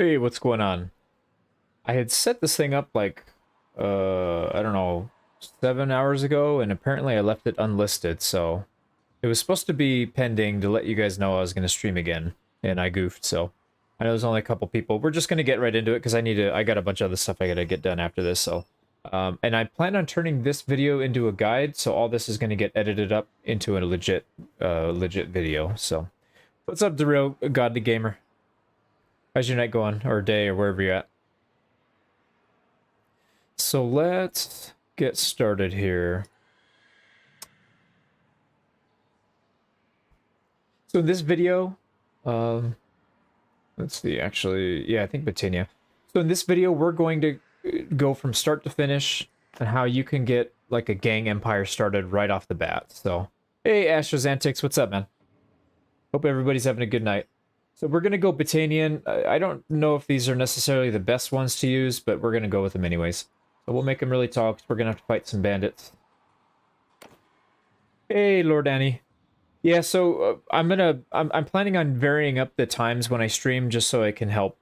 Hey, what's going on? I had set this thing up like, I don't know, 7 hours ago, and apparently I left it unlisted, so it was supposed to be pending to let you guys know I was going to stream again, and I goofed, so I know there's only a couple people. We're just going to get right into it because I got a bunch of other stuff I got to get done after this, so. And I plan on turning this video into a guide, so all this is going to get edited up into a legit video, so. What's up, the real godly gamer? How's your night going, or day, or wherever you're at? So let's get started here. So in this video, let's see, actually, yeah, I think Britannia. So in this video, we're going to go from start to finish and how you can get like a gang empire started right off the bat. So, hey, Astro's Antics, what's up, man? Hope everybody's having a good night. So we're going to go Battanian. I don't know if these are necessarily the best ones to use, but we're going to go with them anyways. So we'll make them really tall because we're going to have to fight some bandits. Hey, Lord Annie. Yeah, so I'm planning on varying up the times when I stream just so I can help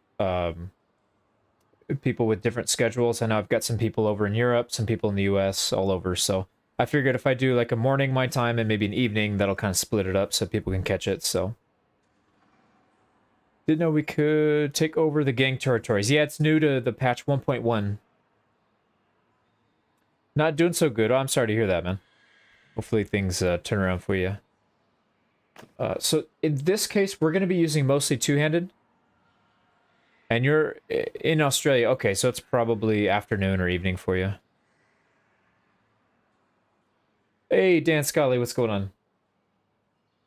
people with different schedules. I know I've got some people over in Europe, some people in the US, all over. So I figured if I do like a morning my time and maybe an evening, that'll kind of split it up so people can catch it. So didn't know we could take over the gang territories. Yeah, it's new to the patch 1.1. Not doing so good. Oh, I'm sorry to hear that, man. Hopefully things turn around for you. So in this case, we're going to be using mostly two-handed. And you're in Australia. Okay, so it's probably afternoon or evening for you. Hey, Dan Scully, what's going on?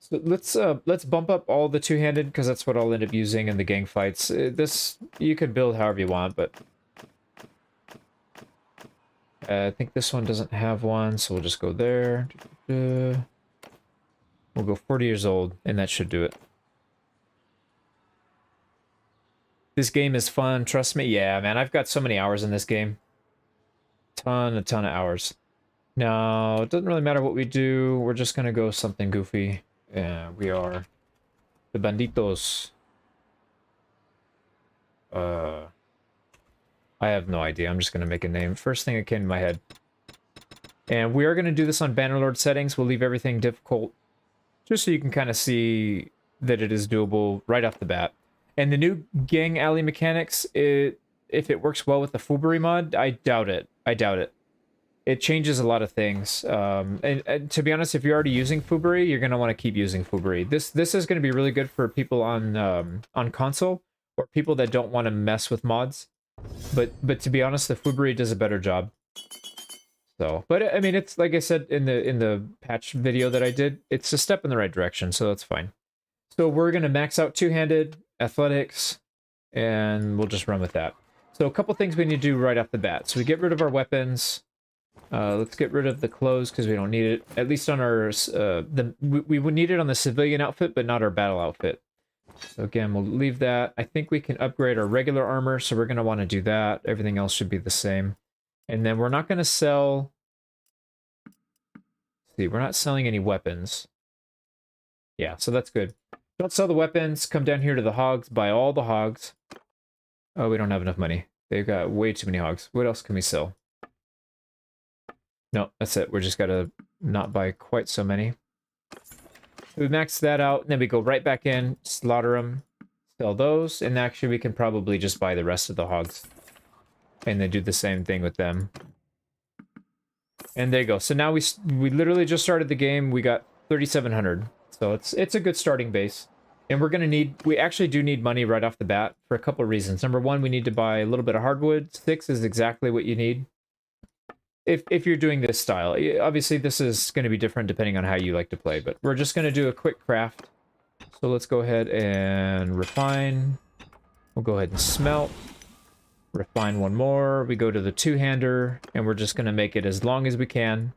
So let's bump up all the two-handed because that's what I'll end up using in the gang fights. This you can build however you want, but I think this one doesn't have one, so we'll just go there. We'll go 40 years old, and that should do it. This game is fun, trust me. Yeah, man, I've got so many hours in this game. A ton of hours. No, it doesn't really matter what we do. We're just gonna go something goofy. Yeah, we are the banditos. I have no idea. I'm just gonna make a name. First thing that came to my head. And we are gonna do this on Bannerlord settings. We'll leave everything difficult, just so you can kind of see that it is doable right off the bat. And the new gang alley mechanics, if it works well with the Fubari mod, I doubt it. I doubt it. It changes a lot of things. And to be honest, if you're already using Fubari, you're going to want to keep using Fubari. This is going to be really good for people on console or people that don't want to mess with mods. But to be honest, the Fubari does a better job. So, but I mean, it's like I said in the patch video that I did, it's a step in the right direction, so that's fine. So we're going to max out two-handed, athletics, and we'll just run with that. So a couple things we need to do right off the bat. So we get rid of our weapons. Let's get rid of the clothes because we don't need it. At least on our we would need it on the civilian outfit, but not our battle outfit. So again, we'll leave that. I think we can upgrade our regular armor, so we're going to want to do that. Everything else should be the same. And then we're not going to sell. Let's see, we're not selling any weapons. Yeah, so that's good. Don't sell the weapons. Come down here to the hogs. Buy all the hogs. Oh, we don't have enough money. They've got way too many hogs. What else can we sell? No, that's it. We're just gotta not buy quite so many. We max that out, and then we go right back in, slaughter them, sell those, and actually we can probably just buy the rest of the hogs. And then do the same thing with them. And there you go. So now we literally just started the game. We got 3,700. So it's a good starting base. And we're going to need, we actually do need money right off the bat for a couple of reasons. Number one, we need to buy a little bit of hardwood. 6 is exactly what you need. If you're doing this style. Obviously, this is going to be different depending on how you like to play. But we're just going to do a quick craft. So let's go ahead and refine. We'll go ahead and smelt. Refine one more. We go to the two-hander. And we're just going to make it as long as we can.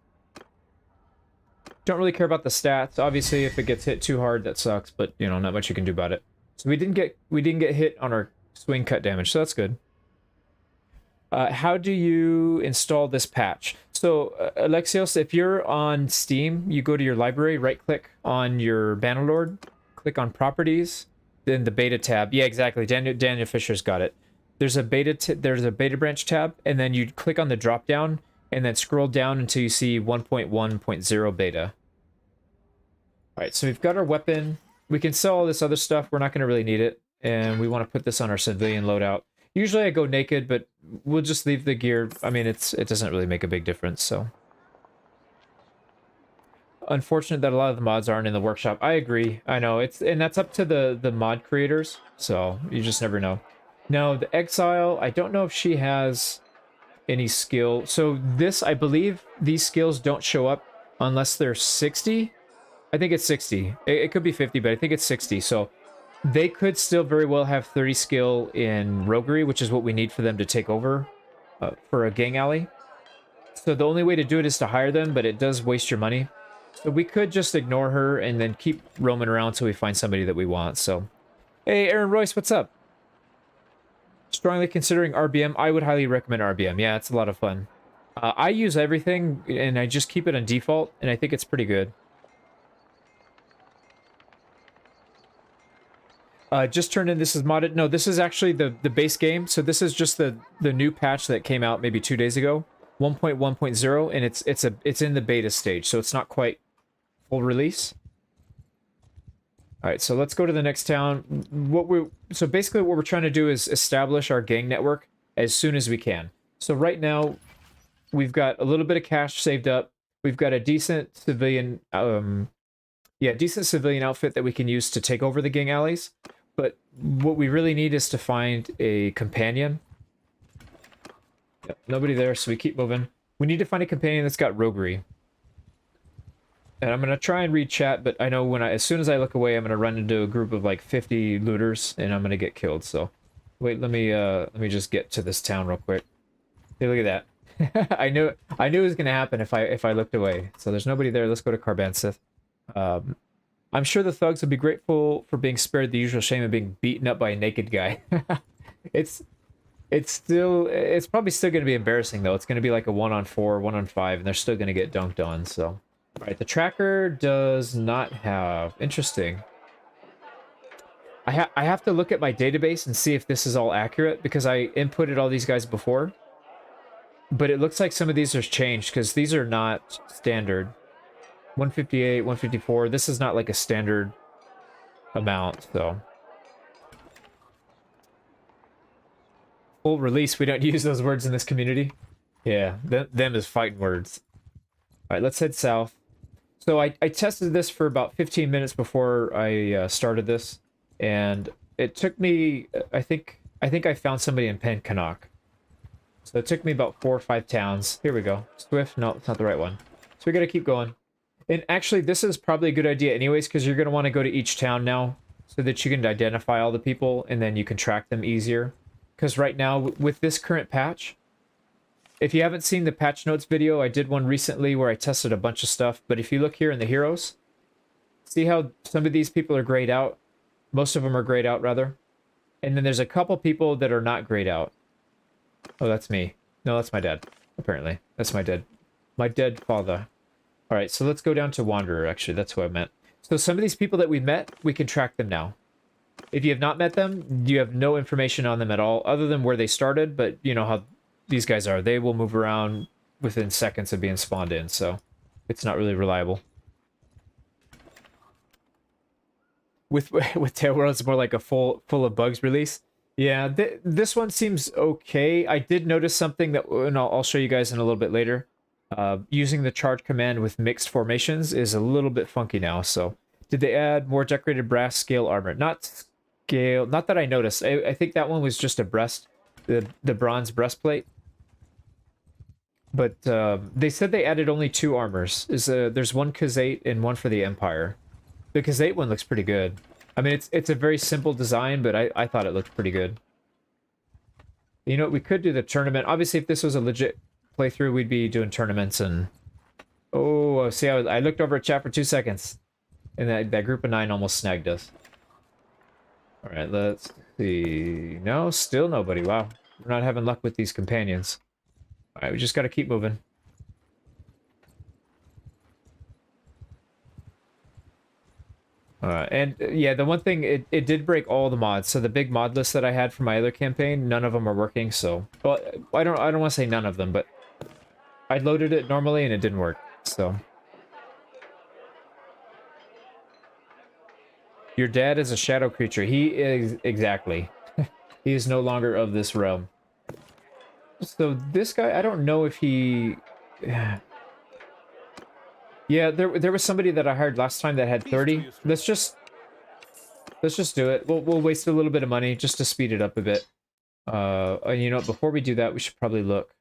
Don't really care about the stats. Obviously, if it gets hit too hard, that sucks. But, you know, not much you can do about it. So we didn't get hit on our swing cut damage. So that's good. How do you install this patch? So, Alexios, if you're on Steam, you go to your library, right-click on your Bannerlord, click on Properties, in the beta tab. Yeah, exactly. Daniel Fisher's got it. There's a beta branch tab, and then you click on the drop down, and then scroll down until you see 1.1.0 beta. All right, so we've got our weapon. We can sell all this other stuff. We're not going to really need it, and we want to put this on our civilian loadout. Usually I go naked, but we'll just leave the gear. I mean, it doesn't really make a big difference, so. Unfortunate that a lot of the mods aren't in the workshop. I agree. I know, and that's up to the mod creators, so you just never know. Now, the Exile, I don't know if she has any skill. So this, I believe, these skills don't show up unless they're 60. I think it's 60. It could be 50, but I think it's 60. So they could still very well have 30 skill in roguery, which is what we need for them to take over for a gang alley. So the only way to do it is to hire them, but it does waste your money. So we could just ignore her and then keep roaming around until we find somebody that we want. So, hey, Aaron Royce, what's up? Strongly considering RBM. I would highly recommend RBM. Yeah, it's a lot of fun. I use everything, and I just keep it on default, and I think it's pretty good. Just turned in, this is modded. No, this is actually the base game. So this is just the new patch that came out maybe 2 days ago, 1.1.0, and it's in the beta stage, so it's not quite full release. All right, so let's go to the next town. So basically what we're trying to do is establish our gang network as soon as we can. So right now we've got a little bit of cash saved up. We've got a decent civilian decent civilian outfit that we can use to take over the gang alleys. But what we really need is to find a companion. Yep, nobody there, so we keep moving. We need to find a companion that's got roguery. And I'm gonna try and read chat, but I know as soon as I look away, I'm gonna run into a group of like 50 looters, and I'm gonna get killed. So, wait, let me just get to this town real quick. Hey, look at that. I knew it was gonna happen if I looked away. So there's nobody there. Let's go to Carbansith. I'm sure the thugs would be grateful for being spared the usual shame of being beaten up by a naked guy. It's probably still going to be embarrassing though. It's going to be like a 1-on-4, 1-on-5, and they're still going to get dunked on. So, all right, the tracker does not have. Interesting. I have to look at my database and see if this is all accurate because I inputted all these guys before, but it looks like some of these are changed because these are not standard. 158, 154. This is not like a standard amount, so. Full release, we don't use those words in this community. Yeah, them is fighting words. All right, let's head south. So I tested this for about 15 minutes before I started this, and it took me, I think I found somebody in Pencanak. So it took me about 4 or 5 towns. Here we go. Swift, no, it's not the right one. So we gotta keep going. And actually, this is probably a good idea anyways, because you're going to want to go to each town now so that you can identify all the people and then you can track them easier. Because right now, with this current patch, if you haven't seen the patch notes video, I did one recently where I tested a bunch of stuff. But if you look here in the heroes, see how some of these people are grayed out? Most of them are grayed out, rather. And then there's a couple people that are not grayed out. Oh, that's me. No, that's my dad, apparently. That's my dead father. All right, so let's go down to Wanderer, actually. That's who I meant. So some of these people that we met, we can track them now. If you have not met them, you have no information on them at all, other than where they started, but you know how these guys are. They will move around within seconds of being spawned in, so it's not really reliable. With Tailworld, it's more like a full of bugs release. Yeah, this one seems okay. I did notice something that, and I'll show you guys in a little bit later. Using the charge command with mixed formations is a little bit funky now. So, did they add more decorated brass scale armor? Not that I noticed. I think that one was just a the bronze breastplate. But they said they added only 2 armors. There's one Khazate and one for the Empire. The Khazate one looks pretty good. I mean, it's a very simple design, but I thought it looked pretty good. You know, we could do the tournament. Obviously, if this was a legit playthrough, we'd be doing tournaments and... Oh, see, I looked over at chat for 2 seconds. And that group of 9 almost snagged us. Alright, let's see... No, still nobody. Wow. We're not having luck with these companions. Alright, we just gotta keep moving. . Yeah, the one thing, it did break all the mods. So the big mod list that I had for my other campaign, none of them are working. So, well, I don't want to say none of them, but I loaded it normally and it didn't work. So, your dad is a shadow creature. He is exactly. He is no longer of this realm. So this guy, I don't know if he. Yeah, there was somebody that I hired last time that had 30. Let's just do it. We'll waste a little bit of money just to speed it up a bit. And you know, before we do that, we should probably look.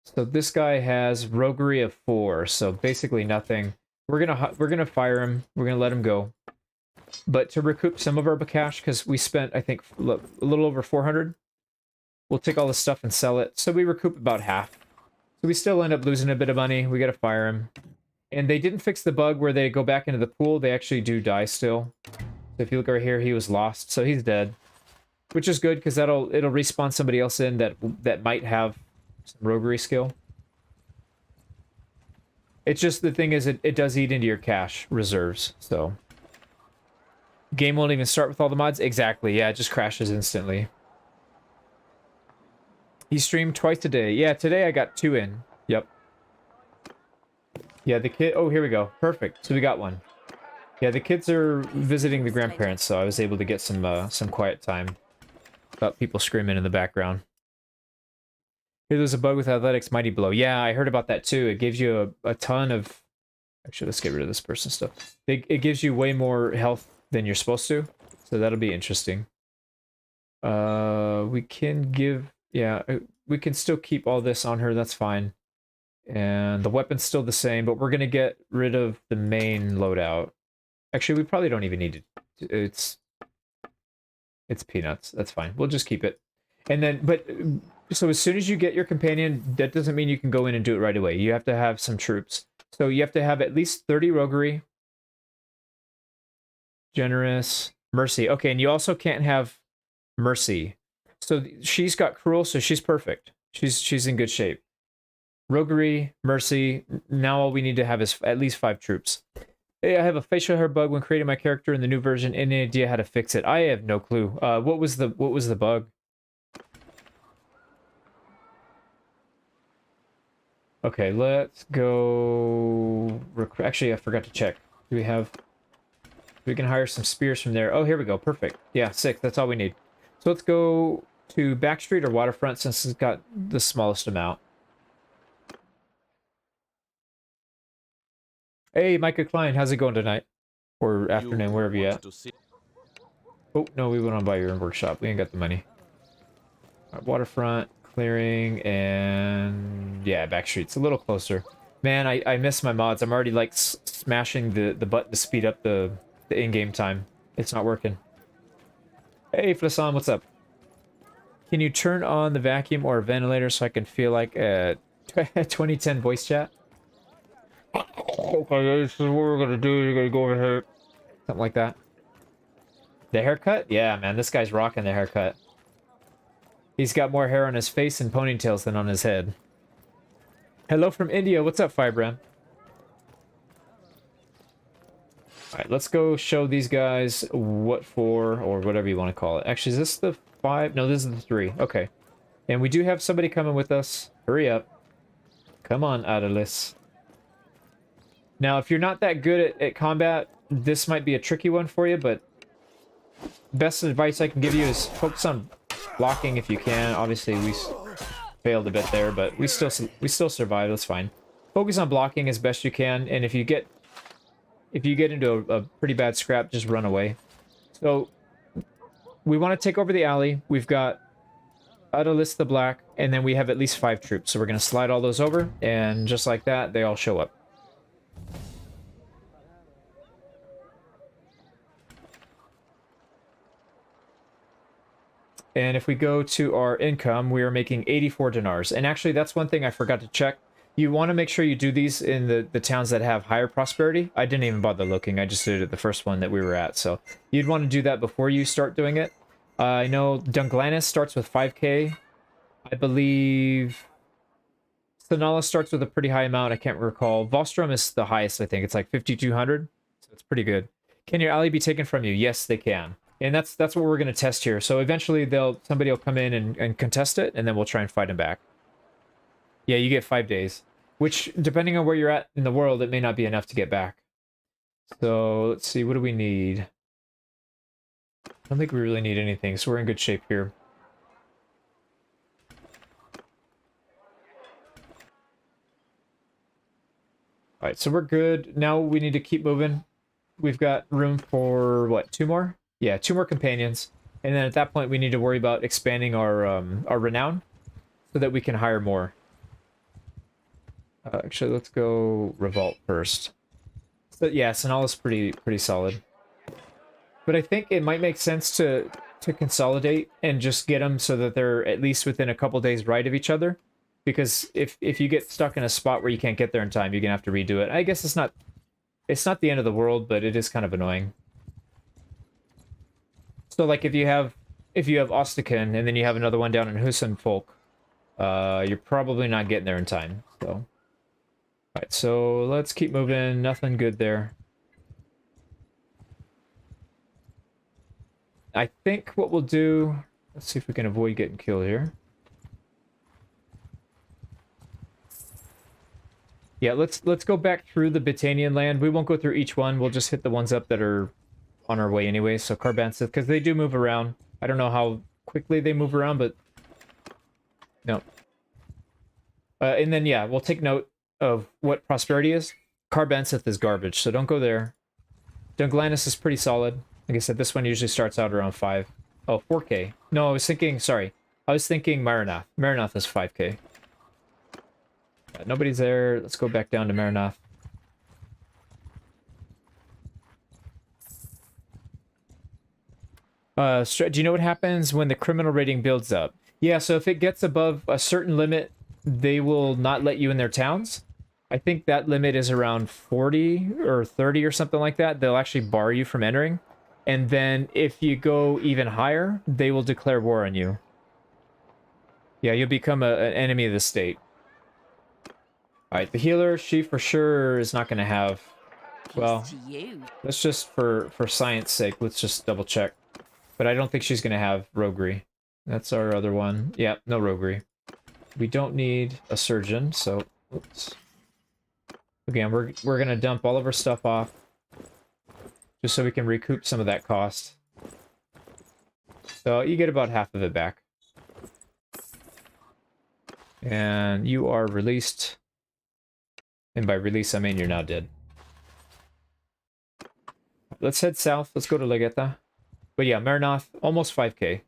So this guy has roguery of 4, so basically nothing. We're gonna fire him. We're gonna let him go. But to recoup some of our cash, because we spent, I think, a little over 400, we'll take all this stuff and sell it. So we recoup about half. So we still end up losing a bit of money. We gotta fire him. And they didn't fix the bug where they go back into the pool. They actually do die still. So if you look right here, he was lost, so he's dead. Which is good, because it'll respawn somebody else in that might have some roguery skill. It's just, the thing is, it does eat into your cash reserves, so. Game won't even start with all the mods? Exactly, yeah, it just crashes instantly. He streamed twice a day. Yeah, today I got 2 in. Yep. Yeah, the kid... Oh, here we go. Perfect. So we got one. Yeah, the kids are visiting the grandparents, so I was able to get some quiet time without people screaming in the background. Here, there's a bug with athletics mighty blow. Yeah, I heard about that too. It gives you a ton of... Actually, let's get rid of this person's stuff. It gives you way more health than you're supposed to, so that'll be interesting. We can give... Yeah, we can still keep all this on her, that's fine. And the weapon's still the same, but we're gonna get rid of the main loadout. Actually, we probably don't even need it. It's peanuts. That's fine. We'll just keep it. And then, but, so as soon as you get your companion, that doesn't mean you can go in and do it right away. You have to have some troops. So you have to have at least 30 roguery. Generous. Mercy. Okay, and you also can't have mercy. So she's got cruel, so she's perfect. She's in good shape. Roguery, mercy. Now all we need to have is at least 5 troops. Hey, I have a facial hair bug when creating my character in the new version. Any idea how to fix it? I have no clue. What was the bug? Okay, let's go. Actually, I forgot to check. Do we have? We can hire some spears from there. Oh, here we go. Perfect. Yeah, 6. That's all we need. So let's go to Backstreet or Waterfront since it's got the smallest amount. Hey, Micah Klein, how's it going tonight? Or afternoon, wherever you at. Oh, no, we went on by your own workshop. We ain't got the money. Waterfront, clearing, and... Yeah, Backstreet's a little closer. Man, I miss my mods. I'm already, like, smashing the button to speed up the in-game time. It's not working. Hey, Flassan, what's up? Can you turn on the vacuum or ventilator so I can feel like a 2010 voice chat? Okay, this is what we're gonna do. You're gonna go over here. Something like that. The haircut? Yeah, man, this guy's rocking the haircut. He's got more hair on his face and ponytails than on his head. Hello from India. What's up, Firebrand? Alright, let's go show these guys what for, or whatever you want to call it. Actually, is this the 5? No, this is the 3. Okay. And we do have somebody coming with us. Hurry up. Come on, Adelis. Now, if you're not that good at combat, this might be a tricky one for you, but best advice I can give you is focus on blocking if you can. Obviously, we failed a bit there, but we still survived. That's fine. Focus on blocking as best you can, and if you get into a pretty bad scrap, just run away. So we want to take over the alley. We've got Adelis the Black, and then we have at least 5 troops. So we're going to slide all those over, and just like that, they all show up. And if we go to our income, we are making 84 dinars. And actually, that's one thing I forgot to check. You want to make sure you do these in the towns that have higher prosperity. I didn't even bother looking. I just did it at the first one that we were at. So you'd want to do that before you start doing it. I know Dunglanis starts with 5k. I believe Sonala starts with a pretty high amount. I can't recall. Vostrom is the highest, I think. It's like 5,200. So it's pretty good. Can your alley be taken from you? Yes, they can. And that's what we're going to test here. So eventually somebody will come in and contest it, and then we'll try and fight him back. Yeah, you get 5 days. Which, depending on where you're at in the world, it may not be enough to get back. So, let's see, what do we need? I don't think we really need anything, so we're in good shape here. Alright, so we're good. Now we need to keep moving. We've got room for, what, 2 more? Yeah, 2 more companions. And then at that point, we need to worry about expanding our renown so that we can hire more. Actually, let's go Revolt first. So, yeah, Sanala's pretty solid. But I think it might make sense to consolidate and just get them so that they're at least within a couple days' ride of each other. Because if you get stuck in a spot where you can't get there in time, you're gonna have to redo it. I guess it's not the end of the world, but it is kind of annoying. So like if you have Ostican and then you have another one down in Husan Folk, you're probably not getting there in time. So alright, so let's keep moving. Nothing good there. I think what we'll do, let's see if we can avoid getting killed here. Yeah, let's go back through the Britannian land. We won't go through each one. We'll just hit the ones up that are on our way anyway. So Carbansith, because they do move around. I don't know how quickly they move around, but no. And then yeah, we'll take note of what prosperity is. Carbansith is garbage, so don't go there. Dunglannis is pretty solid. Like I said, this one usually starts out around 5. Oh, 4K. No, I was thinking Maranath. Maranath is 5K. Nobody's there. Let's go back down to Maranath. Do you know what happens when the criminal rating builds up? Yeah, so if it gets above a certain limit, they will not let you in their towns. I think that limit is around 40 or 30 or something like that. They'll actually bar you from entering. And then if you go even higher, they will declare war on you. Yeah, you'll become an enemy of the state. Alright, the healer, she for sure is not going to have... Well, let's just, for science sake, let's just double check. But I don't think she's going to have roguery. That's our other one. Yeah, no roguery. We don't need a surgeon, so... Oops. Again, we're going to dump all of our stuff off. Just so we can recoup some of that cost. So you get about half of it back. And you are released. And by release, I mean you're now dead. Let's head south. Let's go to Legeta. But yeah, Maranath, almost 5K.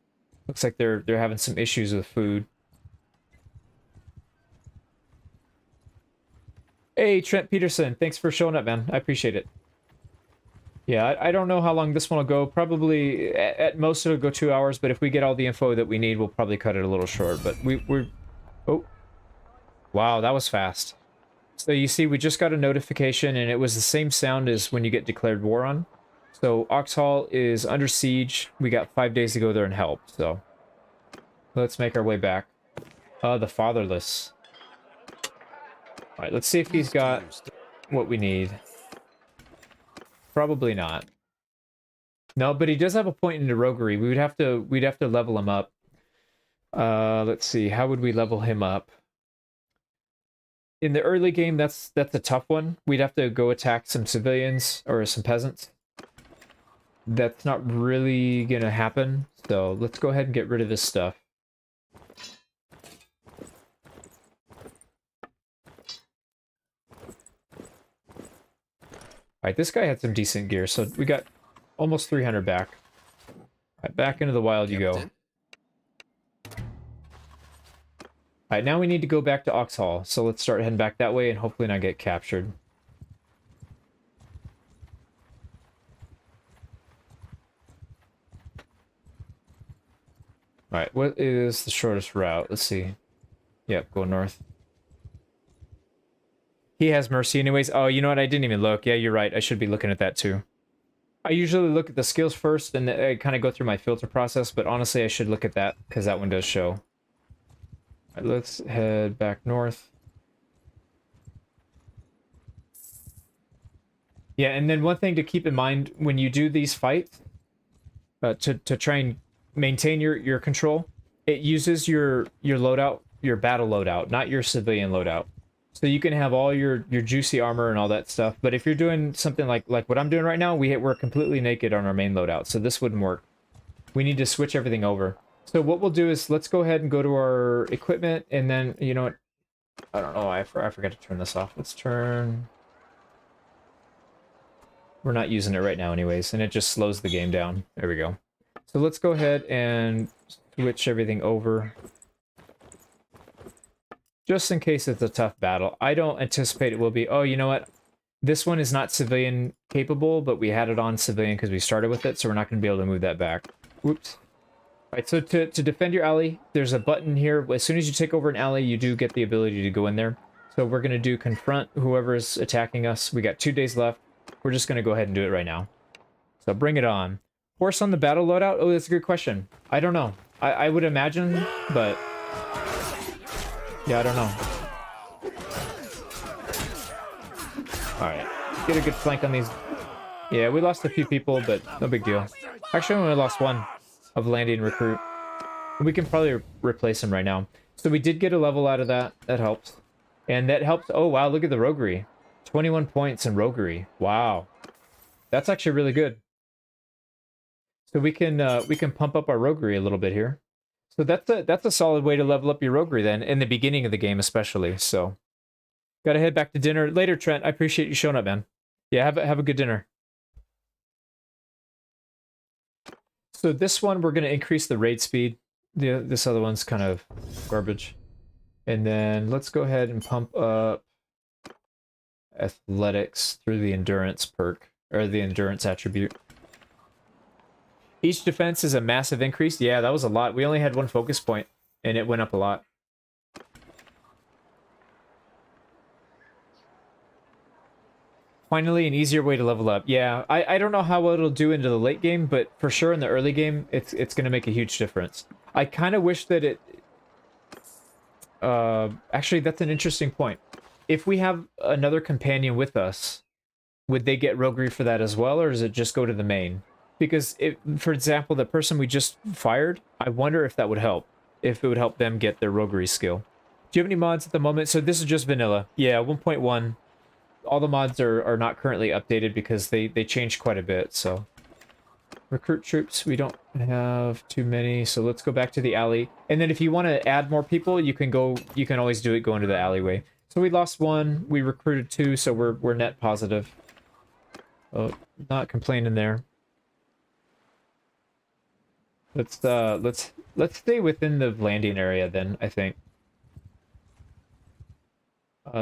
Looks like they're having some issues with food. Hey, Trent Peterson, thanks for showing up, man. I appreciate it. Yeah, I don't know how long this one will go. Probably, at most, it'll go 2 hours, but if we get all the info that we need, we'll probably cut it a little short. But we're... Oh. Wow, that was fast. So you see, we just got a notification, and it was the same sound as when you get declared war on. So Oxhall is under siege. We got 5 days to go there and help, so... Let's make our way back. The Fatherless. Alright, let's see if he's got what we need. Probably not. No, but he does have a point into roguery. We'd have to level him up. Let's see, how would we level him up? In the early game, that's a tough one. We'd have to go attack some civilians or some peasants. That's not really gonna happen. So let's go ahead and get rid of this stuff. Alright, this guy had some decent gear, so we got almost 300 back. Alright, back into the wild you go. Alright, now we need to go back to Oxhall, so let's start heading back that way and hopefully not get captured. Alright, what is the shortest route? Let's see. Yep, go north. He has mercy anyways. Oh, you know what? I didn't even look. Yeah, you're right. I should be looking at that too. I usually look at the skills first and I kind of go through my filter process, but honestly I should look at that because that one does show. Alright, let's head back north. Yeah, and then one thing to keep in mind when you do these fights, to try and maintain your control, it uses your loadout, your battle loadout, not your civilian loadout. So you can have all your juicy armor and all that stuff, but if you're doing something like what I'm doing right now, we're completely naked on our main loadout, so this wouldn't work. We need to switch everything over. So what we'll do is let's go ahead and go to our equipment, and then you know what? I don't know. I forgot to turn this off. Let's turn. We're not using it right now anyways, and it just slows the game down. There we go. So let's go ahead and switch everything over. Just in case it's a tough battle. I don't anticipate it will be. Oh, you know what? This one is not civilian capable, but we had it on civilian because we started with it, so we're not going to be able to move that back. Whoops. Alright, so to defend your alley, there's a button here. As soon as you take over an alley, you do get the ability to go in there. So we're going to do confront whoever is attacking us. We got 2 days left. We're just going to go ahead and do it right now. So bring it on. Horse on the battle loadout? Oh, that's a good question. I don't know. I would imagine, but... yeah, I don't know. Alright. Get a good flank on these. Yeah, we lost a few people, but no big deal. Actually, we only lost one of landing recruit. We can probably replace him right now. So we did get a level out of that. That helps. And that helps. Oh, wow, look at the roguery. 21 points in roguery. Wow. That's actually really good. So we can pump up our roguery a little bit here. So that's a solid way to level up your roguery then, in the beginning of the game especially. So gotta head back to dinner later, Trent. I appreciate you showing up, man. Yeah, have a good dinner. So this one we're gonna increase the raid speed. This other one's kind of garbage. And then let's go ahead and pump up athletics through the endurance perk, or the endurance attribute. Each defense is a massive increase. Yeah, that was a lot. We only had one focus point, and it went up a lot. Finally, an easier way to level up. Yeah, I don't know how it'll do into the late game, but for sure in the early game, it's going to make a huge difference. I kind of wish that it... actually, that's an interesting point. If we have another companion with us, would they get roguery for that as well, or does it just go to the main? Because, for example, the person we just fired, I wonder if that would help. If it would help them get their roguery skill. Do you have any mods at the moment? So this is just vanilla. Yeah, 1.1. All the mods are not currently updated because they changed quite a bit, so... Recruit troops, we don't have too many, so let's go back to the alley. And then if you want to add more people, you can always do it going to the alleyway. So we lost 1, we recruited 2, so we're net positive. Oh, not complaining there. Let's stay within the landing area then, I think.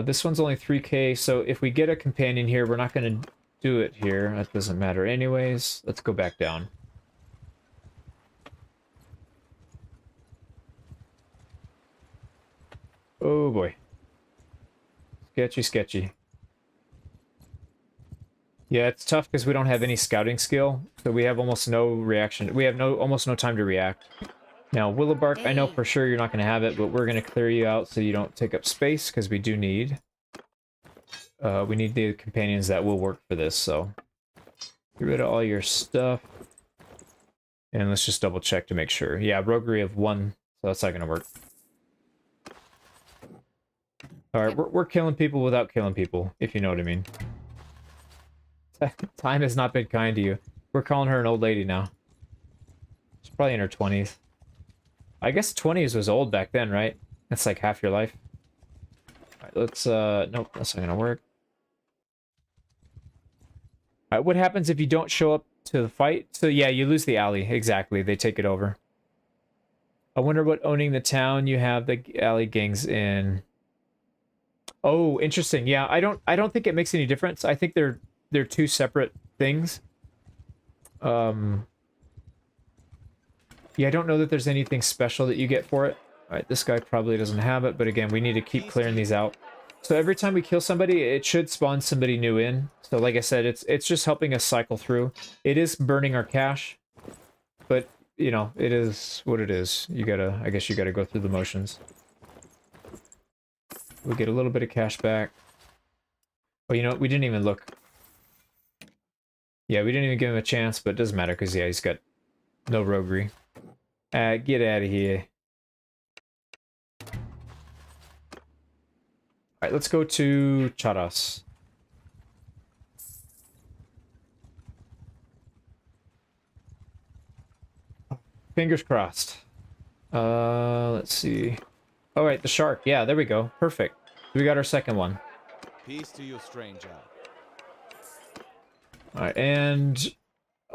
This one's only 3k, so if we get a companion here, we're not going to do it here. That doesn't matter anyways. Let's go back down. Oh boy. Sketchy, sketchy. Yeah, it's tough because we don't have any scouting skill, so we have almost no reaction. We have almost no time to react. Now, Willowbark, I know for sure you're not going to have it, but we're going to clear you out so you don't take up space, because we do need... we need the companions that will work for this, so... Get rid of all your stuff. And let's just double check to make sure. Yeah, roguery of 1, so that's not going to work. Alright, we're killing people without killing people, if you know what I mean. Time has not been kind to you. We're calling her an old lady now. She's probably in her 20s. I guess 20s was old back then, right? That's like half your life. Alright, let's, nope, that's not gonna work. Alright, what happens if you don't show up to the fight? So yeah, you lose the alley. Exactly, they take it over. I wonder what owning the town you have the alley gangs in. Oh, interesting. Yeah, I don't think it makes any difference. I think they're two separate things. Yeah, I don't know that there's anything special that you get for it. Alright, this guy probably doesn't have it, but again, we need to keep clearing these out. So every time we kill somebody, it should spawn somebody new in. So like I said, it's just helping us cycle through. It is burning our cash, but, you know, it is what it is. I guess you gotta go through the motions. We get a little bit of cash back. Oh, you know what? We didn't even look. Yeah, we didn't even give him a chance, but it doesn't matter because, yeah, he's got no roguery. Get out of here. Alright, let's go to Charas. Fingers crossed. Let's see. Oh, right, the shark. Yeah, there we go. Perfect. We got our second one. Peace to you, stranger. Alright, and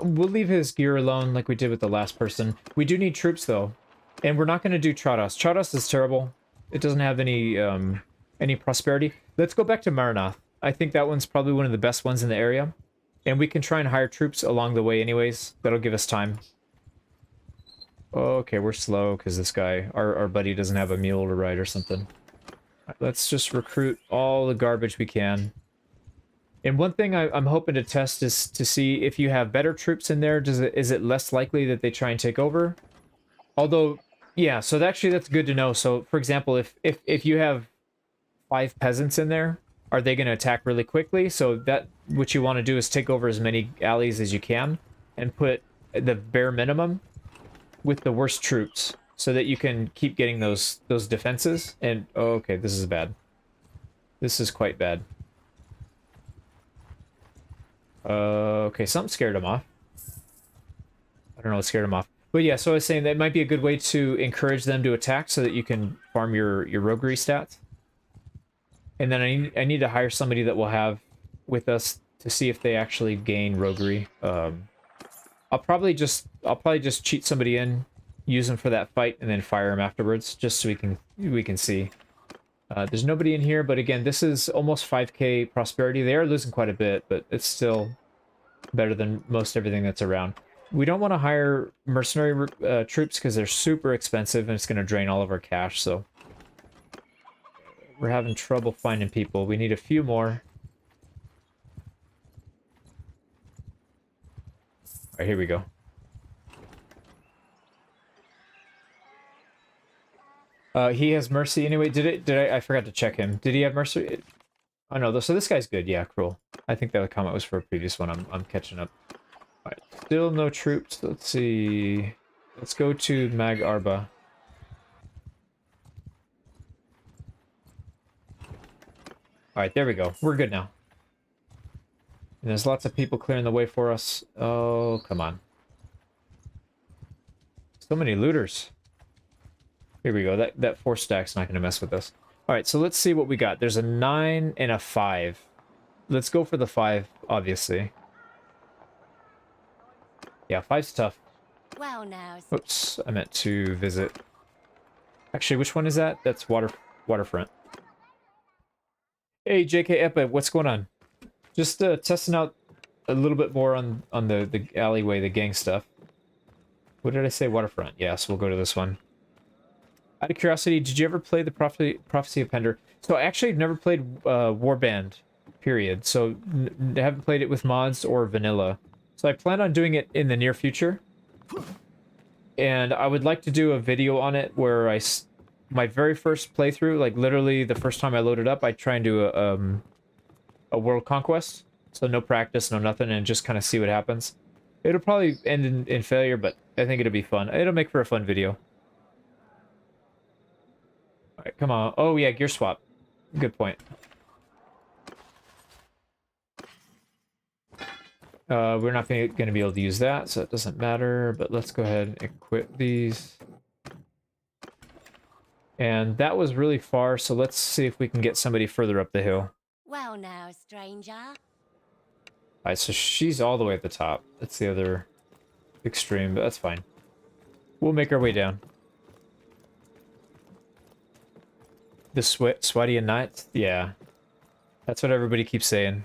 we'll leave his gear alone like we did with the last person. We do need troops, though. And we're not going to do Trados. Trados is terrible. It doesn't have any prosperity. Let's go back to Maranath. I think that one's probably one of the best ones in the area. And we can try and hire troops along the way anyways. That'll give us time. Okay, we're slow because this guy, our buddy, doesn't have a mule to ride or something. Right, let's just recruit all the garbage we can. And one thing I'm hoping to test is to see if you have better troops in there, is it less likely that they try and take over? Although, yeah, so actually that's good to know. So, for example, if you have 5 peasants in there, are they going to attack really quickly? So that what you want to do is take over as many alleys as you can and put the bare minimum with the worst troops so that you can keep getting those defenses. And oh, okay, this is bad. This is quite bad. Okay, something scared him off. I don't know what scared him off. But yeah, so I was saying that might be a good way to encourage them to attack so that you can farm your roguery stats. And then I need to hire somebody that will have with us to see if they actually gain roguery. I'll probably just cheat somebody in, use them for that fight, and then fire them afterwards, just so we can see. There's nobody in here, but again, this is almost 5k prosperity. They are losing quite a bit, but it's still better than most everything that's around. We don't want to hire mercenary troops because they're super expensive and it's going to drain all of our cash, so we're having trouble finding people. We need a few more. All right, here we go. He has mercy anyway. I forgot to check him. Did he have mercy? Oh no, so this guy's good. Yeah, cruel. I think that comment was for a previous one. I'm catching up. All right, still no troops. Let's see. Let's go to Mag Arba. All right, there we go. We're good now. And there's lots of people clearing the way for us. Oh, come on. So many looters. Here we go. That 4 stack's not going to mess with us. All right, so let's see what we got. There's a 9 and a 5. Let's go for the 5, obviously. Yeah, 5's tough. Well, now. Oops, I meant to visit. Actually, which one is that? That's Waterfront. Hey, JK Epa, what's going on? Just testing out a little bit more on the alleyway, the gang stuff. What did I say? Waterfront. Yeah, so we'll go to this one. Out of curiosity, did you ever play the Prophecy of Pender? So I actually never played Warband, period. So I haven't played it with mods or vanilla. So I plan on doing it in the near future. And I would like to do a video on it where my very first playthrough, like literally the first time I loaded up, I try and do a world conquest. So no practice, no nothing, and just kind of see what happens. It'll probably end in failure, but I think it'll be fun. It'll make for a fun video. Alright, come on. Oh, yeah, gear swap. Good point. We're not going to be able to use that, so it doesn't matter. But let's go ahead and equip these. And that was really far, so let's see if we can get somebody further up the hill. Well, now, stranger. Alright, so she's all the way at the top. That's the other extreme, but that's fine. We'll make our way down. The sweaty and night? Yeah. That's what everybody keeps saying.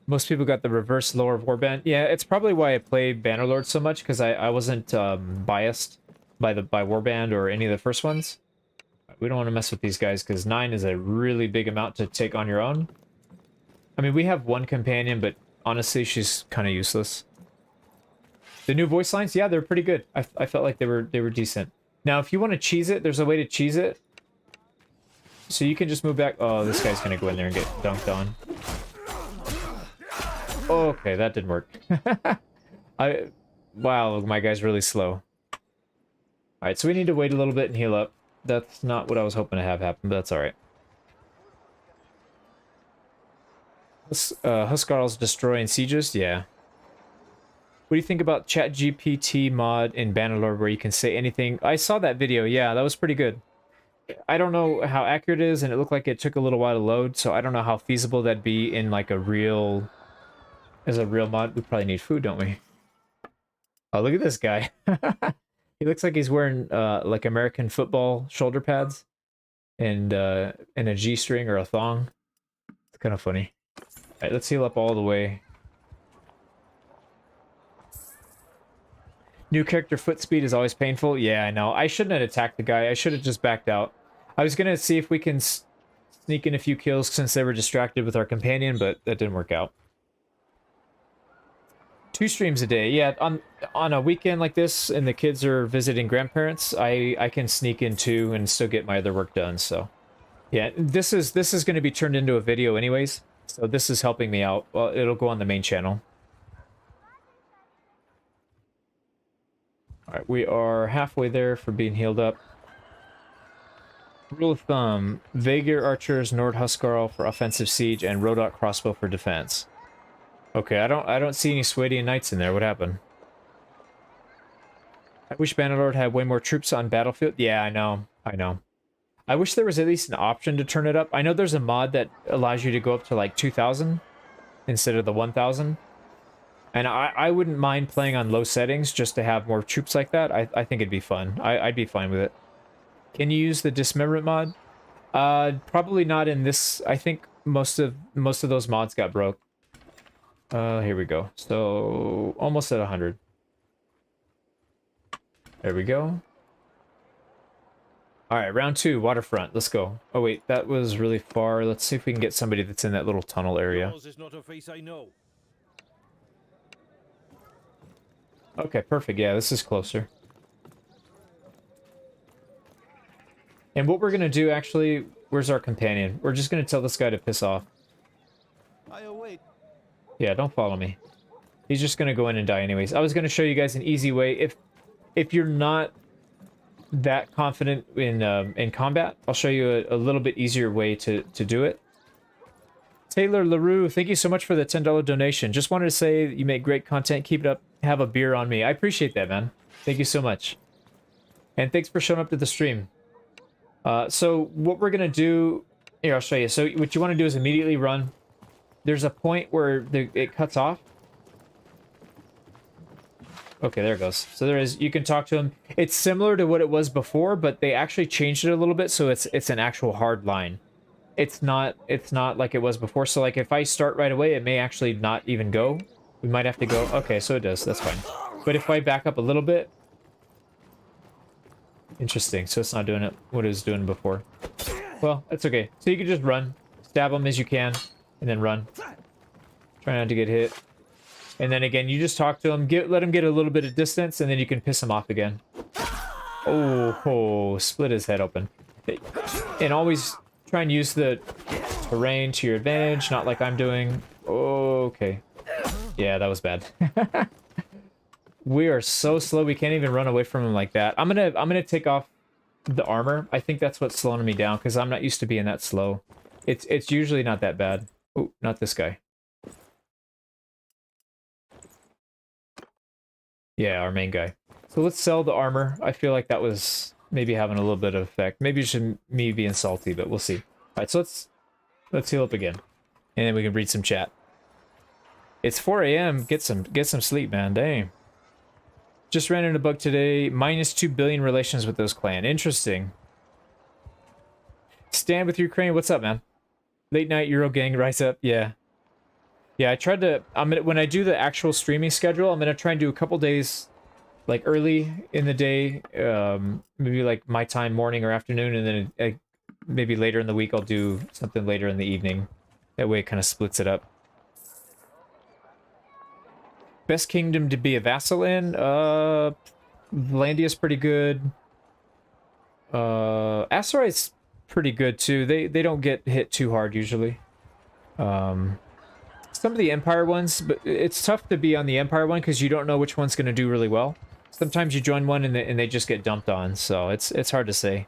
Most people got the reverse lore of Warband. Yeah, it's probably why I play Bannerlord so much, because I wasn't biased by Warband or any of the first ones. We don't want to mess with these guys, because 9 is a really big amount to take on your own. I mean, we have one companion, but honestly, she's kind of useless. The new voice lines, yeah, they're pretty good. I felt like they were decent. Now, if you want to cheese it, there's a way to cheese it. So you can just move back. Oh, this guy's gonna go in there and get dunked on. Okay, that didn't work. Wow, my guy's really slow. Alright, so we need to wait a little bit and heal up. That's not what I was hoping to have happen, but that's alright. Huskarls destroying sieges? Yeah. What do you think about ChatGPT mod in Bannerlord where you can say anything? I saw that video, yeah, that was pretty good. I don't know how accurate it is, and it looked like it took a little while to load, so I don't know how feasible that'd be in like a real... As a real mod. We probably need food, don't we? Oh, look at this guy. He looks like he's wearing like American football shoulder pads and a G-string or a thong. It's kind of funny. Alright, let's heal up all the way. New character foot speed is always painful. Yeah, I know. I shouldn't have attacked the guy. I should have just backed out. I was going to see if we can sneak in a few kills since they were distracted with our companion, but that didn't work out. 2 streams a day. Yeah, on a weekend like this and the kids are visiting grandparents, I can sneak in 2 and still get my other work done, so. Yeah, this is going to be turned into a video anyways, so this is helping me out. Well, it'll go on the main channel. Alright, we are halfway there for being healed up. Rule of thumb, Vaegir archers, Nord Huskarl for offensive siege, and Rodok crossbow for defense. Okay, I don't see any Swadian knights in there. What happened? I wish Bannerlord had way more troops on battlefield. Yeah, I know. I wish there was at least an option to turn it up. I know there's a mod that allows you to go up to like 2,000 instead of the 1,000. And I wouldn't mind playing on low settings just to have more troops like that. I think it'd be fun. I'd be fine with it. Can you use the dismemberment mod? Probably not in this. I think most of those mods got broke. Here we go. So almost at 100. There we go. All right, round 2, waterfront. Let's go. Oh wait, that was really far. Let's see if we can get somebody that's in that little tunnel area. Yours is not a face I know. Okay, perfect. Yeah, this is closer. And what we're gonna do, actually, where's our companion? We're just gonna tell this guy to piss off. I await. Yeah, don't follow me. He's just gonna go in and die anyways. I was gonna show you guys an easy way. If you're not that confident in combat, I'll show you a little bit easier way to do it. Taylor LaRue, thank you so much for the $10 donation. Just wanted to say you make great content. Keep it up. Have a beer on me. I appreciate that, man. Thank you so much. And thanks for showing up to the stream. So what we're going to do... Here, I'll show you. So what you want to do is immediately run. There's a point where it cuts off. Okay, there it goes. So there is... You can talk to him. It's similar to what it was before, but they actually changed it a little bit, so it's an actual hard line. It's not like it was before. So like if I start right away, it may actually not even go. We might have to go. Okay, so it does. That's fine. But if I back up a little bit, interesting. So it's not doing it what it was doing before. Well, that's okay. So you can just run, stab them as you can, and then run. Try not to get hit. And then again, you just talk to him. Let him get a little bit of distance, and then you can piss him off again. Oh, split his head open. And always try and use the terrain to your advantage, not like I'm doing. Okay. Yeah, that was bad. We are so slow, we can't even run away from him like that. I'm gonna take off the armor. I think that's what's slowing me down, because I'm not used to being that slow. It's usually not that bad. Oh, not this guy. Yeah, our main guy. So let's sell the armor. I feel like that was maybe having a little bit of effect. Maybe it's just me being salty, but we'll see. All right, so let's heal up again, and then we can read some chat. It's 4 a.m. Get some sleep, man. Dang. Just ran into a bug today. -2 billion relations with those clan. Interesting. Stand with Ukraine. What's up, man? Late night Euro gang, rise up. Yeah. Yeah, I tried to... when I do the actual streaming schedule, I'm gonna try and do a couple days, like early in the day, maybe like my time, morning or afternoon, and then maybe later in the week I'll do something later in the evening. That way it kind of splits it up. Best kingdom to be a vassal in? Landia's pretty good. Asteroid's pretty good too. They don't get hit too hard usually. Some of the Empire ones, but it's tough to be on the Empire one because you don't know which one's going to do really well. Sometimes you join one and they just get dumped on, so it's hard to say.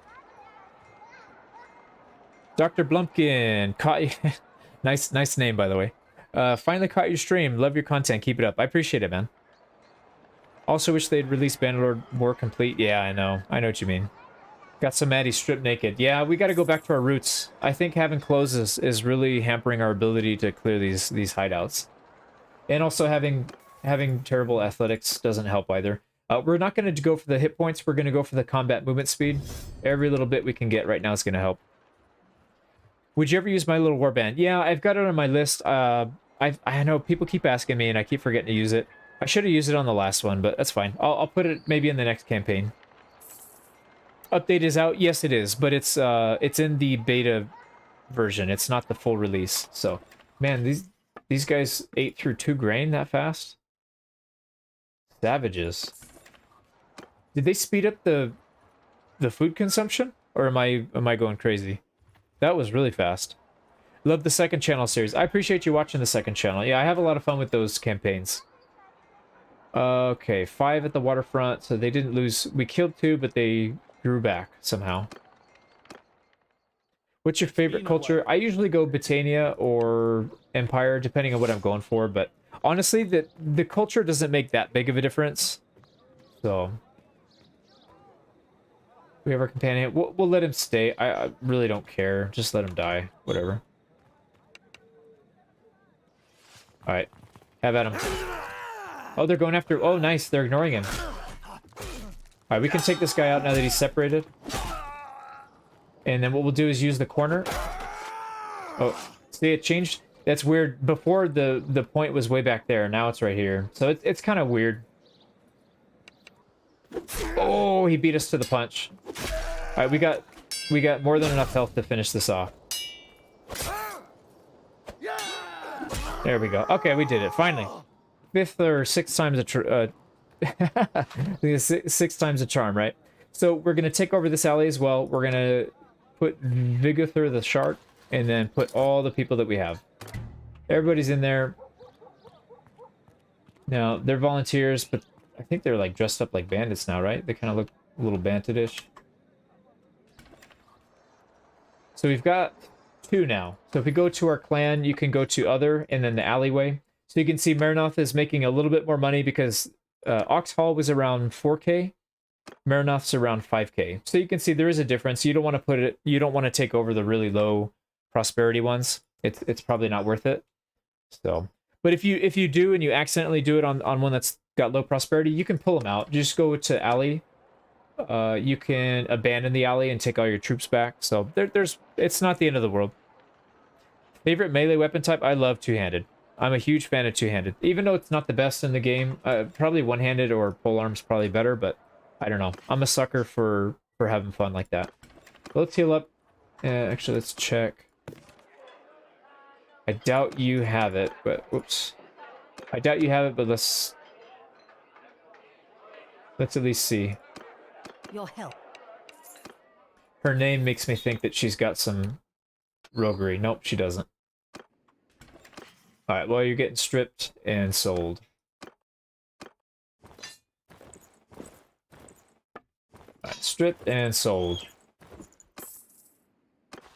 Dr. Blumpkin, caught you. nice name, by the way. Finally caught your stream. Love your content. Keep it up. I appreciate it, man. Also wish they'd release Bannerlord more complete. Yeah, I know. I know what you mean. Got some Maddie stripped naked. Yeah, we got to go back to our roots. I think having clothes is really hampering our ability to clear these hideouts. And also having terrible athletics doesn't help either. We're not going to go for the hit points. We're going to go for the combat movement speed. Every little bit we can get right now is going to help. Would you ever use my little warband? Yeah, I've got it on my list. I know people keep asking me and I keep forgetting to use it. I should have used it on the last one, but that's fine. I'll put it maybe in the next campaign. Update is out. Yes, it is, but it's in the beta version. It's not the full release. So, man, these guys ate through 2 grain that fast. Savages. Did they speed up the food consumption, or am I going crazy? That was really fast. Love the second channel series. I appreciate you watching the second channel. Yeah, I have a lot of fun with those campaigns. Okay, 5 at the waterfront, so they didn't lose. We killed 2, but they grew back somehow. What's your favorite culture? I usually go Britannia or Empire, depending on what I'm going for, but honestly, the culture doesn't make that big of a difference. So we have our companion. We'll let him stay. I really don't care. Just let him die. Whatever. Alright. Have at him. Oh, they're going after... Oh, nice. They're ignoring him. Alright, we can take this guy out now that he's separated. And then what we'll do is use the corner. Oh, see, it changed. That's weird. Before, the point was way back there. Now it's right here. So it's kind of weird. Oh, he beat us to the punch. Alright, we got more than enough health to finish this off. There we go. Okay, we did it. Finally. 5th or 6th time's a 6 times a charm, right? So we're going to take over this alley as well. We're going to put Vigother the shark, and then put all the people that we have. Everybody's in there. Now, they're volunteers, but I think they're like dressed up like bandits now, right? They kind of look a little bandit-ish. So we've got 2 now. So if we go to our clan, you can go to other, and then the alleyway. So you can see Marinoth is making a little bit more money because Oxhall was around 4K. Marinoth's around 5K. So you can see there is a difference. You don't want to put it, you don't want to take over the really low prosperity ones. It's probably not worth it. So, but if you do and you accidentally do it on one that's got low prosperity, you can pull them out. Just go to alley. You can abandon the alley and take all your troops back. So it's not the end of the world. Favorite melee weapon type? I love two-handed. I'm a huge fan of two-handed. Even though it's not the best in the game, probably one-handed or polearm's probably better, but I don't know. I'm a sucker for having fun like that. Let's heal up. Actually, let's check. I doubt you have it, but whoops. I doubt you have it, but let's at least see. Your help. Her name makes me think that she's got some roguery. Nope, she doesn't. Alright, well, you're getting stripped and sold. Alright, stripped and sold.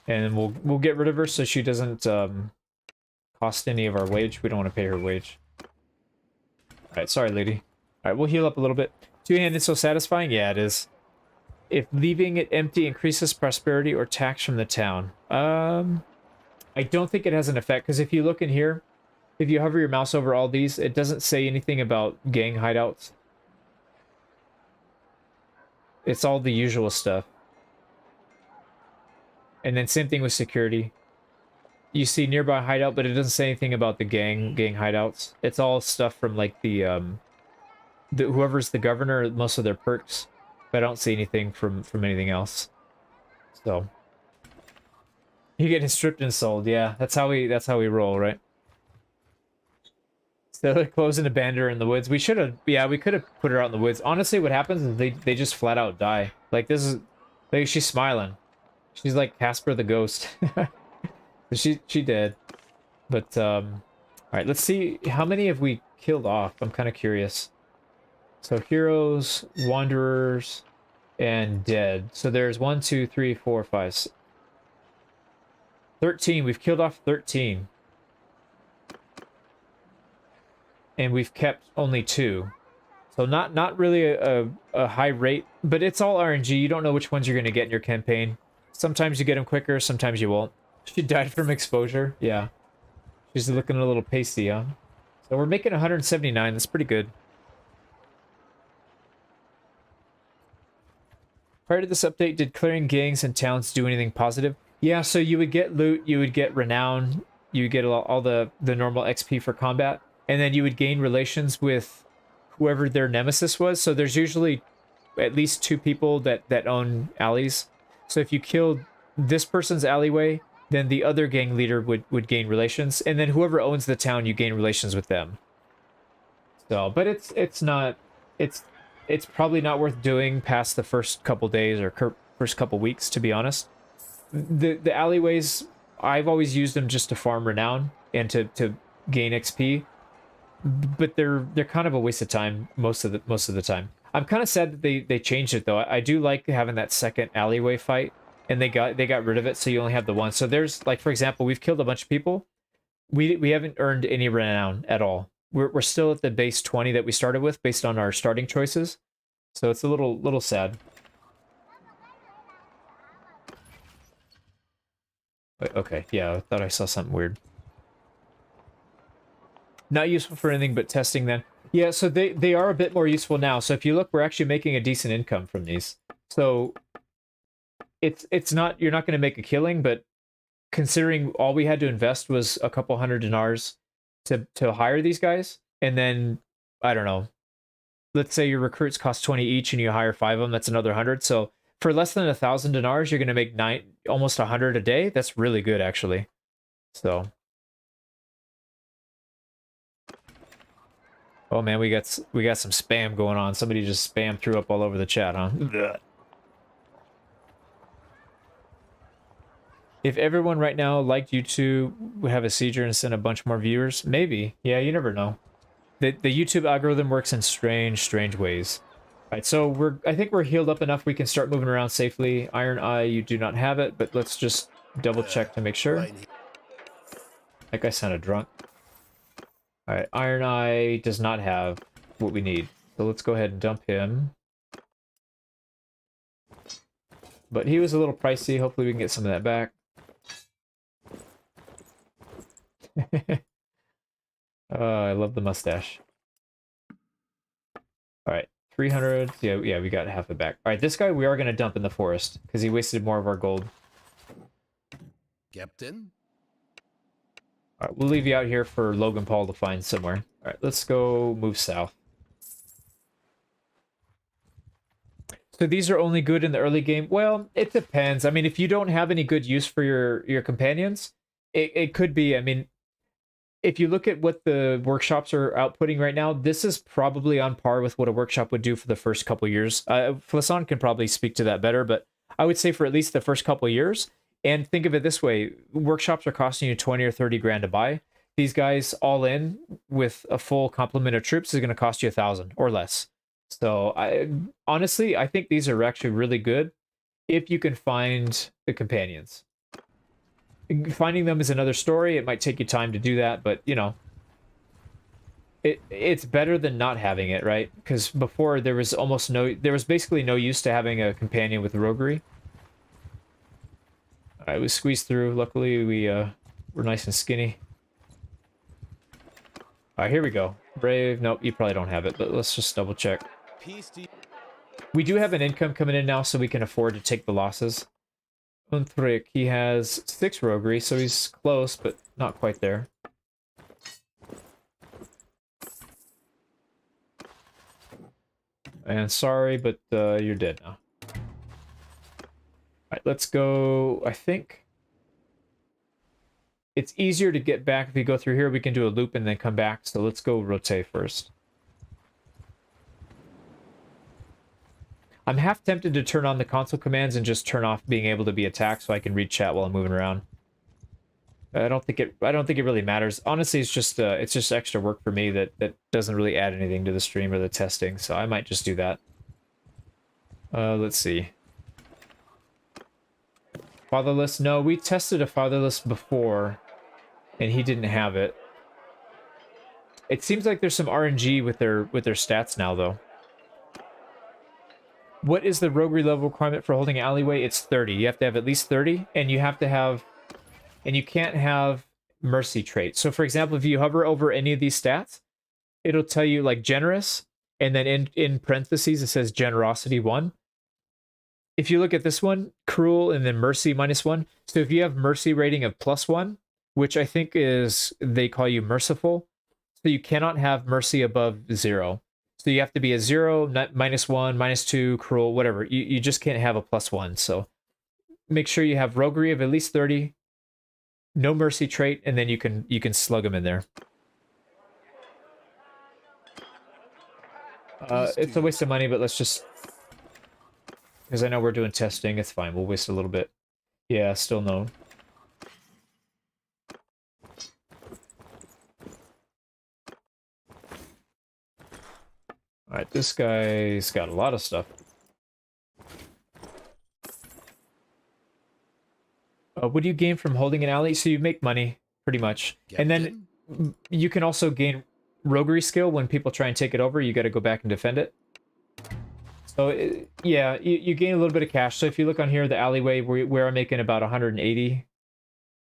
And we'll get rid of her so she doesn't cost any of our wage. We don't want to pay her wage. Alright, sorry, lady. Alright, we'll heal up a little bit. Two-handed so satisfying? Yeah, it is. If leaving it empty increases prosperity or tax from the town. I don't think it has an effect, because if you look in here, if you hover your mouse over all these, it doesn't say anything about gang hideouts. It's all the usual stuff. And then same thing with security. You see nearby hideout, but it doesn't say anything about the gang hideouts. It's all stuff from like the whoever's the governor, most of their perks. But I don't see anything from anything else. So you're getting stripped and sold, yeah. That's how we roll, right? So they're closing a bander in the woods. We should have, yeah, we could have put her out in the woods. Honestly, what happens is they just flat out die. Like this is, like she's smiling. She's like Casper the Ghost. She did. But all right, let's see how many have we killed off. I'm kind of curious. So heroes, wanderers, and dead. So there's 1, 2, 3, 4, 5, 13. We've killed off 13. And we've kept only 2. So not really a high rate, but it's all RNG. You don't know which ones you're going to get in your campaign. Sometimes you get them quicker, sometimes you won't. She died from exposure. Yeah. She's looking a little pasty, huh? So we're making 179. That's pretty good. Prior to this update, did clearing gangs and towns do anything positive? Yeah, so you would get loot, you would get renown, you would get all the normal XP for combat, and then you would gain relations with whoever their nemesis was. So there's usually at least 2 people that own alleys. So if you killed this person's alleyway, then the other gang leader would gain relations, and then whoever owns the town, you gain relations with them. So, but it's probably not worth doing past the first couple days or first couple weeks, to be honest. The alleyways, I've always used them just to farm renown and to gain XP, but they're kind of a waste of time most of the time. I'm kind of sad that they changed it though. I do like having that second alleyway fight, and they got rid of it, so you only have the one. So there's, like, for example, we've killed a bunch of people. We haven't earned any renown at all. We're still at the base 20 that we started with based on our starting choices. So it's a little sad. Wait, okay, yeah, I thought I saw something weird. Not useful for anything but testing then. Yeah, so they are a bit more useful now. So if you look, we're actually making a decent income from these. So it's not, you're not going to make a killing, but considering all we had to invest was a couple hundred dinars to hire these guys, and then I don't know, let's say your recruits cost 20 each and you hire 5 of them, that's another 100. So for less than 1,000 dinars, you're going to make almost 100 a day. That's really good, actually. So, oh man, we got some spam going on. Somebody just spam threw up all over the chat, huh? Ugh. If everyone right now liked YouTube, would have a seizure and send a bunch more viewers? Maybe. Yeah, you never know. The YouTube algorithm works in strange ways. All right, so I think we're healed up enough we can start moving around safely. Iron Eye, you do not have it, but let's just double check to make sure. That guy sounded drunk. All right, Iron Eye does not have what we need. So let's go ahead and dump him. But he was a little pricey. Hopefully we can get some of that back. I love the mustache. All right, 300. Yeah, we got half it back. All right, this guy we are going to dump in the forest because he wasted more of our gold. Captain? All right, we'll leave you out here for Logan Paul to find somewhere. All right, let's go move south. So these are only good in the early game? Well, it depends. I mean, if you don't have any good use for your companions, it could be. I mean, if you look at what the workshops are outputting right now, this is probably on par with what a workshop would do for the first couple years. Flasson can probably speak to that better, but I would say for at least the first couple years. And think of it this way, workshops are costing you 20 or 30 grand to buy. These guys all in with a full complement of troops is going to cost you 1,000 or less. So honestly, I think these are actually really good if you can find the companions. Finding them is another story. It might take you time to do that, but you know, it's better than not having it, right? Because before there was basically no use to having a companion with roguery. All right, we squeezed through. Luckily, we're nice and skinny. All right, here we go. Brave. Nope, you probably don't have it, but let's just double check. We do have an income coming in now, so we can afford to take the losses. Unthrick, he has 6 roguery, so he's close, but not quite there. And sorry, but you're dead now. Alright, let's go. I think it's easier to get back if we go through here. We can do a loop and then come back, so let's go rotate first. I'm half tempted to turn on the console commands and just turn off being able to be attacked so I can read chat while I'm moving around. I don't think it really matters. Honestly, it's just extra work for me that doesn't really add anything to the stream or the testing, so I might just do that. Let's see. Fatherless? No, we tested a fatherless before, and he didn't have it. It seems like there's some RNG with their stats now, though. What is the roguery level requirement for holding an alleyway? It's 30. You have to have at least 30, and you have to have, and you can't have mercy trait. So, for example, if you hover over any of these stats, it'll tell you like generous, and then in parentheses it says generosity 1. If you look at this one, cruel, and then mercy -1. So if you have mercy rating of +1, which I think is, they call you merciful, so you cannot have mercy above 0. So you have to be a 0, not -1, -2, cruel, whatever. You just can't have a +1. So make sure you have roguery of at least 30, no mercy trait, and then you can slug them in there. It's a waste of money, but let's just... Because I know we're doing testing, it's fine. We'll waste a little bit. Yeah, still no. Alright, this guy's got a lot of stuff. What do you gain from holding an alley? So you make money, pretty much. And then you can also gain roguery skill when people try and take it over. You got to go back and defend it. So, yeah, you gain a little bit of cash. So if you look on here, the alleyway, we're making about 180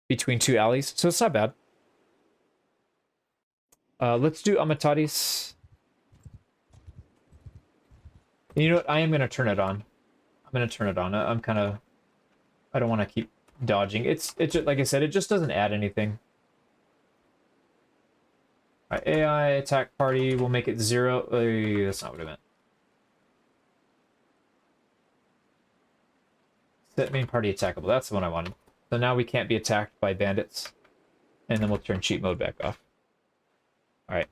between 2 alleys. So it's not bad. Let's do Amataris. You know what? I am going to turn it on. I'm going to turn it on. I'm kind of... I don't want to keep dodging. It's just, like I said, it just doesn't add anything. Alright, AI attack party. We'll make it 0. That's not what I meant. Set main party attackable. That's the one I wanted. So now we can't be attacked by bandits. And then we'll turn cheat mode back off. Alright.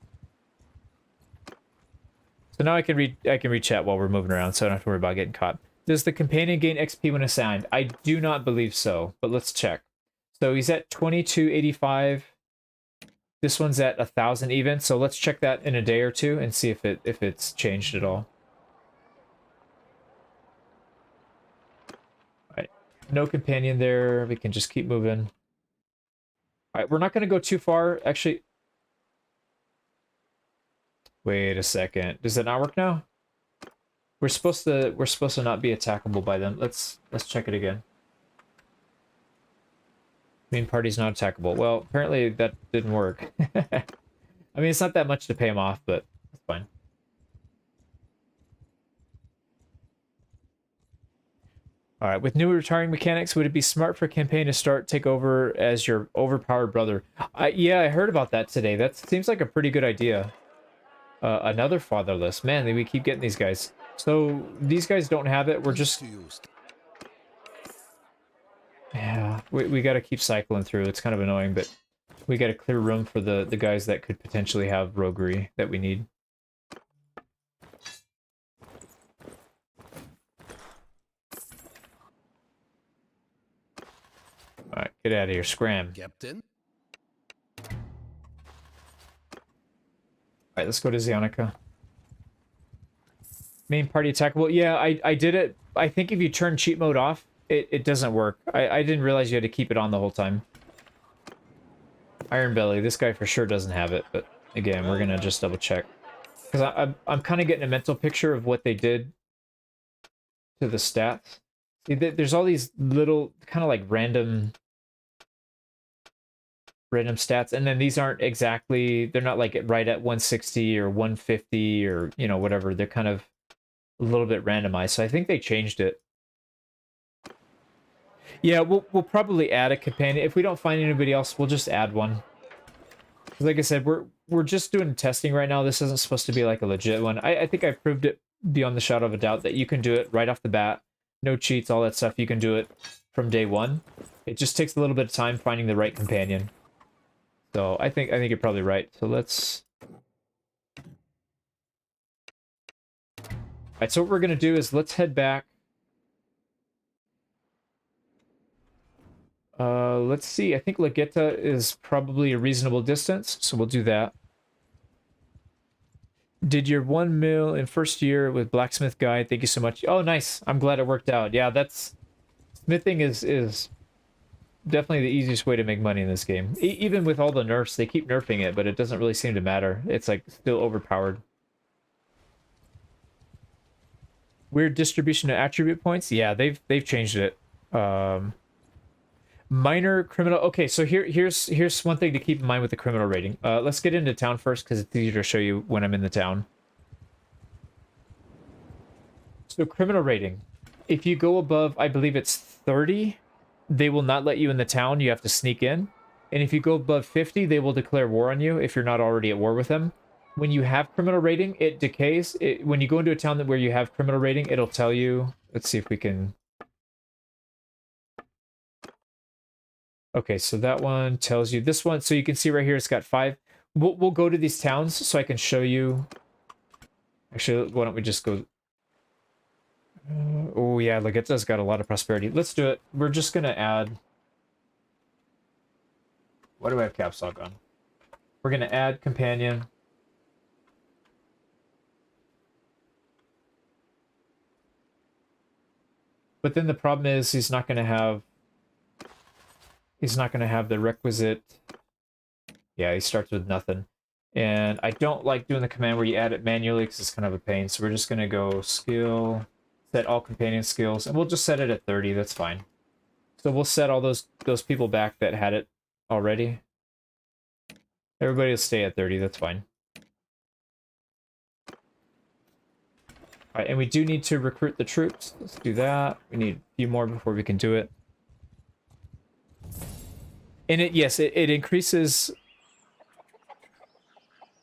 So now I can read chat while we're moving around, so I don't have to worry about getting caught. Does the companion gain XP when assigned? I do not believe so, but let's check. So he's at 2285. This one's at 1,000 even, so let's check that in a day or two and see if it's changed at all. Alright, no companion there. We can just keep moving. Alright, we're not going to go too far. Actually, wait a second. Does it not work now? We're supposed to not be attackable by them. Let's check it again. Main party's not attackable. Well, apparently that didn't work. I mean, it's not that much to pay him off, but it's fine. All right, with new retiring mechanics, would it be smart for a campaign to take over as your overpowered brother? Yeah, I heard about that today. That seems like a pretty good idea. Another fatherless. Man, we keep getting these guys. So these guys don't have it. We're just... Yeah, we got to keep cycling through. It's kind of annoying, but we got to clear room for the guys that could potentially have roguery that we need. Alright, get out of here. Scram. Captain? Alright, let's go to Zionica. Main party attackable. Yeah, I did it. I think if you turn cheat mode off, it doesn't work. I didn't realize you had to keep it on the whole time. Iron Belly. This guy for sure doesn't have it, but again, we're going to just double check. Because I'm kind of getting a mental picture of what they did to the stats. See, there's all these little, kind of like random stats, and then these aren't exactly, they're not like right at 160 or 150 or, you know, whatever. They're kind of a little bit randomized, so I think they changed it. Yeah, we'll probably add a companion. If we don't find anybody else, we'll just add one. Like I said, we're just doing testing right now. This isn't supposed to be like a legit one. I think I proved it beyond the shadow of a doubt that you can do it right off the bat. No cheats, all that stuff. You can do it from day one. It just takes a little bit of time finding the right companion. So I think you're probably right. So let's... Alright, so what we're gonna do is let's head back. Let's see. I think Lagetta is probably a reasonable distance, so we'll do that. Did your 1 mil in first year with blacksmith guide. Thank you so much. Oh, nice. I'm glad it worked out. Yeah, that's smithing is definitely the easiest way to make money in this game. Even with all the nerfs, they keep nerfing it, but it doesn't really seem to matter. It's like still overpowered. Weird distribution of attribute points. Yeah, they've changed it. Minor criminal. Okay, so here's one thing to keep in mind with the criminal rating. Let's get into town first because it's easier to show you when I'm in the town. So criminal rating. If you go above, I believe it's 30, they will not let you in the town. You have to sneak in. And if you go above 50, they will declare war on you if you're not already at war with them. When you have criminal rating, it decays. When you go into a town where you have criminal rating, it'll tell you. Let's see if we can. Okay, so that one tells you this one. So you can see right here, it's got 5. We'll go to these towns so I can show you. Actually, why don't we just go? Oh yeah, Lagetta's got a lot of prosperity. Let's do it. We're just gonna add. Why do I have caps lock on? We're gonna add companion. But then the problem is he's not gonna have the requisite. Yeah, he starts with nothing. And I don't like doing the command where you add it manually because it's kind of a pain. So we're just going to go skill, set all companion skills, and we'll just set it at 30. That's fine. So we'll set all those people back that had it already. Everybody will stay at 30. That's fine. All right, and we do need to recruit the troops. Let's do that. We need a few more before we can do it. And it increases.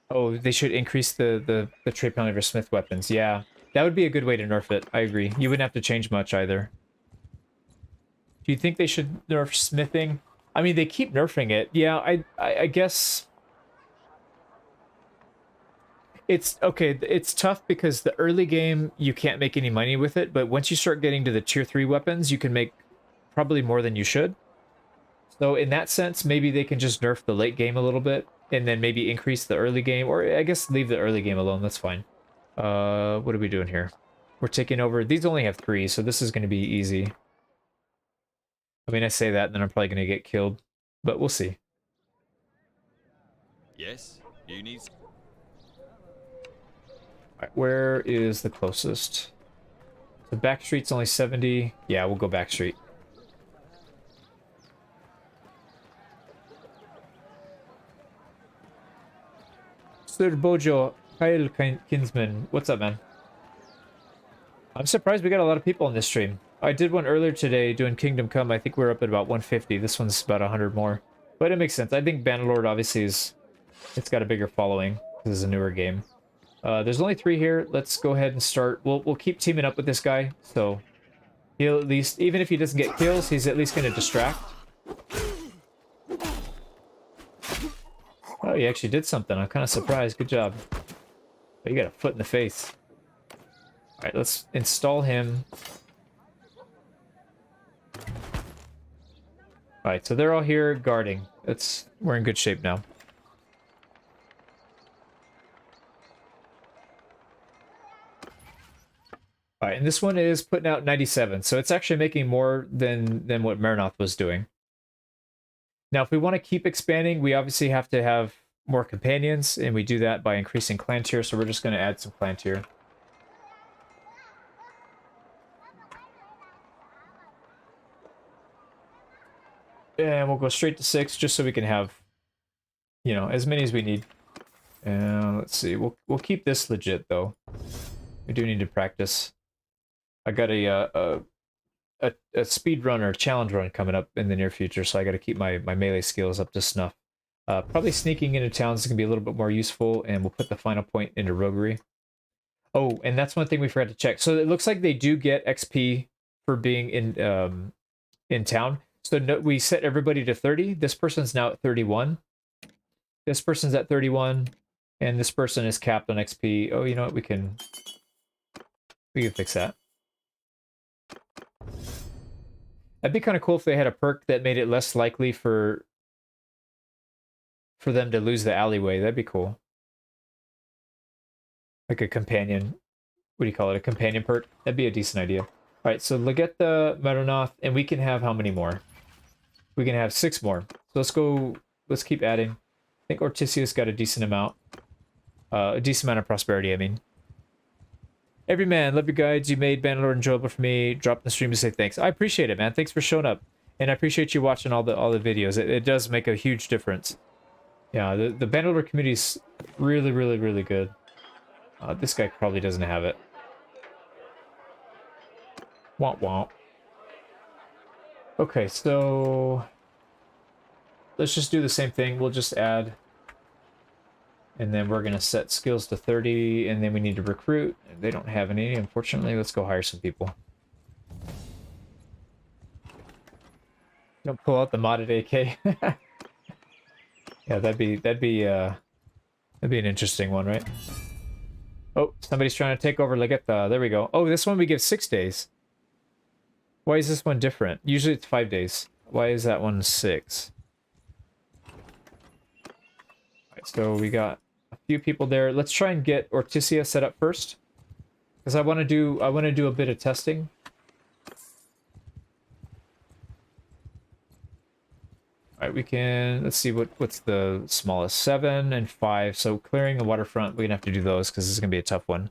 Oh, they should increase the trade penalty for smith weapons. Yeah, that would be a good way to nerf it. I agree. You wouldn't have to change much either. Do you think they should nerf smithing? I mean, they keep nerfing it. Yeah, I guess it's okay. It's tough because the early game you can't make any money with it, but once you start getting to the tier 3 weapons, you can make probably more than you should. So in that sense, maybe they can just nerf the late game a little bit and then maybe increase the early game, or I guess leave the early game alone. That's fine. What are we doing here? We're taking over. These only have 3, so this is going to be easy. I mean, I say that and then I'm probably going to get killed, but we'll see. Yes, you need. All right, where is the closest? The back street's only 70. Yeah, we'll go back street. Sir Bojo, Kyle Kinsman, what's up, man? I'm surprised we got a lot of people on this stream. I did one earlier today doing Kingdom Come. I think we're up at about 150. This one's about 100 more. But it makes sense. I think Bannerlord obviously it's got a bigger following. This is a newer game. There's only 3 here. Let's go ahead and start. We'll keep teaming up with this guy. So he'll at least, even if he doesn't get kills, he's at least going to distract. Oh, he actually did something. I'm kind of surprised. Good job. But you got a foot in the face. Alright, let's install him. Alright, so they're all here guarding. We're in good shape now. Alright, and this one is putting out 97, so it's actually making more than what Marinoth was doing. Now, if we want to keep expanding, we obviously have to have more companions, and we do that by increasing clan tier, so we're just going to add some clan tier. And we'll go straight to 6, just so we can have, you know, as many as we need. And let's see, we'll keep this legit, though. We do need to practice. I got a speed run or challenge run coming up in the near future, so I got to keep my melee skills up to snuff. Probably sneaking into towns is going to be a little bit more useful, and we'll put the final point into roguery. Oh, and that's one thing we forgot to check. So it looks like they do get XP for being in town. So no, we set everybody to 30. This person's now at 31. This person's at 31, and this person is capped on XP. Oh, you know what? We can We can fix that. That'd be kind of cool if they had a perk that made it less likely for them to lose the alleyway. That'd be cool. Like a companion. What do you call it? A companion perk? That'd be a decent idea. All right, so Legetta, Meronoth, and we can have how many more? We can have 6 more. So let's go, let's keep adding. I think Orticia's got a decent amount. A decent amount of prosperity, I mean. Every man, love your guides. You made Bannerlord enjoyable for me. Drop in the stream to say thanks. I appreciate it, man. Thanks for showing up. And I appreciate you watching all the videos. It does make a huge difference. Yeah, the Bannerlord community is really, really, really good. This guy probably doesn't have it. Womp womp. Okay, so let's just do the same thing. We'll just add, and then we're gonna set skills to 30, and then we need to recruit. They don't have any, unfortunately. Let's go hire some people. Don't pull out the modded AK. Yeah, that'd be an interesting one, right? Oh, somebody's trying to take over Legetta. There we go. Oh, this one we give 6 days. Why is this one different? Usually it's 5 days. Why is that one 6? Alright, so we got a few people there. Let's try and get Orticia set up first. Because I wanna do a bit of testing. Alright, we can, let's see what's the smallest. 7 and 5. So clearing the waterfront, we're gonna have to do those because this is gonna be a tough one.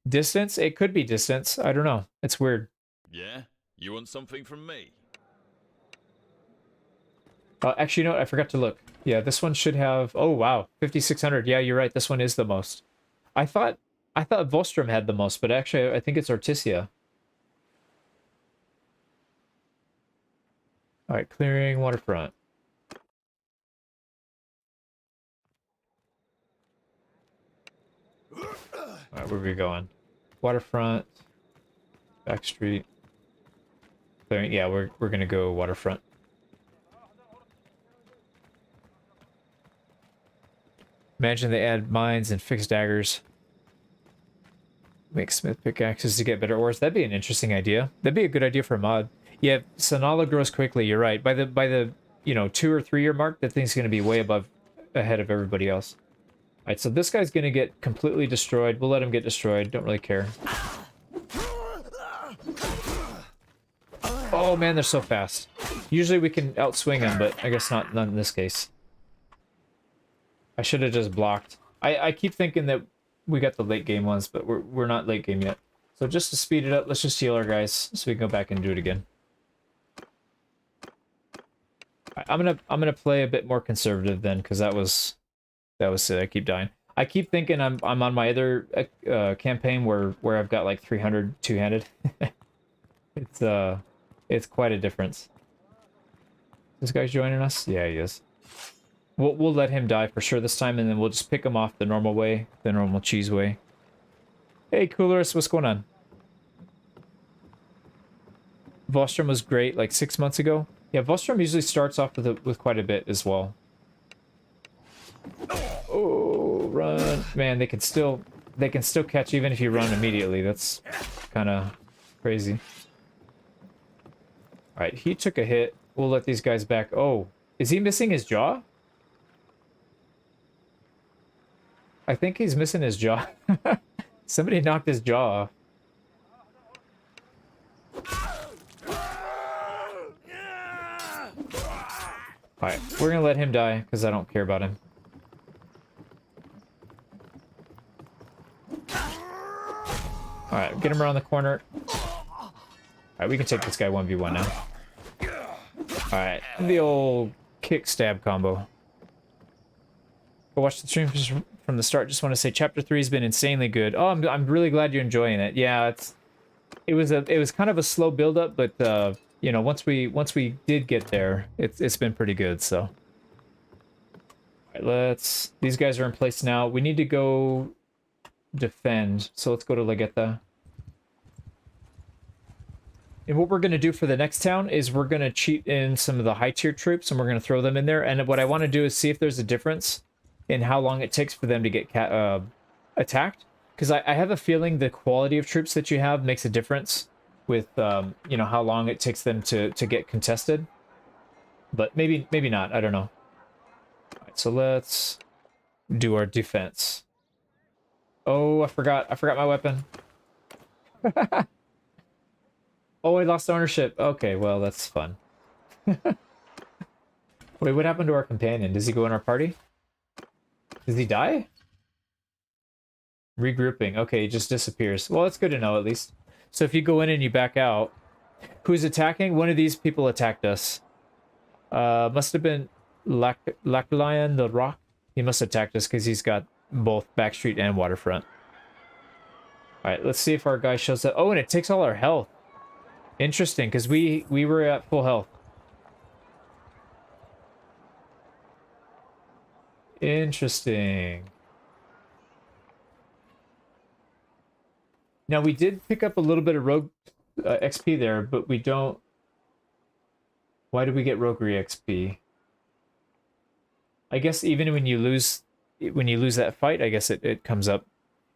Distance, it could be distance. I don't know. It's weird. Yeah? You want something from me? Actually, you know what? I forgot to look. Yeah, this one should have... Oh, wow. 5,600. Yeah, you're right. This one is the most. I thought Volstrom had the most, but actually, I think it's Orticia. All right, clearing waterfront. All right, where are we going? Waterfront. Back street. Clearing. Yeah, we're gonna go waterfront. Imagine they add mines and fixed daggers. Make smith pickaxes to get better ores. That'd be an interesting idea. That'd be a good idea for a mod. Yeah, Sonala grows quickly. You're right. By the 2 or 3 year mark, that thing's gonna be way ahead of everybody else. All right, so this guy's gonna get completely destroyed. We'll let him get destroyed. Don't really care. Oh man, they're so fast. Usually we can outswing them, but I guess not in this case. I should have just blocked. I keep thinking that we got the late game ones, but we're not late game yet. So just to speed it up, let's just heal our guys so we can go back and do it again. I'm gonna play a bit more conservative then, because that was it. I keep dying. I keep thinking I'm on my other campaign where I've got like 300 two-handed. It's quite a difference. This guy's joining us? Yeah, he is. We'll let him die for sure this time, and then we'll just pick him off the normal way, the normal cheese way. Hey, Coolers, what's going on? Vostrom was great like 6 months ago. Yeah, Vostrom usually starts off with quite a bit as well. Oh, run. Man, they can still catch even if you run immediately. That's kind of crazy. All right, he took a hit. We'll let these guys back. Oh, is he missing his jaw? I think he's missing his jaw. Somebody knocked his jaw off. Alright, we're gonna let him die, because I don't care about him. Alright, get him around the corner. Alright, we can take this guy 1v1 now. Alright, the old kick stab combo. Go watch the stream from the start. Just want to say chapter 3 has been insanely good. Oh, I'm really glad you're enjoying it. Yeah, it was kind of a slow build up, but you know, once we did get there, it's been pretty good. So, all right, these guys are in place now. We need to go defend. So let's go to Legetta. And what we're going to do for the next town is we're going to cheat in some of the high tier troops, and we're going to throw them in there. And what I want to do is see if there's a difference in how long it takes for them to get attacked. because I have a feeling the quality of troops that you have makes a difference with, you know, how long it takes them to get contested. But maybe not. I don't know. All right, so let's do our defense. Oh, I forgot my weapon. Oh, I lost ownership. Okay, well, that's fun. Wait, what happened to our companion? Does he go in our party? Does he die? Regrouping. Okay, he just disappears. Well, that's good to know, at least. So if you go in and you back out... Who's attacking? One of these people attacked us. Must have been Lion the Rock. He must have attacked us because he's got both Backstreet and Waterfront. Alright, let's see if our guy shows up. Oh, and it takes all our health. Interesting, because we were at full health. Interesting. Now, we did pick up a little bit of rogue XP there, but we don't... Why do we get roguery XP? I guess even when you lose that fight, I guess it comes up.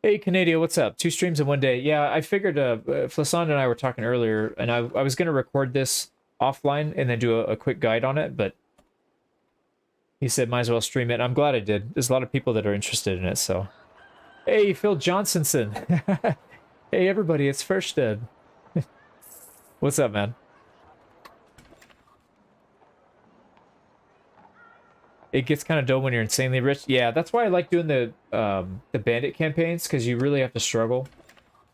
Hey, Canadia, what's up? 2 streams in one day. Yeah, I figured Flasson and I were talking earlier, and I was going to record this offline and then do a quick guide on it, but he said might as well stream it. I'm glad I did. There's a lot of people that are interested in it, so... Hey, Phil Johnsonson! Hey, everybody, it's Firstead. What's up, man? It gets kind of dull when you're insanely rich. Yeah, that's why I like doing the bandit campaigns, because you really have to struggle.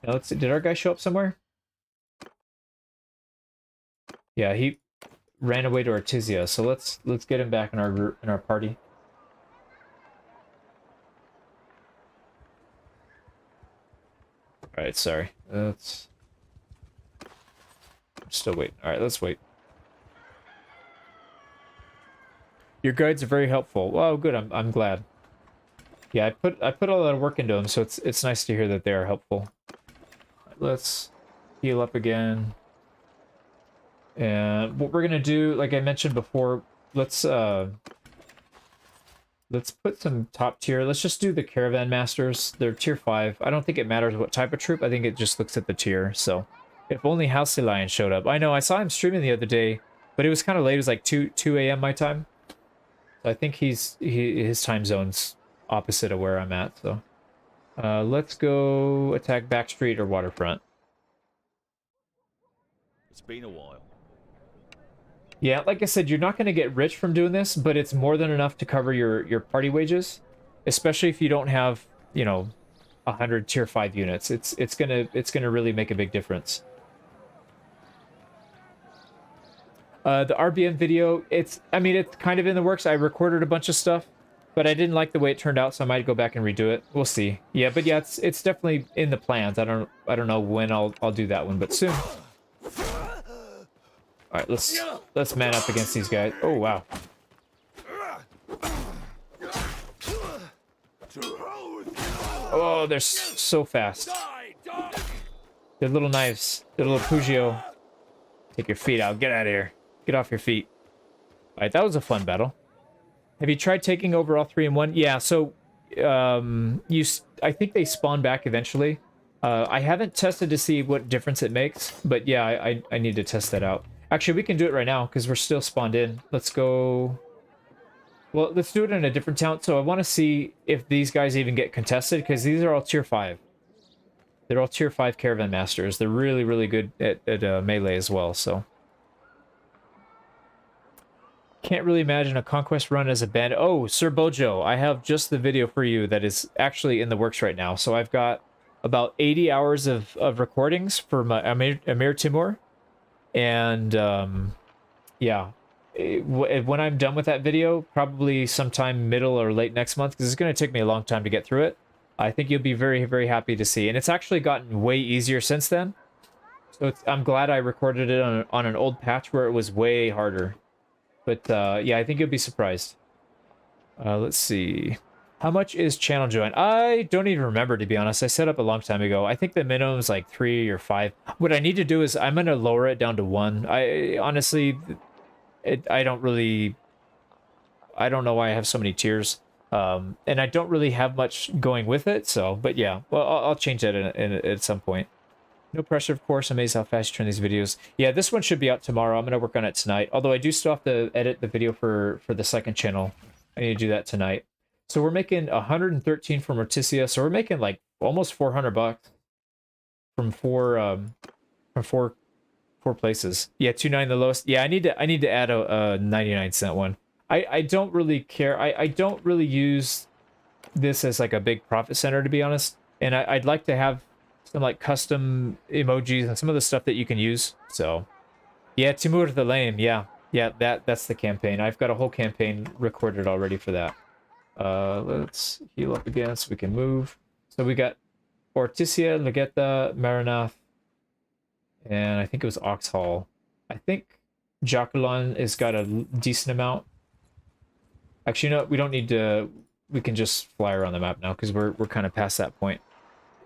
Now, let's see. Did our guy show up somewhere? Yeah, he ran away to Artisia, so let's get him back in our group, in our party. All right, sorry. Let's still wait. All right, let's wait. Your guides are very helpful. Well, good. I'm glad. Yeah, I put a lot of work into them, so it's nice to hear that they are helpful. Let's heal up again. And what we're gonna do, like I mentioned before, let's put some top tier. Let's just do the Caravan Masters. They're tier 5. I don't think it matters what type of troop. I think it just looks at the tier. So if only House Lion showed up. I know I saw him streaming the other day, but it was kind of late. It was like 2 a.m. my time. So I think his time zone's opposite of where I'm at. So let's go attack Backstreet or Waterfront. It's been a while. Yeah, like I said, you're not going to get rich from doing this, but it's more than enough to cover your party wages, especially if you don't have, you know, 100 tier 5 units. It's gonna really make a big difference. The RBM video, it's kind of in the works. I recorded a bunch of stuff, but I didn't like the way it turned out, so I might go back and redo it. We'll see. Yeah, but yeah, it's definitely in the plans. I don't know when I'll do that one, but soon. All right, let's man up against these guys. Oh wow. Oh, they're so fast. They're little knives. They're little Pugio. Take your feet out. Get out of here. Get off your feet. All right, that was a fun battle. Have you tried taking over all 3 in one? Yeah. So, I think they spawn back eventually. I haven't tested to see what difference it makes, but yeah, I need to test that out. Actually, we can do it right now because we're still spawned in. Let's go. Well, let's do it in a different town. So I want to see if these guys even get contested because these are all tier 5. They're all tier 5 Caravan Masters. They're really, really good at melee as well, so. Can't really imagine a conquest run as a bandit. Oh, Sir Bojo, I have just the video for you that is actually in the works right now. So I've got about 80 hours of recordings for my Amir Timur. And, yeah. When I'm done with that video, probably sometime middle or late next month, because it's going to take me a long time to get through it. I think you'll be very, very happy to see. And it's actually gotten way easier since then. So I'm glad I recorded it on an old patch where it was way harder. But, yeah, I think you'll be surprised. Let's see. How much is channel join? I don't even remember, to be honest. I set up a long time ago. I think the minimum is like 3 or 5. What I need to do is I'm going to lower it down to 1. I honestly, I don't know why I have so many tiers. And I don't really have much going with it, so, but yeah, well, I'll change that at some point. No pressure, of course. Amazed how fast you turn these videos. Yeah, this one should be out tomorrow. I'm going to work on it tonight. Although I do still have to edit the video for the second channel. I need to do that tonight. So we're making 113 from Morticia. So we're making like almost 400 bucks from four places. Yeah, 2.9 the lowest. Yeah, I need to add a 99-cent one. I don't really care. I don't really use this as like a big profit center, to be honest. And I'd like to have some like custom emojis and some of the stuff that you can use. So yeah, Timur the Lame. Yeah, that's the campaign. I've got a whole campaign recorded already for that. Let's heal up again so we can move. So we got Orticia, Legetta, Maranath, and I think it was Oxhall. I think Jacqueline has got a decent amount. Actually, no, we don't need to. We can just fly around the map now because we're kind of past that point.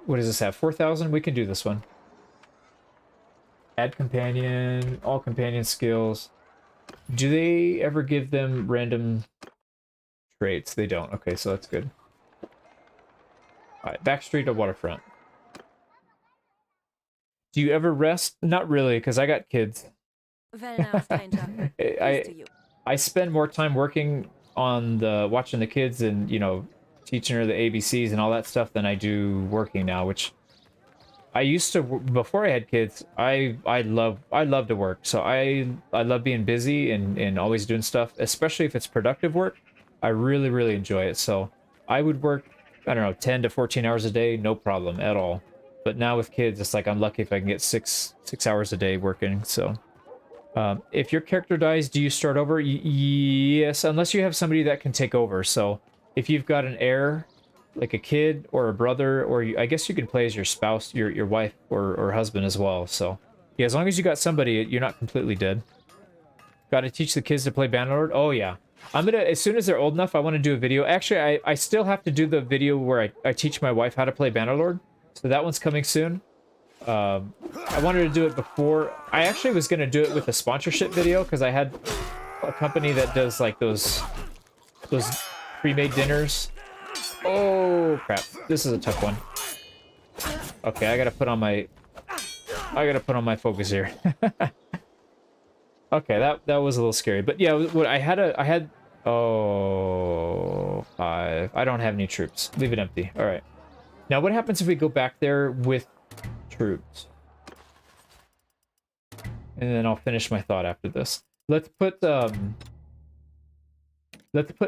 What does this have? 4,000? We can do this one. Add companion, all companion skills. Do they ever give them random traits? They don't. Okay, so that's good. Alright, back street or waterfront. Do you ever rest? Not really, because I got kids. Well now, stranger. Here's to you. I spend more time working on watching the kids and, you know, teaching her the ABCs and all that stuff than I do working now, which I used to, before I had kids, I love to work. So I love being busy and always doing stuff, especially if it's productive work. I really enjoy it. So I would work, I don't know, 10 to 14 hours a day, no problem at all. But now with kids, it's like I'm lucky if I can get six hours a day working. So if your character dies, do you start over? Yes, unless you have somebody that can take over. So if you've got an heir, like a kid or a brother, or I guess you can play as your spouse, your wife or husband as well. So yeah, as long as you got somebody, you're not completely dead. Got to teach the kids to play Bannerlord? Oh yeah. I'm gonna, as soon as they're old enough, I want to do a video. Actually, I still have to do the video where I teach my wife how to play Bannerlord. So that one's coming soon. I wanted to do it before. I actually was going to do it with a sponsorship video because I had a company that does like those pre-made dinners. Oh crap, this is a tough one. Okay, I gotta put on my focus here. Okay, that was a little scary, but yeah, what I had oh 5. I don't have any troops. Leave it empty. All right. Now what happens if we go back there with troops? And then I'll finish my thought after this. Let's put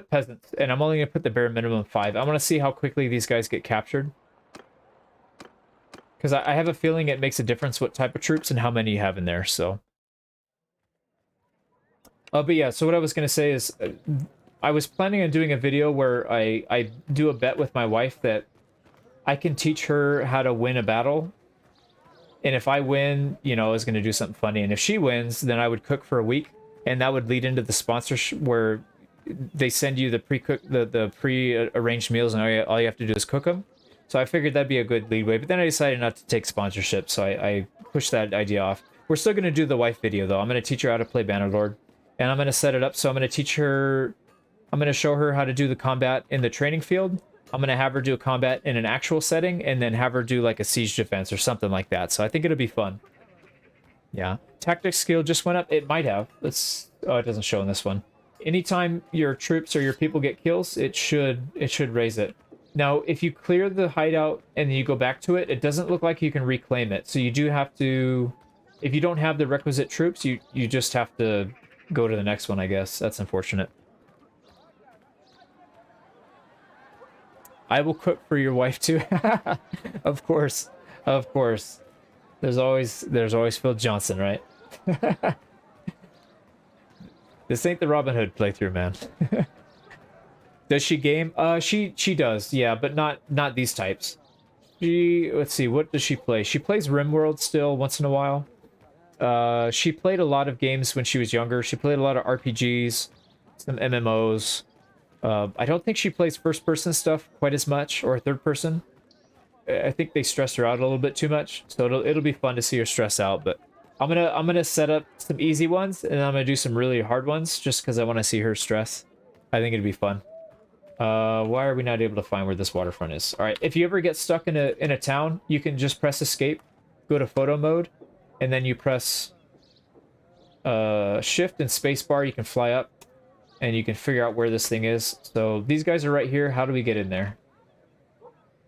peasants, and I'm only gonna put the bare minimum 5. I want to see how quickly these guys get captured, because I have a feeling it makes a difference what type of troops and how many you have in there. So, but yeah. So what I was gonna say is, I was planning on doing a video where I do a bet with my wife that I can teach her how to win a battle. And if I win, you know, I was going to do something funny. And if she wins, then I would cook for a week. And that would lead into the sponsorship where they send you the pre-arranged meals, and all you have to do is cook them. So I figured that'd be a good leadway. But then I decided not to take sponsorship, so I pushed that idea off. We're still going to do the wife video, though. I'm going to teach her how to play Bannerlord. And I'm going to set it up. So I'm going to teach her... I'm going to show her how to do the combat in the training field. I'm going to have her do a combat in an actual setting, and then have her do like a siege defense or something like that. So I think it'll be fun. Yeah. Tactics skill just went up. It might have. Let's... Oh, it doesn't show in this one. Anytime your troops or your people get kills, it should raise it. Now, if you clear the hideout and then you go back to it, it doesn't look like you can reclaim it. So you do have to... If you don't have the requisite troops, you just have to go to the next one, I guess. That's unfortunate. I will cook for your wife too. Of course. Of course. There's always Phil Johnson, right? This ain't the Robin Hood playthrough, man. Does she game? She does, yeah, but not these types. Let's see, what does she play? She plays RimWorld still once in a while. She played a lot of games when she was younger. She played a lot of RPGs, some MMOs. I don't think she plays first-person stuff quite as much, or third-person. I think they stress her out a little bit too much, so it'll be fun to see her stress out. But I'm gonna set up some easy ones, and I'm gonna do some really hard ones, just because I want to see her stress. I think it'd be fun. Why are we not able to find where this waterfront is? All right, if you ever get stuck in a town, you can just press escape, go to photo mode, and then you press shift and spacebar. You can fly up, and you can figure out where this thing is. So these guys are right here. How do we get in there?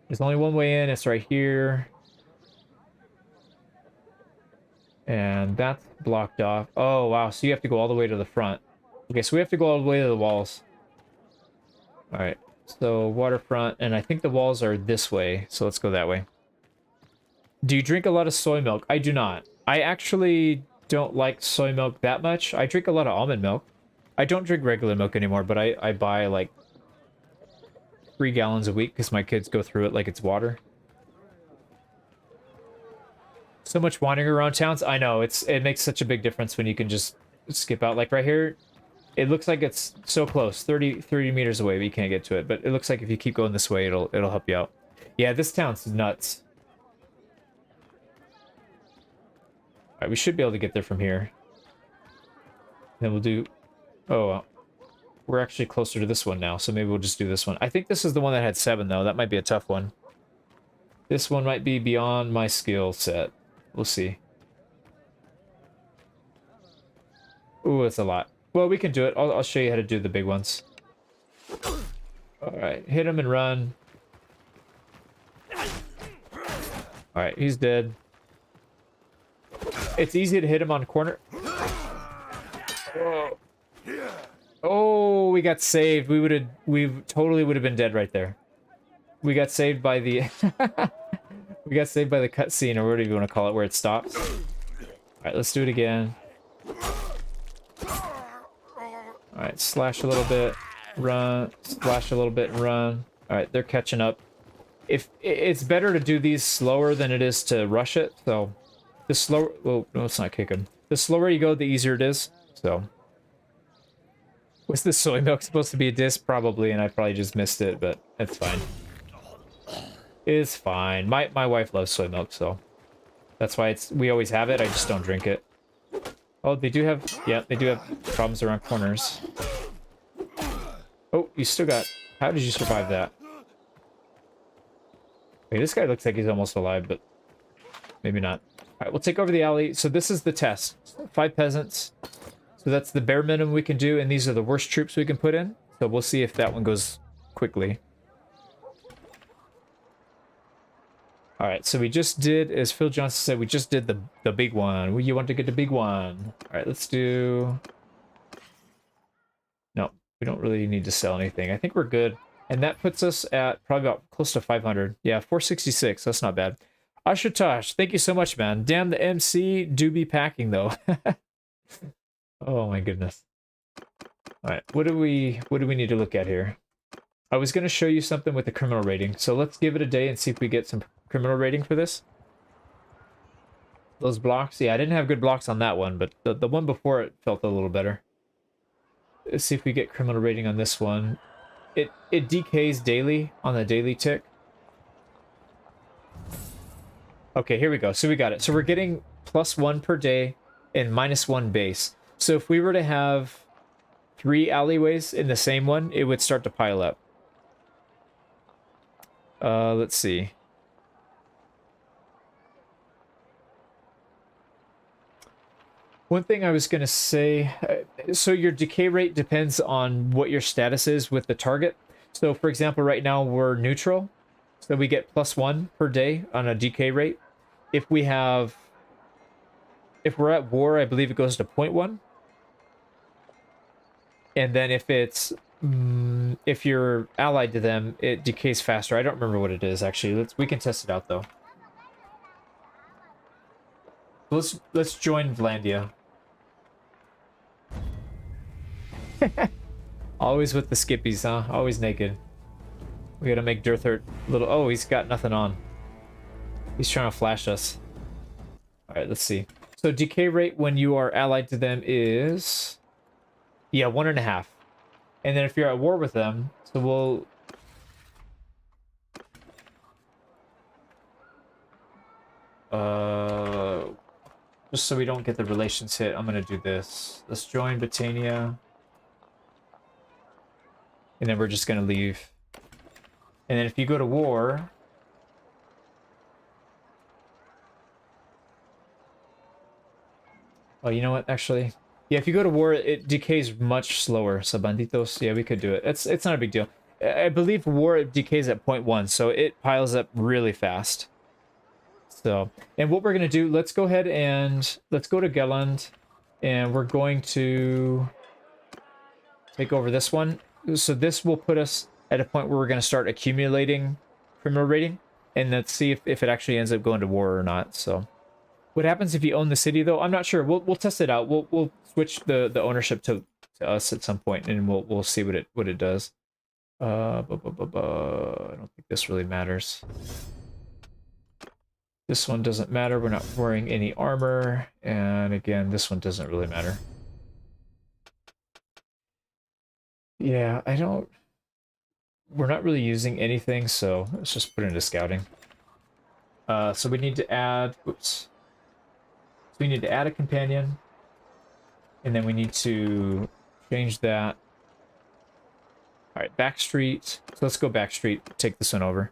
There's only one way in. It's right here. And that's blocked off. Oh, wow. So you have to go all the way to the front. Okay, so we have to go all the way to the walls. All right. So waterfront, and I think the walls are this way. So let's go that way. Do you drink a lot of soy milk? I do not. I actually don't like soy milk that much. I drink a lot of almond milk. I don't drink regular milk anymore, but I buy like 3 gallons a week because my kids go through it like it's water. So much wandering around towns. I know, it makes such a big difference when you can just skip out. Like right here, it looks like it's so close, 30 meters away, but you can't get to it. But it looks like if you keep going this way, it'll help you out. Yeah, this town's nuts. All right, we should be able to get there from here. Then we'll do... Oh, we're actually closer to this one now, so maybe we'll just do this one. I think this is the one that had 7, though. That might be a tough one. This one might be beyond my skill set. We'll see. Ooh, it's a lot. Well, we can do it. I'll show you how to do the big ones. Alright, hit him and run. Alright, he's dead. It's easy to hit him on corner. Oh, oh, we got saved. We totally would have been dead right there. We got saved by the... We got saved by the cutscene, or whatever you want to call it, where it stops. Alright, let's do it again. Alright, slash a little bit, run, slash a little bit, and run. Alright, they're catching up. If it's better to do these slower than it is to rush it, so the slower... Oh, no, let's not kick him. The slower you go, the easier it is, so... Was this soy milk supposed to be a disc? Probably, and I probably just missed it, but it's fine. It's fine. My wife loves soy milk, so that's why we always have it. I just don't drink it. Oh, they do have... Yeah, they do have problems around corners. Oh, you still got... How did you survive that? Okay, this guy looks like he's almost alive, but maybe not. Alright, we'll take over the alley. So this is the test. 5 peasants. So that's the bare minimum we can do, and these are the worst troops we can put in. So we'll see if that one goes quickly. Alright, so we just did, as Phil Johnson said, we just did the big one. You want to get the big one. Alright, let's do... No, we don't really need to sell anything. I think we're good. And that puts us at probably about close to 500. Yeah, 466. That's not bad. Ashutosh, thank you so much, man. Damn, the MC do be packing, though. Oh, my goodness. Alright, what do we need to look at here? I was going to show you something with the criminal rating, so let's give it a day and see if we get some criminal rating for this. Those blocks, yeah, I didn't have good blocks on that one, but the one before it felt a little better. Let's see if we get criminal rating on this one. It decays daily on the daily tick. Okay, here we go. So we got it. So we're getting +1 per day and -1 base. So if we were to have 3 alleyways in the same one, it would start to pile up. Let's see. One thing I was going to say, so your decay rate depends on what your status is with the target. So for example, right now we're neutral. So we get +1 per day on a decay rate. If we're at war, I believe it goes to 0.1. And then if you're allied to them, it decays faster. I don't remember what it is, actually. We can test it out, though. Let's join Vlandia. Always with the skippies, huh? Always naked. We gotta make Dirthert little... Oh, he's got nothing on. He's trying to flash us. Alright, let's see. So decay rate when you are allied to them is... Yeah, 1.5. And then if you're at war with them, so we'll... Just so we don't get the relations hit, I'm gonna do this. Let's join Britannia. And then we're just going to leave. And then if you go to war... Oh, you know what? Actually, yeah, if you go to war, it decays much slower. So banditos, yeah, we could do it. It's not a big deal. I believe war decays at 0.1, so it piles up really fast. So, and what we're going to do, let's go ahead and let's go to Gelland, and we're going to take over this one. So this will put us at a point where we're going to start accumulating criminal rating, and let's see if it actually ends up going to war or not. So what happens if you own the city, though? I'm not sure. We'll test it out. We'll switch the ownership to us at some point, and we'll see what it does. I don't think this really matters. This one doesn't matter. We're not wearing any armor. And again, this one doesn't really matter. Yeah, we're not really using anything, so let's just put it into scouting. So we need to add, oops. So we need to add a companion. And then we need to change that. All right, back street. So let's go back street, take this one over.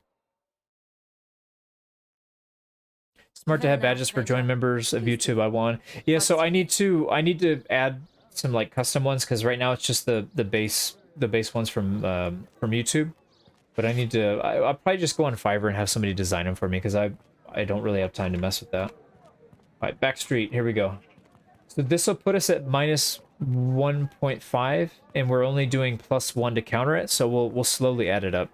Smart to have badges for join members of YouTube. I want. Yeah, so I need to add some like custom ones because right now it's just the base ones from YouTube. But I need to. I'll probably just go on Fiverr and have somebody design them for me because I don't really have time to mess with that. All right, back street. Here we go. So this will put us at minus 1.5, and we're only doing +1 to counter it. So we'll slowly add it up.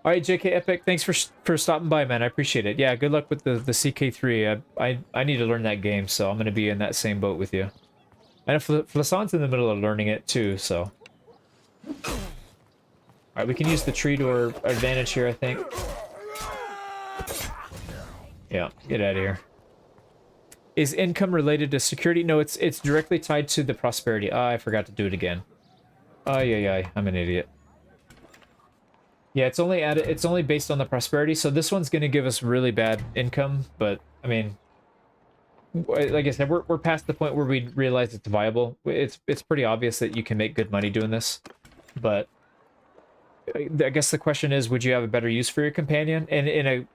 All right, JK Epic, thanks for stopping by, man. I appreciate it. Yeah, good luck with the CK3. I need to learn that game, so I'm gonna be in that same boat with you. I know Flassan's in the middle of learning it too, so. All right, we can use the tree to our advantage here, I think. Yeah, get out of here. Is income related to security? No, it's directly tied to the prosperity. I forgot to do it again. Yeah, I'm an idiot. Yeah, it's only based on the prosperity, so this one's gonna give us really bad income, but I mean, like I said, we're past the point where we realize it's viable. It's pretty obvious that you can make good money doing this, but I guess the question is, would you have a better use for your companion? And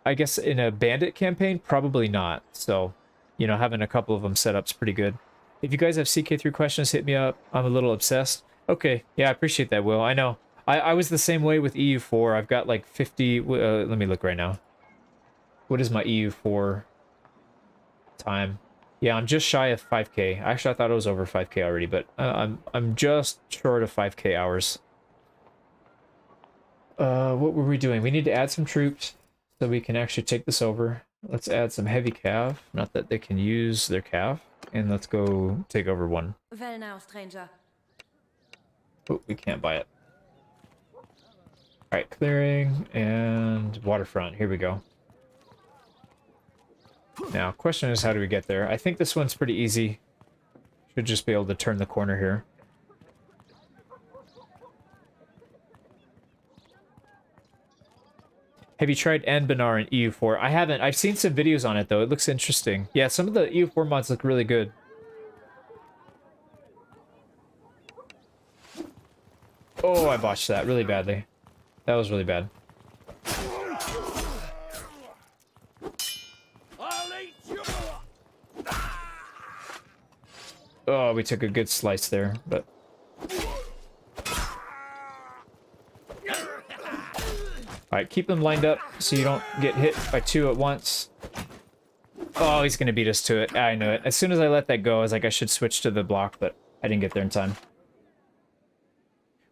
I guess in a bandit campaign, probably not. So, you know, having a couple of them set up's pretty good. If you guys have CK3 questions, hit me up. I'm a little obsessed. Okay, yeah, I appreciate that, Will. I know. I was the same way with EU4. I've got like 50... let me look right now. What is my EU4 time? Yeah, I'm just shy of 5k. Actually, I thought it was over 5k already, but I'm just short of 5k hours. What were we doing? We need to add some troops so we can actually take this over. Let's add some heavy cav. Not that they can use their cav. And let's go take over one. Well now, stranger. Oh, we can't buy it. Alright, clearing and waterfront. Here we go. Now, question is, how do we get there? I think this one's pretty easy. Should just be able to turn the corner here. Have you tried Anbanar in EU4? I haven't. I've seen some videos on it, though. It looks interesting. Yeah, some of the EU4 mods look really good. Oh, I botched that really badly. That was really bad. Oh, we took a good slice there, but... Alright, keep them lined up so you don't get hit by two at once. Oh, he's gonna beat us to it. I know it. As soon as I let that go, I was like, I should switch to the block, but I didn't get there in time.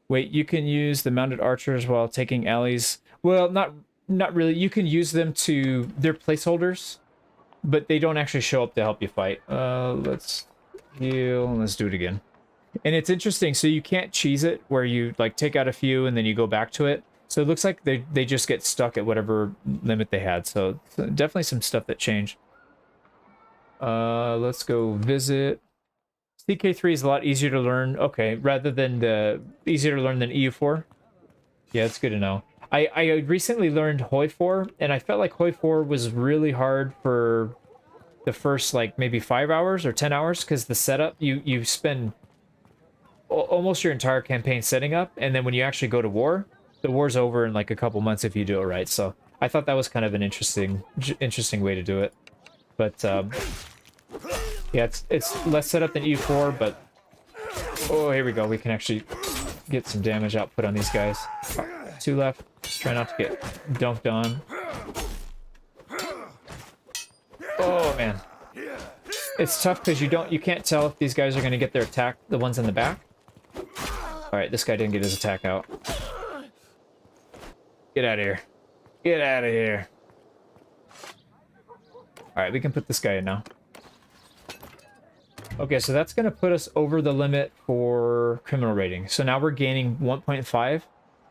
Wait, you can use the mounted archers while taking alleys. Well, not really. You can use them to... They're placeholders, but they don't actually show up to help you fight. Let's heal. Let's do it again. And it's interesting. So you can't cheese it where you like take out a few and then you go back to it. So it looks like they just get stuck at whatever limit they had. So definitely some stuff that changed. Let's go visit. CK3 is a lot easier to learn. Okay, rather than easier to learn than EU4. Yeah, it's good to know. I recently learned Hoi 4, and I felt like Hoi 4 was really hard for the first like maybe 5 hours or 10 hours because the setup you spend almost your entire campaign setting up, and then when you actually go to war, the war's over in like a couple months if you do it right. So I thought that was kind of an interesting way to do it. But yeah, it's less set up than EU4, but oh, here we go. We can actually get some damage output on these guys. 2 left. Try not to get dunked on. Oh man, it's tough because you can't tell if these guys are going to get their attack. The ones in the back. All right, this guy didn't get his attack out. Get out of here. Get out of here. All right, we can put this guy in now. Okay, so that's going to put us over the limit for criminal rating. So now we're gaining 1.5,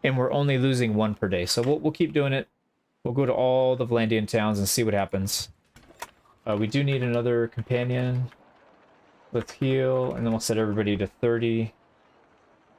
and we're only losing 1 per day. So we'll keep doing it. We'll go to all the Vlandian towns and see what happens. We do need another companion. Let's heal, and then we'll set everybody to 30.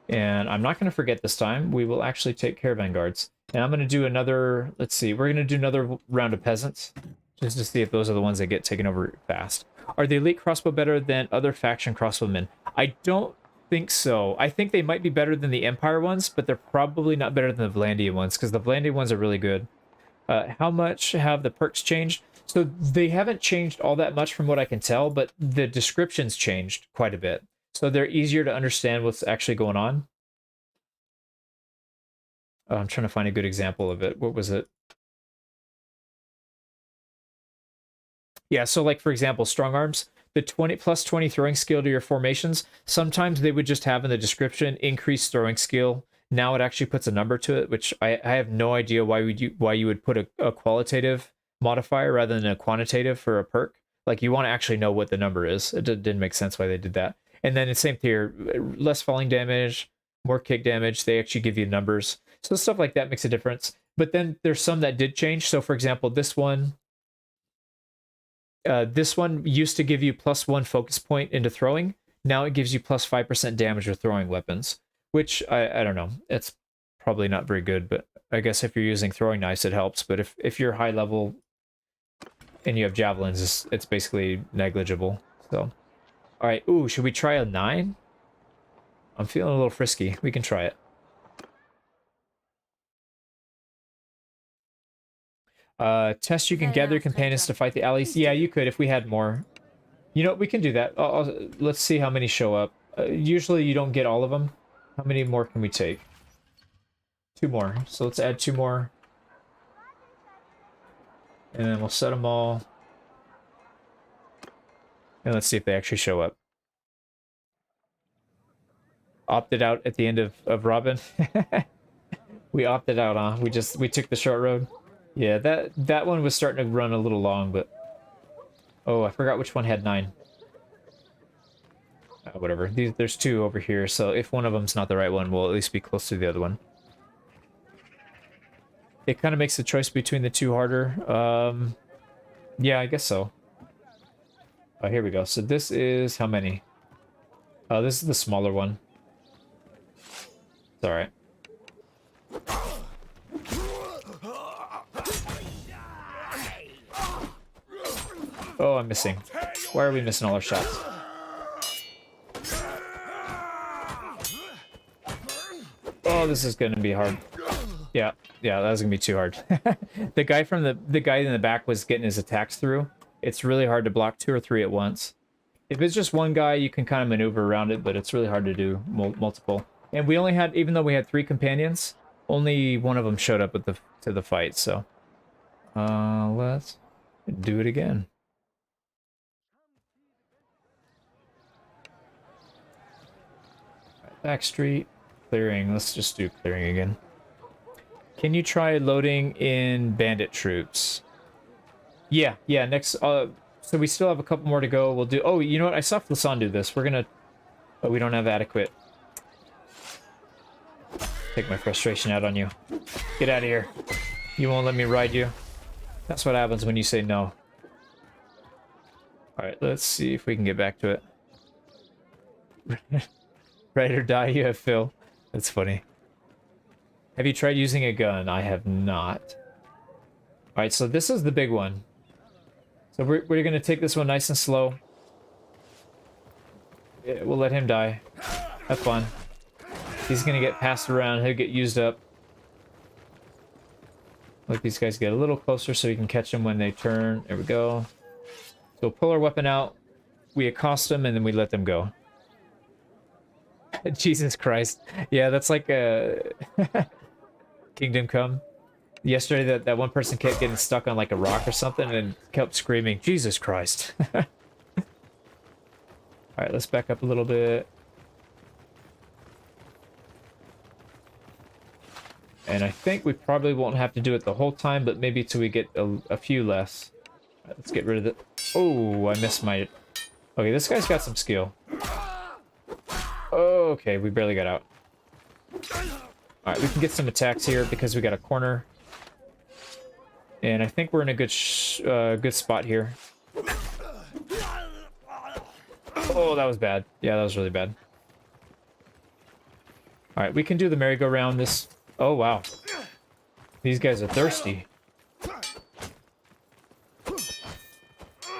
And I'm not going to forget this time. We will actually take caravan guards. And I'm going to do another, let's see, we're going to do another round of peasants. Just to see if those are the ones that get taken over fast. Are the elite crossbow better than other faction crossbowmen? I don't think so. I think they might be better than the Empire ones, but they're probably not better than the Vlandian ones, because the Vlandian ones are really good. How much have the perks changed? So they haven't changed all that much from what I can tell, but the descriptions changed quite a bit. So they're easier to understand what's actually going on. I'm trying to find a good example of it. What was it? Yeah, so like, for example, strong arms, the 20 throwing skill to your formations, sometimes they would just have in the description increased throwing skill. Now it actually puts a number to it, which I have no idea why you would put a qualitative modifier rather than a quantitative for a perk. Like, you want to actually know what the number is. It didn't make sense why they did that. And then the same here, less falling damage, more kick damage, they actually give you numbers. So stuff like that makes a difference. But then there's some that did change. So for example, this one used to give you +1 focus point into throwing. Now it gives you +5% damage with throwing weapons, which I don't know. It's probably not very good, but I guess if you're using throwing knives, it helps. But if you're high level and you have javelins, it's basically negligible. So, all right. Ooh, should we try a 9? I'm feeling a little frisky. We can try it. Test you can gather companions to fight the allies. Yeah, you could if we had more. You know, we can do that. Let's see how many show up. Usually you don't get all of them. How many more can we take? 2 more. So let's add 2 more. And then we'll set them all. And let's see if they actually show up. Opted out at the end of Robin. We opted out, huh? We took the short road. Yeah, that one was starting to run a little long, but... Oh, I forgot which one had 9. Whatever. There's 2 over here, so if one of them's not the right one, we'll at least be close to the other one. It kind of makes the choice between the 2 harder. Yeah, I guess so. Here we go. So this is how many? This is the smaller one. It's alright. Oh, I'm missing. Why are we missing all our shots? Oh, this is gonna be hard. Yeah, that was gonna be too hard. The guy in the back was getting his attacks through. It's really hard to block 2 or 3 at once. If it's just one guy, you can kind of maneuver around it, but it's really hard to do multiple. And we only had, even though we had 3 companions, only one of them showed up to the fight. So, let's do it again. Back street, clearing. Let's just do clearing again. Can you try loading in bandit troops? Yeah, next, so we still have a couple more to go. We'll do, oh, you know what? I saw Flasan do this. We're gonna, oh, we don't have adequate. Take my frustration out on you. Get out of here. You won't let me ride you. That's what happens when you say no. Alright, let's see if we can get back to it. Ride or die, you have Phil. That's funny. Have you tried using a gun? I have not. Alright, so this is the big one. So we're going to take this one nice and slow. Yeah, we'll let him die. Have fun. He's gonna get passed around. He'll get used up. Let these guys get a little closer so we can catch them when they turn. There we go. So we'll pull our weapon out. We accost them and then we let them go. Jesus Christ. Yeah, that's like a Kingdom Come. Yesterday, that one person kept getting stuck on like a rock or something and kept screaming, Jesus Christ. Alright, let's back up a little bit. And I think we probably won't have to do it the whole time, but maybe till we get a few less. Alright, let's get rid of it. Oh, I missed my... Okay, this guy's got some skill. Okay, we barely got out. Alright, we can get some attacks here because we got a corner. And I think we're in a good good spot here. Oh, that was bad. Yeah, that was really bad. Alright, we can do the merry-go-round this... Oh, wow. These guys are thirsty.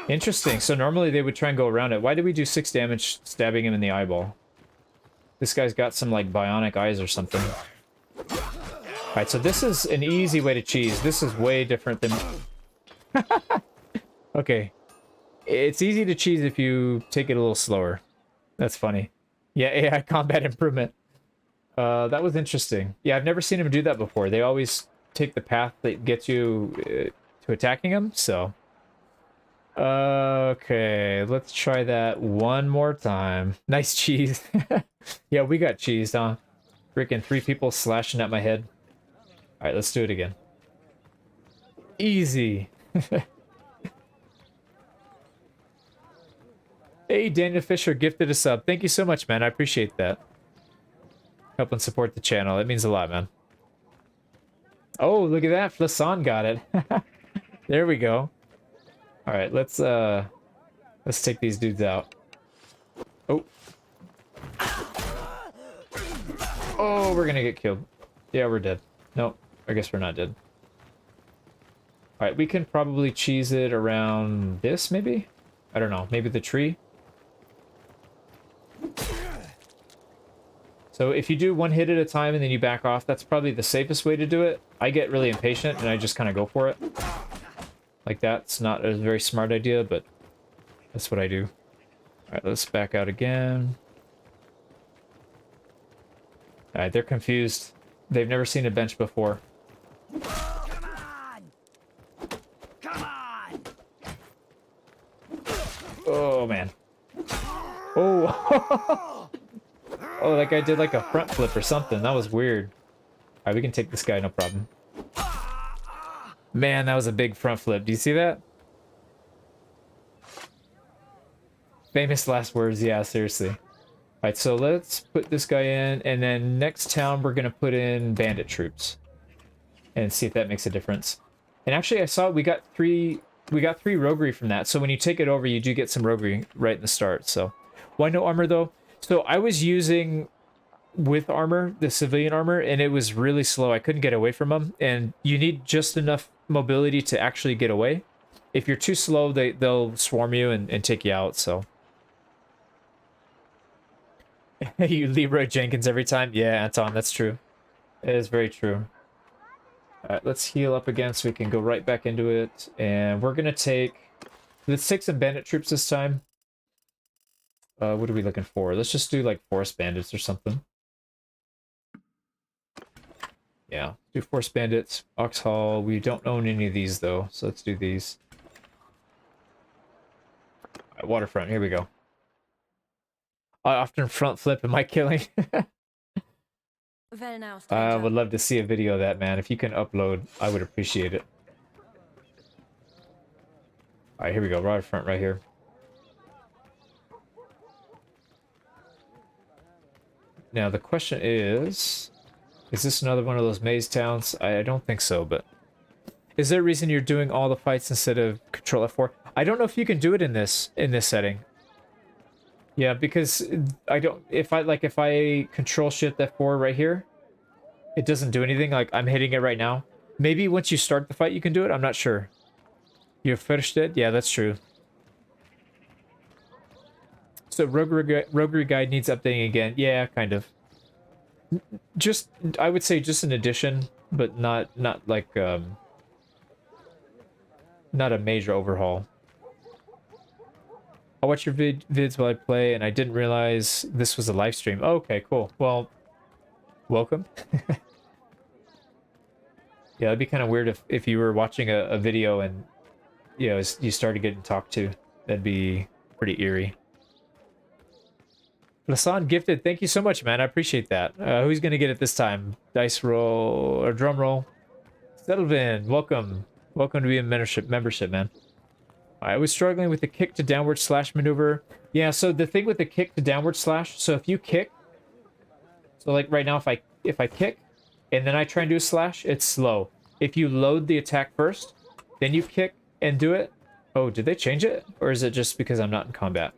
Interesting. So normally they would try and go around it. Why did we do 6 damage stabbing him in the eyeball? This guy's got some, like, bionic eyes or something. Alright, so this is an easy way to cheese. This is way different than... Okay. It's easy to cheese if you take it a little slower. That's funny. Yeah, AI combat improvement. That was interesting. Yeah, I've never seen him do that before. They always take the path that gets you to attacking him, so... Okay, let's try that one more time. Nice cheese. Yeah, we got cheesed, huh? Freaking 3 people slashing at my head. Alright, let's do it again. Easy. Hey, Daniel Fisher gifted a sub. Thank you so much, man. I appreciate that. Helping support the channel. That means a lot, man. Oh, look at that. Flasson got it. There we go. Alright, let's take these dudes out. Oh. Oh, we're gonna get killed. Yeah, we're dead. Nope, I guess we're not dead. Alright, we can probably cheese it around this, maybe? I don't know, maybe the tree? So if you do one hit at a time and then you back off, that's probably the safest way to do it. I get really impatient and I just kind of go for it. Like that's not a very smart idea, but that's what I do. Alright, let's back out again. Alright, they're confused. They've never seen a bench before. Come on! Come on! Oh, man. Oh! Oh, that guy did like a front flip or something. That was weird. Alright, we can take this guy, no problem. Man, that was a big front flip. Do you see that? Famous last words. Yeah, seriously. Alright, so let's put this guy in, and then next town we're gonna put in bandit troops. And see if that makes a difference. And actually I saw we got three roguery from that, so when you take it over you do get some roguery right in the start, so. Why no armor though? So I was using with armor, the civilian armor, and it was really slow. I couldn't get away from them, and you need just enough mobility to actually get away. If you're too slow, they'll swarm you and take you out, so. You Leroy Jenkins every time? Yeah, Anton, that's true. It is very true. Alright, let's heal up again so we can go right back into it. And we're gonna take... Let's take some bandit troops this time. What are we looking for? Let's just do like forest bandits or something. Yeah, do forest bandits. Oxhall, we don't own any of these though, so let's do these. Alright, waterfront, here we go. I often front flip, am I killing? Well now, I stranger. would love to see a video of that, man. If you can upload, I would appreciate it. Alright, here we go. Waterfront right here. Now, the question is this another one of those maze towns? I don't think so, but... Is there a reason you're doing all the fights instead of Control F4? I don't know if you can do it in this setting. Yeah, because I don't... If I Control Shift F4 right here, it doesn't do anything. Like, I'm hitting it right now. Maybe once you start the fight you can do it? I'm not sure. You finished it? Yeah, that's true. So roguery guide needs updating again. Yeah, kind of. Just, I would say just an addition, but not like not a major overhaul. I watch your vids while I play, and I didn't realize this was a live stream. Oh, okay, cool. Well, welcome. Yeah, it'd be kind of weird if you were watching a video and, you know, you started getting talked to. That'd be pretty eerie. Lasan gifted, thank you so much, man. I appreciate that. Who's gonna get it this time? Dice roll or drum roll? Settlevan, welcome. Welcome to be a membership, man. I was struggling with the kick to downward slash maneuver. Yeah, so the thing with the kick to downward slash, so if you kick, so like right now if I kick and then I try and do a slash, it's slow. If you load the attack first, then you kick and do it. Oh, did they change it? Or is it just because I'm not in combat?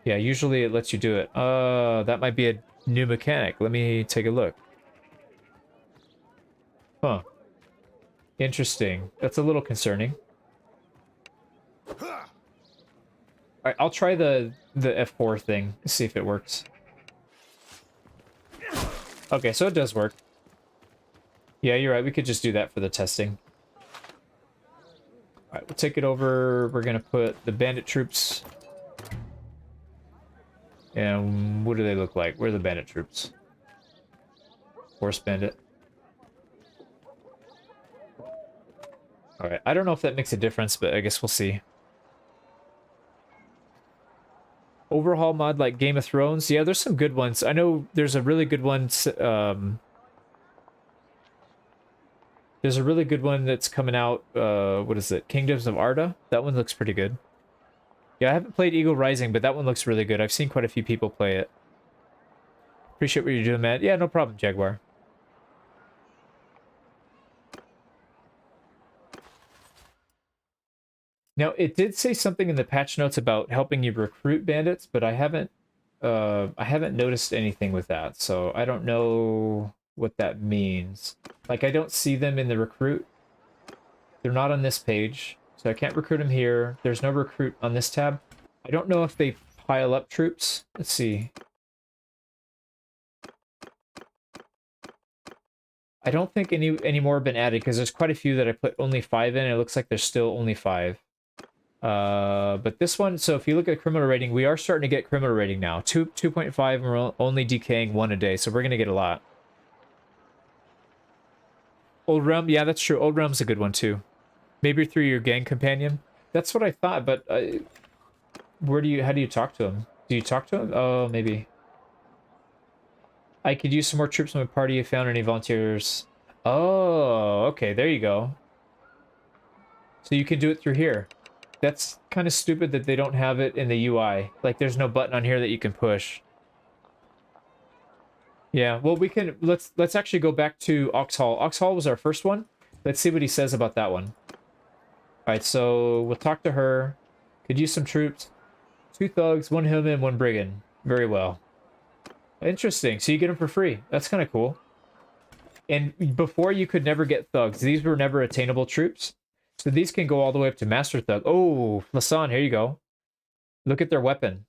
Yeah, usually it lets you do it. That might be a new mechanic. Let me take a look. Huh. Interesting. That's a little concerning. Alright, I'll try the F4 thing, see if it works. Okay, so it does work. Yeah, you're right. We could just do that for the testing. Alright, we'll take it over. We're gonna put the bandit troops. And what do they look like? Where are the bandit troops? Horse bandit. Alright, I don't know if that makes a difference, but I guess we'll see. Overhaul mod like Game of Thrones? Yeah, there's some good ones. I know there's a really good one. There's a really good one that's coming out. What is it? Kingdoms of Arda? That one looks pretty good. Yeah, I haven't played Eagle Rising, but that one looks really good. I've seen quite a few people play it. Appreciate what you're doing, man. Yeah, no problem, Jaguar. Now, it did say something in the patch notes about helping you recruit bandits, but I haven't noticed anything with that, so I don't know what that means. Like, I don't see them in the recruit. They're not on this page, so I can't recruit them here. There's no recruit on this tab. I don't know if they pile up troops. Let's see. I don't think any more have been added, because there's quite a few that I put only 5 in, and it looks like there's still only 5. But this one, so if you look at criminal rating, we are starting to get criminal rating now. 2.5, and we're only decaying 1 a day, so we're going to get a lot. Old Realm, yeah, that's true. Old Realm's a good one, too. Maybe through your gang companion. That's what I thought, but how do you talk to him? Do you talk to him? Oh, maybe. I could use some more troops in my party if found any volunteers. Oh, okay, there you go. So you can do it through here. That's kind of stupid that they don't have it in the UI. Like, there's no button on here that you can push. Yeah, well, we can... Let's actually go back to Oxhall. Oxhall was our first one. Let's see what he says about that one. Alright, so we'll talk to her. Could use some troops. 2 thugs, 1 hillman, 1 brigand. Very well. Interesting. So you get them for free. That's kind of cool. And before, you could never get thugs. These were never attainable troops. So these can go all the way up to Master Thug. Oh, Lasan, here you go. Look at their weapon.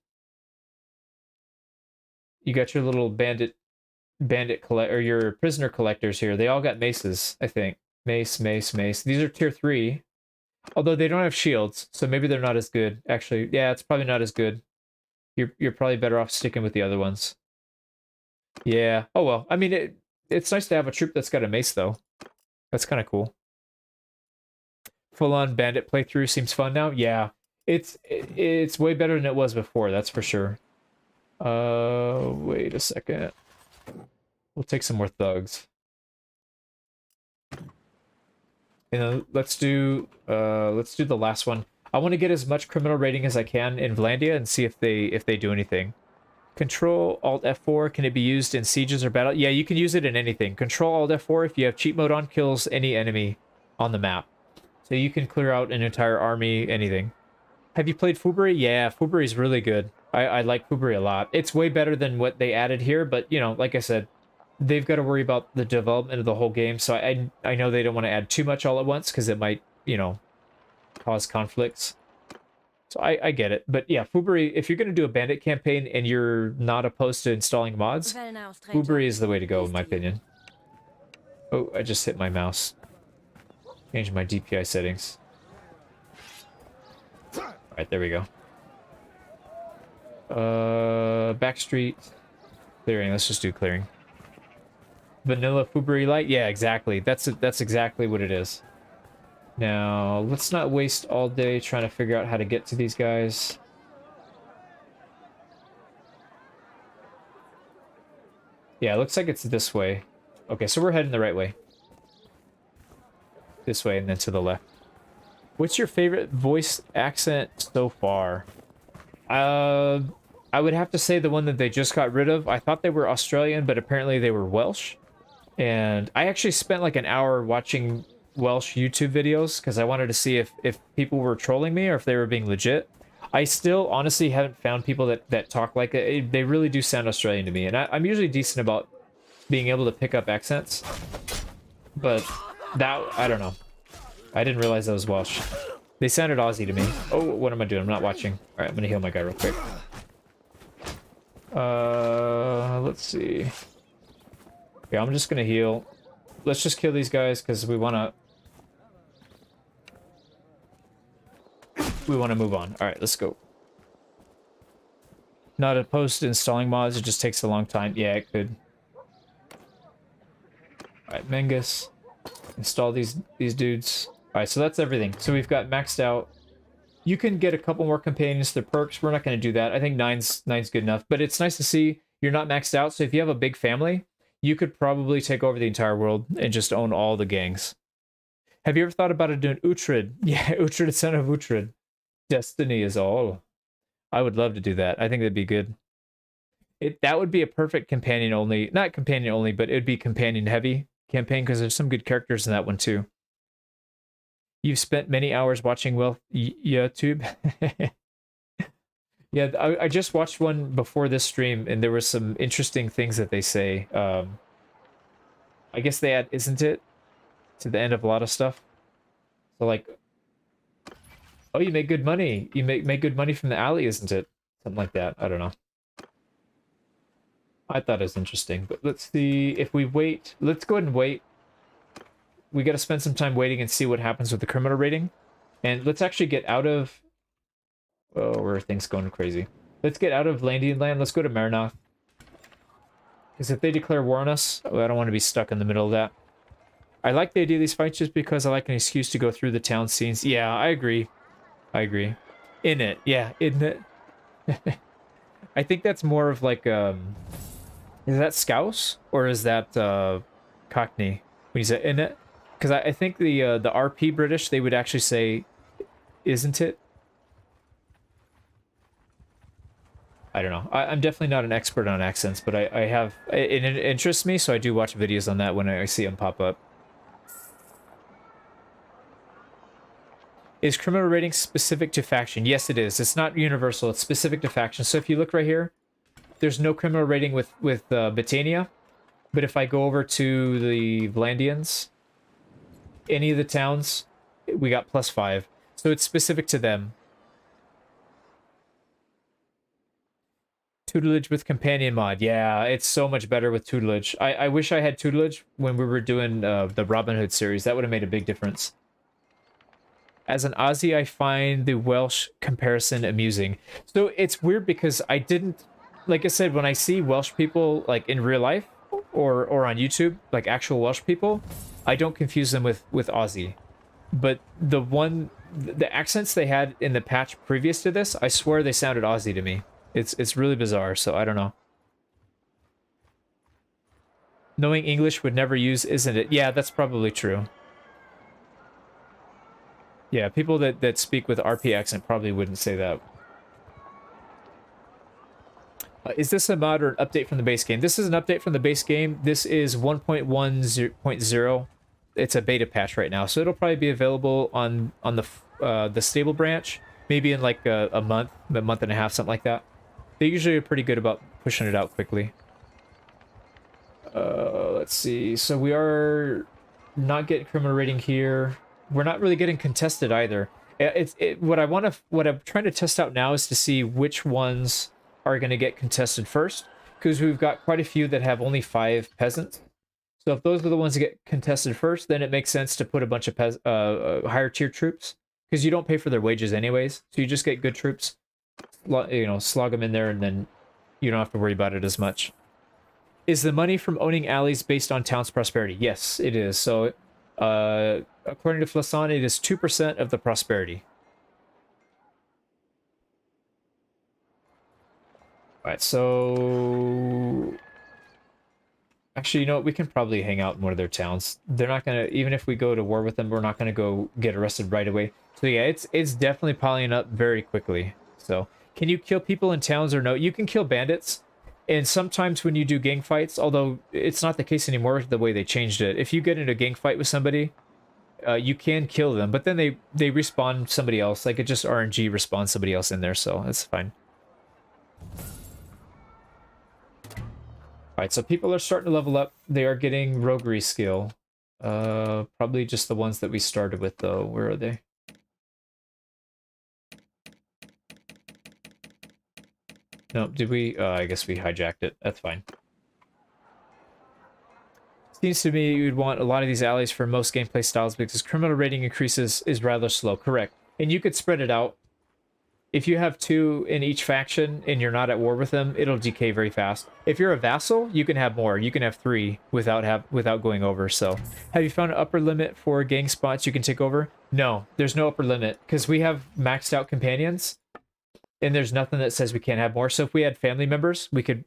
You got your little bandit or your prisoner collectors here. They all got maces, I think. Mace, mace, mace. These are tier 3. Although they don't have shields, so maybe they're not as good. Actually, yeah, it's probably not as good. You're probably better off sticking with the other ones. Yeah. Oh well. I mean, it's nice to have a troop that's got a mace, though. That's kind of cool. Full-on bandit playthrough seems fun now. Yeah, it's way better than it was before. That's for sure. Wait a second. We'll take some more thugs. And let's do the last one. I want to get as much criminal rating as I can in Vlandia and see if they do anything. Control Alt F4, can it be used in sieges or battle? Yeah, you can use it in anything. Control Alt F4, if you have cheat mode on, kills any enemy on the map. So you can clear out an entire army, anything. Have you played Fubri? Yeah, Fubri is really good. I like Fubri a lot. It's way better than what they added here, but, you know, like I said, they've got to worry about the development of the whole game, so I know they don't want to add too much all at once, because it might, you know, cause conflicts. So I get it. But yeah, Fubari, if you're going to do a bandit campaign and you're not opposed to installing mods, Well now, stranger. Fubari is the way to go, in Peace my to you. opinion. Oh, I just hit my mouse. Change my DPI settings. Alright, there we go. Backstreet. Clearing, let's just do clearing. Vanilla Fubari Light? Yeah, exactly. That's exactly what it is. Now, let's not waste all day trying to figure out how to get to these guys. Yeah, it looks like it's this way. Okay, so we're heading the right way. This way and then to the left. What's your favorite voice accent so far? I would have to say the one that they just got rid of. I thought they were Australian, but apparently they were Welsh. And I actually spent like an hour watching Welsh YouTube videos because I wanted to see if people were trolling me or if they were being legit. I still honestly haven't found people that talk like it. They really do sound Australian to me, and I'm usually decent about being able to pick up accents. But that, I don't know. I didn't realize that was Welsh. They sounded Aussie to me. Oh, what am I doing? I'm not watching. All right, I'm gonna heal my guy real quick. Let's see. Yeah, I'm just gonna heal. Let's just kill these guys because we wanna move on. All right, let's go. Not opposed to installing mods. It just takes a long time. Yeah, it could. All right, Mengus. Install these dudes. All right, so that's everything. So we've got maxed out. You can get a couple more companions to perks. We're not going to do that. I think nine's good enough. But it's nice to see you're not maxed out. So if you have a big family, you could probably take over the entire world and just own all the gangs. Have you ever thought about it doing Uhtred? Yeah, Uhtred, son of Uhtred. Destiny is all. I would love to do that. I think that'd be good. That would be a perfect companion only, not companion only, but it'd be companion heavy campaign because there's some good characters in that one too. You've spent many hours watching YouTube. Yeah, I just watched one before this stream and there were some interesting things that they say. I guess they add "isn't it" to the end of a lot of stuff. So like, oh, you make good money. You make good money from the alley, isn't it? Something like that. I don't know. I thought it was interesting, but let's see if we wait. Let's go ahead and wait. We got to spend some time waiting and see what happens with the criminal rating. And let's actually get out of... Oh, where are things going crazy? Let's get out of Landian Land. Let's go to Marinoth. Because if they declare war on us, I don't want to be stuck in the middle of that. I like the idea of these fights just because I like an excuse to go through the town scenes. Yeah, I agree. I agree. In it. Yeah, in it. I think that's more of like... Is that Scouse? Or is that Cockney? When you say in it? Because I think the RP British, they would actually say, isn't it? I don't know. I'm definitely not an expert on accents, but I have... It interests me, so I do watch videos on that when I see them pop up. Is criminal rating specific to faction? Yes, it is. It's not universal. It's specific to faction. So if you look right here, there's no criminal rating with Britannia. But if I go over to the Vlandians, any of the towns, we got +5. So it's specific to them. Tutelage with companion mod. Yeah, it's so much better with tutelage. I wish I had tutelage when we were doing the Robin Hood series. That would have made a big difference. As an Aussie, I find the Welsh comparison amusing. So it's weird because I didn't... Like I said, when I see Welsh people like in real life or on YouTube, like actual Welsh people, I don't confuse them with Aussie. But the accents they had in the patch previous to this, I swear they sounded Aussie to me. It's really bizarre, so I don't know. Knowing English would never use, isn't it? Yeah, that's probably true. Yeah, people that speak with RP accent probably wouldn't say that. Is this a mod or an update from the base game? This is an update from the base game. This is 1.10.0. It's a beta patch right now, so it'll probably be available on the stable branch, maybe in like a month and a half, something like that. They usually are pretty good about pushing it out quickly. Let's see. So we are not getting criminal rating here. We're not really getting contested either. What I'm trying to test out now is to see which ones are going to get contested first, because we've got quite a few that have only 5 peasants. So if those are the ones that get contested first, then it makes sense to put a bunch of higher tier troops, because you don't pay for their wages anyways. So you just get good troops, you know, slog them in there, and then you don't have to worry about it as much. Is the money from owning alleys based on town's prosperity? Yes, it is. So according to Flasson, it is 2% of the prosperity. Alright, so... Actually, you know what? We can probably hang out in one of their towns. They're not gonna... Even if we go to war with them, we're not gonna go get arrested right away. So yeah, it's definitely piling up very quickly. So, can you kill people in towns or no? You can kill bandits. And sometimes when you do gang fights, although it's not the case anymore the way they changed it, if you get into a gang fight with somebody, you can kill them, but then they respawn somebody else. Like, it just RNG respawns somebody else in there, so that's fine. Alright, so people are starting to level up. They are getting roguery skill. Probably just the ones that we started with, though. Where are they? No, did we? I guess we hijacked it. That's fine. Seems to me you'd want a lot of these alleys for most gameplay styles because criminal rating increases is rather slow. Correct. And you could spread it out. If you have 2 in each faction and you're not at war with them, it'll decay very fast. If you're a vassal, you can have more. You can have 3 without going over. So, have you found an upper limit for gang spots you can take over? No, there's no upper limit because we have maxed out companions. And there's nothing that says we can't have more. So if we had family members, we could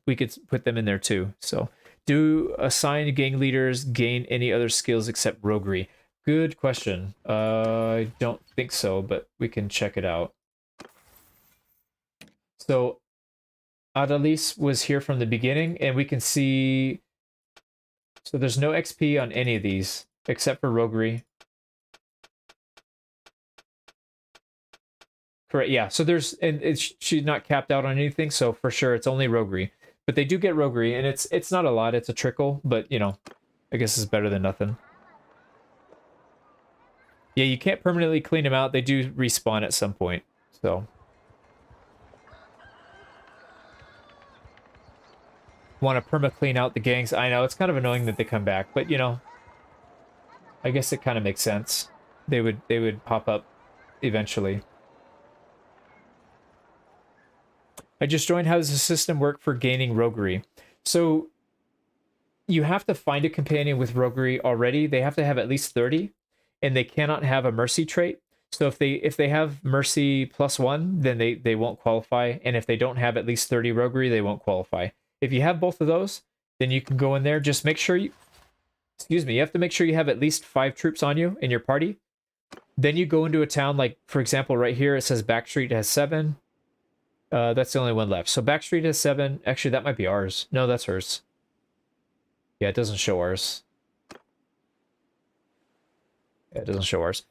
put them in there too. So, do assigned gang leaders gain any other skills except roguery? Good question. I don't think so, but we can check it out. So, Adalis was here from the beginning, and we can see... So there's no XP on any of these, except for roguery. Correct, yeah. So there's... And she's not capped out on anything, so for sure it's only roguery. But they do get roguery, and it's not a lot, it's a trickle, but, you know, I guess it's better than nothing. Yeah, you can't permanently clean them out. They do respawn at some point, so... Want to perma-clean out the gangs. I know, it's kind of annoying that they come back, but, you know, I guess it kind of makes sense. They would pop up eventually. I just joined. How does the system work for gaining roguery? So, you have to find a companion with roguery already. They have to have at least 30, and they cannot have a mercy trait. So if they have mercy +1, then they won't qualify, and if they don't have at least 30 roguery, they won't qualify. If you have both of those, then you can go in there. Just make sure you... Excuse me. You have to make sure you have at least 5 troops on you in your party. Then you go into a town, like, for example, right here, it says Backstreet has 7. That's the only one left. So Backstreet has 7. Actually, that might be ours. No, that's hers. Yeah, it doesn't show ours. Yeah, it doesn't show ours.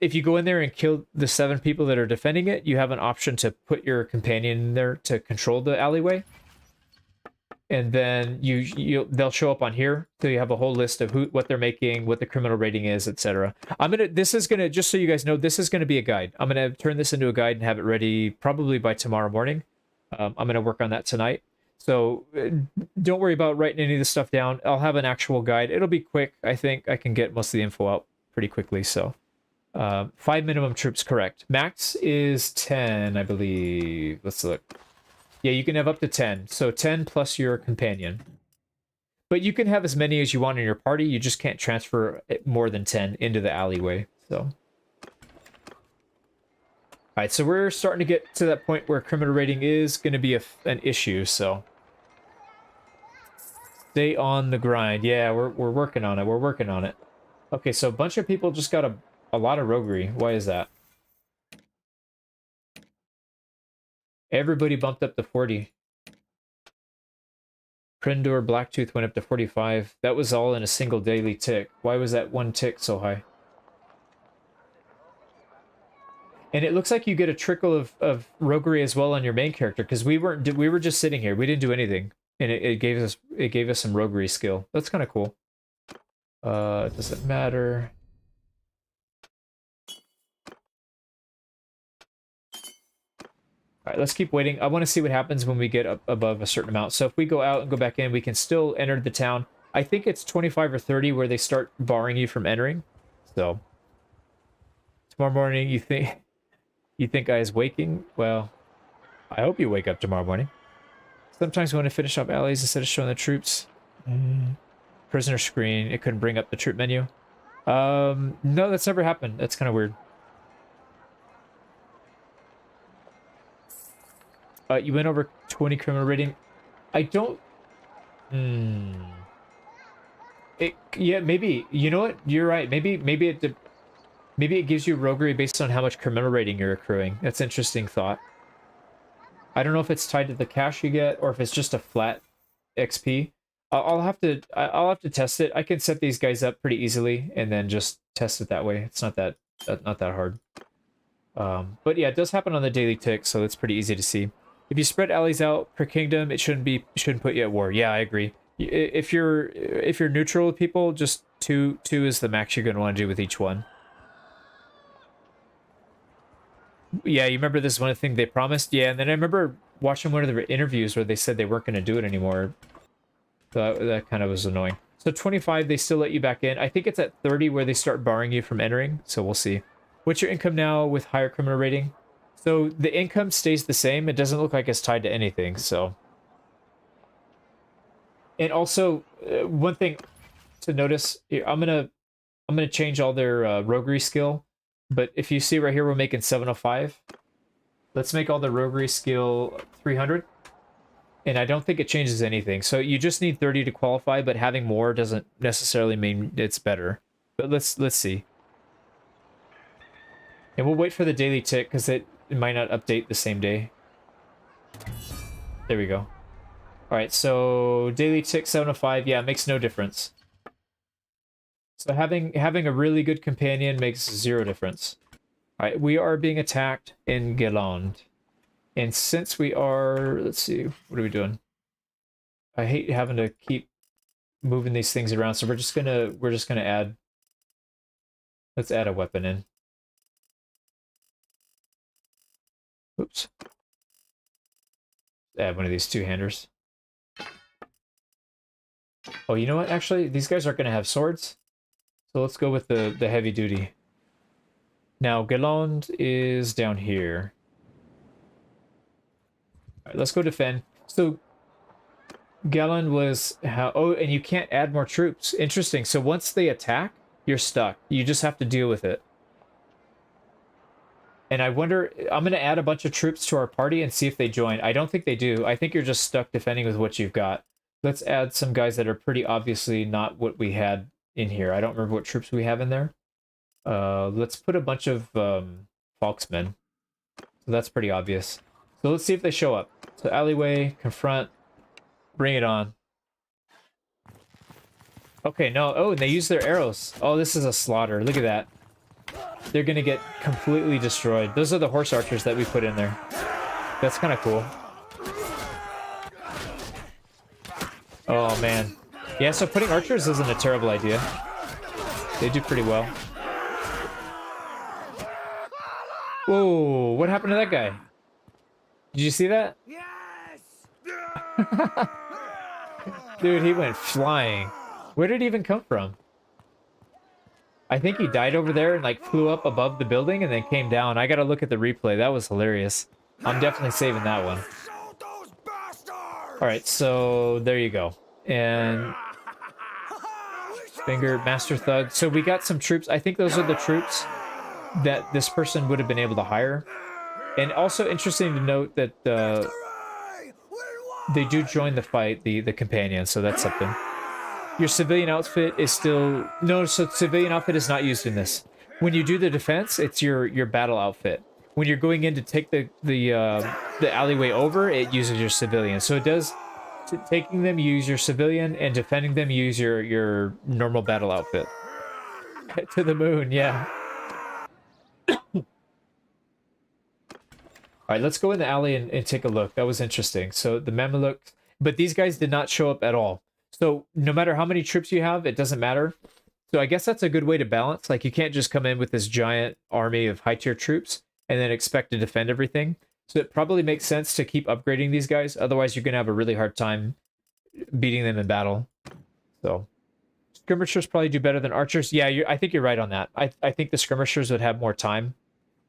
If you go in there and kill the 7 people that are defending it, you have an option to put your companion in there to control the alleyway. And then they'll show up on here, so you have a whole list of what they're making, what the criminal rating is, etc. This is gonna, just so you guys know, this is gonna be a guide. I'm gonna turn this into a guide and have it ready probably by tomorrow morning. I'm gonna work on that tonight. So don't worry about writing any of this stuff down. I'll have an actual guide. It'll be quick. I think I can get most of the info out pretty quickly. So 5 minimum troops, correct. Max is 10, I believe. Let's look. Yeah, you can have up to 10. So 10 plus your companion. But you can have as many as you want in your party. You just can't transfer more than 10 into the alleyway. So, alright, so we're starting to get to that point where criminal rating is going to be an issue, so... Stay on the grind. Yeah, we're working on it. We're working on it. Okay, so a bunch of people just got a lot of roguery. Why is that? Everybody bumped up to 40. Prindor Blacktooth went up to 45. That was all in a single daily tick. Why was that one tick so high? And it looks like you get a trickle of roguery as well on your main character, because we were just sitting here. We didn't do anything, and it gave us some roguery skill. That's kind of cool. Does it matter? All right, let's keep waiting. I want to see what happens when we get up above a certain amount. So if we go out and go back in, we can still enter the town. I think it's 25 or 30 where they start barring you from entering. So tomorrow morning, you think I is waking? Well, I hope you wake up tomorrow morning. Sometimes we want to finish up alleys instead of showing the troops. Prisoner screen. It couldn't bring up the troop menu. No, that's never happened. That's kind of weird. You went over 20 criminal rating. I don't... Yeah, maybe. You know what? You're right. Maybe it gives you roguery based on how much criminal rating you're accruing. That's an interesting thought. I don't know if it's tied to the cash you get or if it's just a flat XP. I'll have to test it. I can set these guys up pretty easily and then just test it that way. It's not that hard. But yeah, it does happen on the daily tick, so it's pretty easy to see. If you spread allies out per kingdom, it shouldn't put you at war. Yeah, I agree. If you're neutral with people, just two is the max you're going to want to do with each one. Yeah, you remember this is one of the things they promised? Yeah, and then I remember watching one of the interviews where they said they weren't going to do it anymore. So that kind of was annoying. So 25, they still let you back in. I think it's at 30 where they start barring you from entering, so we'll see. What's your income now with higher criminal rating? So the income stays the same. It doesn't look like it's tied to anything, so... And also, one thing to notice, I'm gonna change all their roguery skill. But if you see right here, we're making 705. Let's make all the roguery skill 300. And I don't think it changes anything. So you just need 30 to qualify, but having more doesn't necessarily mean it's better. But let's see. And we'll wait for the daily tick because it might not update the same day. There we go. All right, so daily tick 705. Yeah, it makes no difference. So having a really good companion makes 0 difference. All right, we are being attacked in Gironde. And since we are, let's see, what are we doing? I hate having to keep moving these things around, so we're just gonna add, let's add a weapon in. Oops. Add one of these two-handers. Oh, you know what? Actually, these guys aren't gonna have swords. So let's go with the heavy duty. Now, Gironde is down here. All right, let's go defend. So, Gironde was how... Oh, and you can't add more troops. Interesting. So once they attack, you're stuck. You just have to deal with it. And I wonder... I'm going to add a bunch of troops to our party and see if they join. I don't think they do. I think you're just stuck defending with what you've got. Let's add some guys that are pretty obviously not what we had in here. I don't remember what troops we have in there. Let's put a bunch of Falksmen. So that's pretty obvious. So let's see if they show up. So alleyway, confront, bring it on. Okay, no. Oh, and they use their arrows. Oh, this is a slaughter. Look at that. They're gonna get completely destroyed. Those are the horse archers that we put in there. That's kind of cool. Oh, man. Yeah, so putting archers isn't a terrible idea. They do pretty well. Whoa, what happened to that guy? Did you see that? Yes! Dude, he went flying. Where did he even come from? I think he died over there and like flew up above the building and then came down. I gotta look at the replay. That was hilarious. I'm definitely saving that one. Alright, so there you go. And finger, master thug. So we got some troops. I think those are the troops that this person would have been able to hire. And also interesting to note that they do join the fight, the companion, so that's something. Your civilian outfit is still... No, so civilian outfit is not used in this. When you do the defense, it's your battle outfit. When you're going in to take the alleyway over, it uses your civilian. So it does... Taking them, you use your civilian, and defending them, you use your normal battle outfit. To the moon, yeah. Alright, let's go in the alley and take a look. That was interesting. So the Mameluks... But these guys did not show up at all. So no matter how many troops you have, it doesn't matter. So I guess that's a good way to balance. Like, you can't just come in with this giant army of high-tier troops and then expect to defend everything. So it probably makes sense to keep upgrading these guys. Otherwise, you're going to have a really hard time beating them in battle. So skirmishers probably do better than archers. Yeah, I think you're right on that. I think the skirmishers would have more time.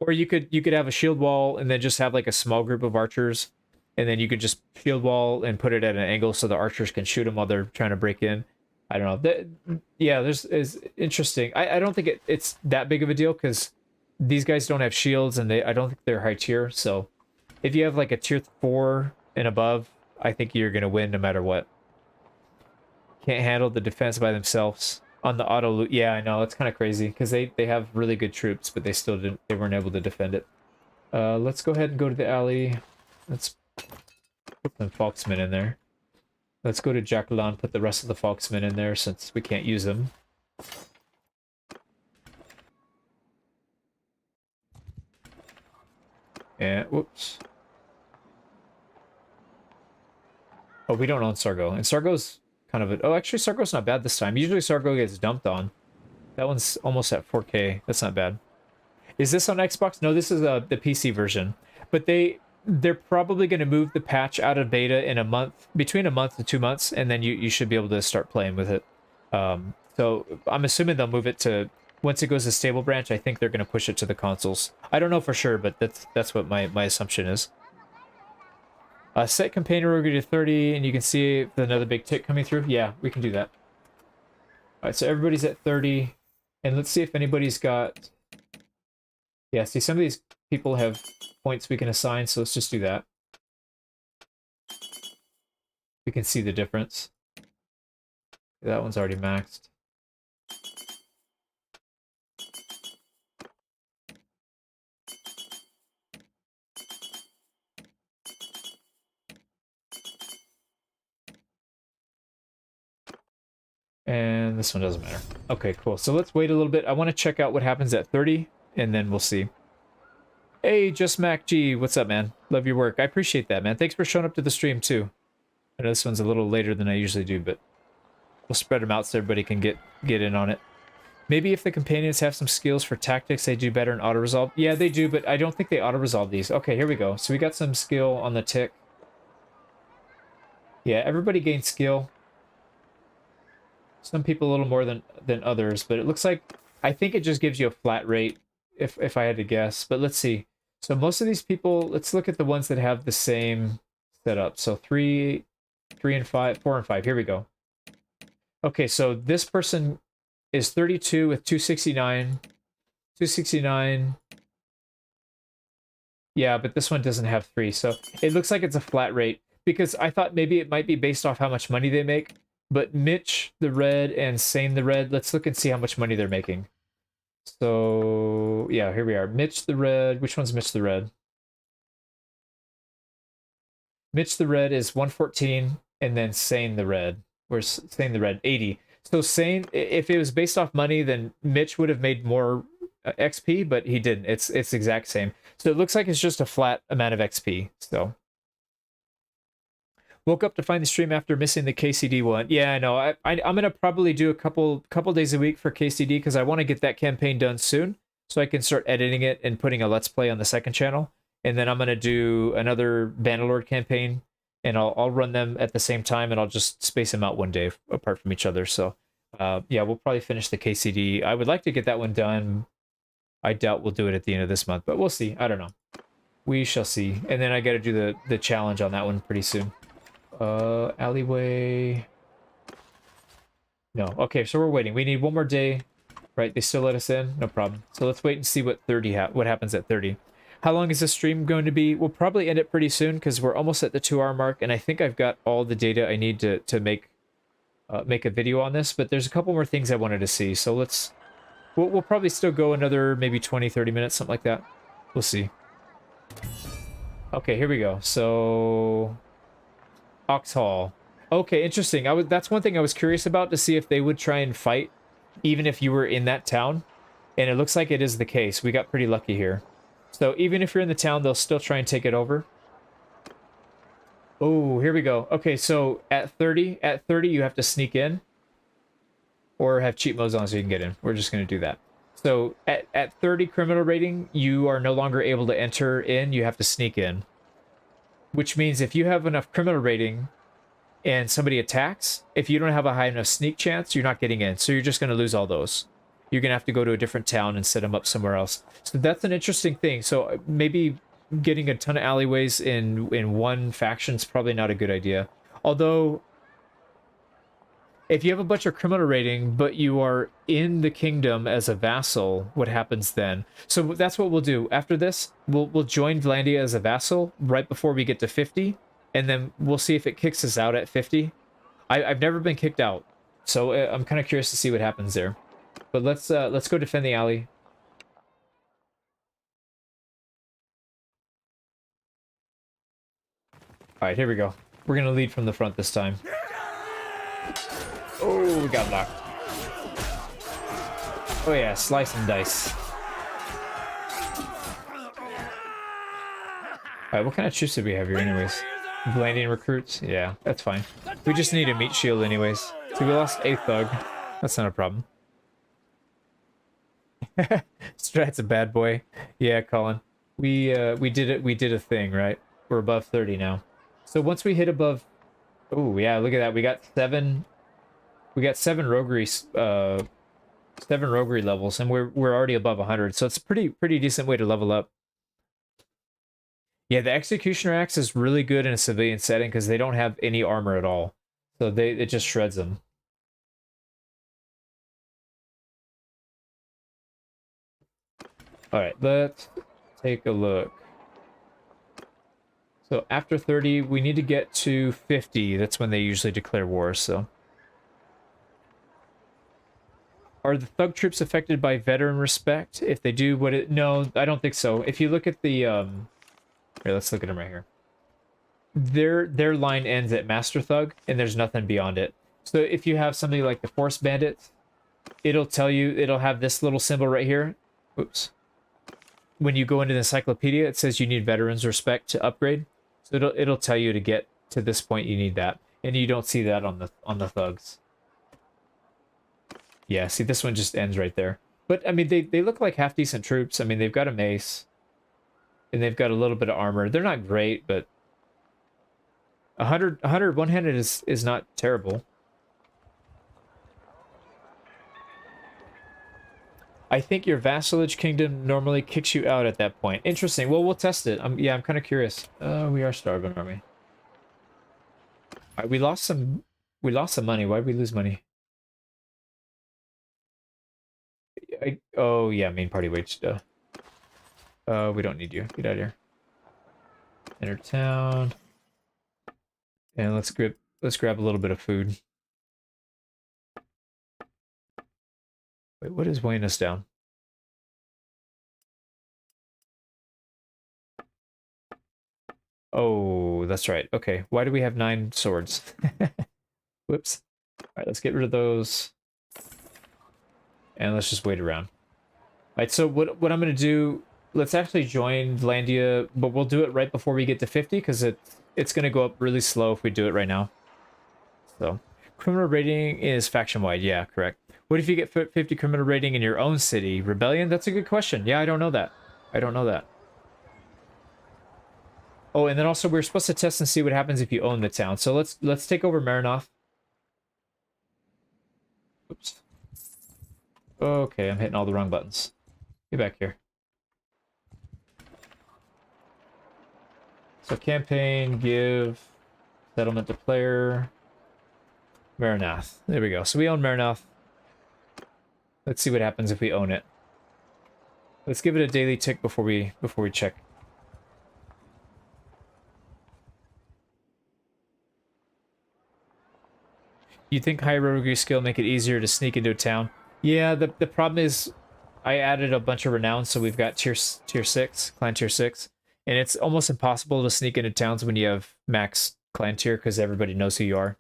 Or you could have a shield wall and then just have like a small group of archers. And then you could just shield wall and put it at an angle so the archers can shoot them while they're trying to break in. I don't know. Yeah, is interesting. I don't think it's that big of a deal because these guys don't have shields and I don't think they're high tier. So if you have like a tier 4 and above, I think you're going to win no matter what. Can't handle the defense by themselves. On the auto loot, yeah, I know, it's kind of crazy because they have really good troops, but they weren't able to defend it. Let's go ahead and go to the alley. Let's put some Foxmen in there. Let's go to Jacqueline, put the rest of the Foxmen in there since we can't use them. And, whoops. Oh, we don't own Sargo. And Sargo's kind of a... Oh, actually, Sargo's not bad this time. Usually Sargo gets dumped on. That one's almost at 4K. That's not bad. Is this on Xbox? No, this is the PC version. But they're probably going to move the patch out of beta in a month, between a month to 2 months, and then you should be able to start playing with it. So I'm assuming they'll move it to... Once it goes to stable branch, I think they're going to push it to the consoles. I don't know for sure, but that's what my assumption is. Set campaign rogue to 30, and you can see another big tick coming through. Yeah, we can do that. All right, so everybody's at 30, and let's see if anybody's got... Yeah, see, some of these people have points we can assign, so let's just do that. We can see the difference. That one's already maxed. And this one doesn't matter. Okay, cool. So let's wait a little bit. I want to check out what happens at 30, and then we'll see. Hey, Just Mac G, what's up, man? Love your work. I appreciate that, man. Thanks for showing up to the stream, too. I know this one's a little later than I usually do, but we'll spread them out so everybody can get in on it. Maybe if the companions have some skills for tactics, they do better in auto-resolve. Yeah, they do, but I don't think they auto-resolve these. Okay, here we go. So we got some skill on the tick. Yeah, everybody gains skill. Some people a little more than others, but it looks like... I think it just gives you a flat rate, if I had to guess. But let's see. So most of these people... Let's look at the ones that have the same setup. So 3 and 5, 4 and 5. Here we go. Okay, so this person is 32 with 269. 269. Yeah, but this one doesn't have 3. So it looks like it's a flat rate. Because I thought maybe it might be based off how much money they make. But Mitch the Red and Sane the Red, let's look and see how much money they're making. So, yeah, here we are. Mitch the Red. Which one's Mitch the Red? Mitch the Red is 114, and then Sane the Red. Where's Sane the Red? 80. So Sane, if it was based off money, then Mitch would have made more XP, but he didn't. It's exact same. So it looks like it's just a flat amount of XP. So... Woke up to find the stream after missing the KCD one. Yeah, I know. I'm gonna probably do a couple days a week for KCD because I want to get that campaign done soon, so I can start editing it and putting a Let's Play on the second channel. And then I'm gonna do another Bannerlord campaign, and I'll run them at the same time, and I'll just space them out one day apart from each other. So, yeah, we'll probably finish the KCD. I would like to get that one done. I doubt we'll do it at the end of this month, but we'll see. I don't know. We shall see. And then I got to do the challenge on that one pretty soon. Alleyway. No. Okay, so we're waiting. We need one more day. Right, they still let us in? No problem. So let's wait and see what what happens at 30. How long is this stream going to be? We'll probably end it pretty soon because we're almost at the 2-hour mark, and I think I've got all the data I need to make a video on this, but there's a couple more things I wanted to see. So we'll probably still go another maybe 20-30 minutes, something like that. We'll see. Okay, here we go. So Ox Hall. Okay, interesting. That's one thing I was curious about, to see if they would try and fight even if you were in that town. And it looks like it is the case. We got pretty lucky here. So even if you're in the town, they'll still try and take it over. Oh, here we go. Okay, so at 30 you have to sneak in or have cheat modes on so you can get in. We're just going to do that. So at 30 criminal rating, you are no longer able to enter in. You have to sneak in. Which means if you have enough criminal rating and somebody attacks, if you don't have a high enough sneak chance, you're not getting in. So you're just going to lose all those. You're going to have to go to a different town and set them up somewhere else. So that's an interesting thing. So maybe getting a ton of alleyways in one faction is probably not a good idea. Although, if you have a bunch of criminal rating, but you are in the kingdom as a vassal, what happens then? So that's what we'll do. After this, we'll join Vlandia as a vassal right before we get to 50, and then we'll see if it kicks us out at 50. I've never been kicked out, so I'm kind of curious to see what happens there. But let's go defend the alley. All right, here we go. We're gonna lead from the front this time. Oh, we got knocked. Oh yeah, slice and dice. Alright, what kind of troops did we have here anyways? Blanding recruits? Yeah, that's fine. We just need a meat shield anyways. So we lost a thug. That's not a problem. Strat's a bad boy. Yeah, Colin. We did it. We did a thing, right? We're above 30 now. So once we hit above... Oh, yeah, look at that. We got 7... We got 7 roguery, 7 roguery levels, and we're already above 100, so it's a pretty decent way to level up. Yeah, the Executioner Axe is really good in a civilian setting because they don't have any armor at all, so it just shreds them. All right, let's take a look. So after 30, we need to get to 50. That's when they usually declare war. So. Are the thug troops affected by veteran respect? If they do, no, I don't think so. If you look at the here, let's look at them right here. Their line ends at Master Thug, and there's nothing beyond it. So if you have something like the Force Bandits, it'll tell you, it'll have this little symbol right here. Oops. When you go into the encyclopedia, it says you need veterans respect to upgrade. So it'll tell you to get to this point you need that, and you don't see that on the thugs. Yeah, see, this one just ends right there. But, I mean, they look like half-decent troops. I mean, they've got a mace. And they've got a little bit of armor. They're not great, but... 100 one-handed is not terrible. I think your vassalage kingdom normally kicks you out at that point. Interesting. Well, we'll test it. Yeah, I'm kind of curious. We are starving, aren't we? All right, we lost some money. Why did we lose money? Oh, yeah, main party wage stuff. We don't need you. Get out of here. Enter town. And let's grab a little bit of food. Wait, what is weighing us down? Oh, that's right. Okay, why do we have 9 swords? Whoops. All right, let's get rid of those. And let's just wait around. Alright, so what I'm going to do, let's actually join Vlandia, but we'll do it right before we get to 50, because it's going to go up really slow if we do it right now. So, criminal rating is faction-wide, yeah, correct. What if you get 50 criminal rating in your own city? Rebellion? That's a good question. Yeah, I don't know that. I don't know that. Oh, and then also we're supposed to test and see what happens if you own the town. So let's take over Marinoth. Oops. Okay, I'm hitting all the wrong buttons. Get back here. So campaign, give, settlement to player, Marinoth. There we go. So we own Marinoth. Let's see what happens if we own it. Let's give it a daily tick before we check. You think high roguery skill make it easier to sneak into a town? Yeah, the problem is I added a bunch of renown, so we've got tier 6, clan tier 6. And it's almost impossible to sneak into towns when you have max clan tier because everybody knows who you are.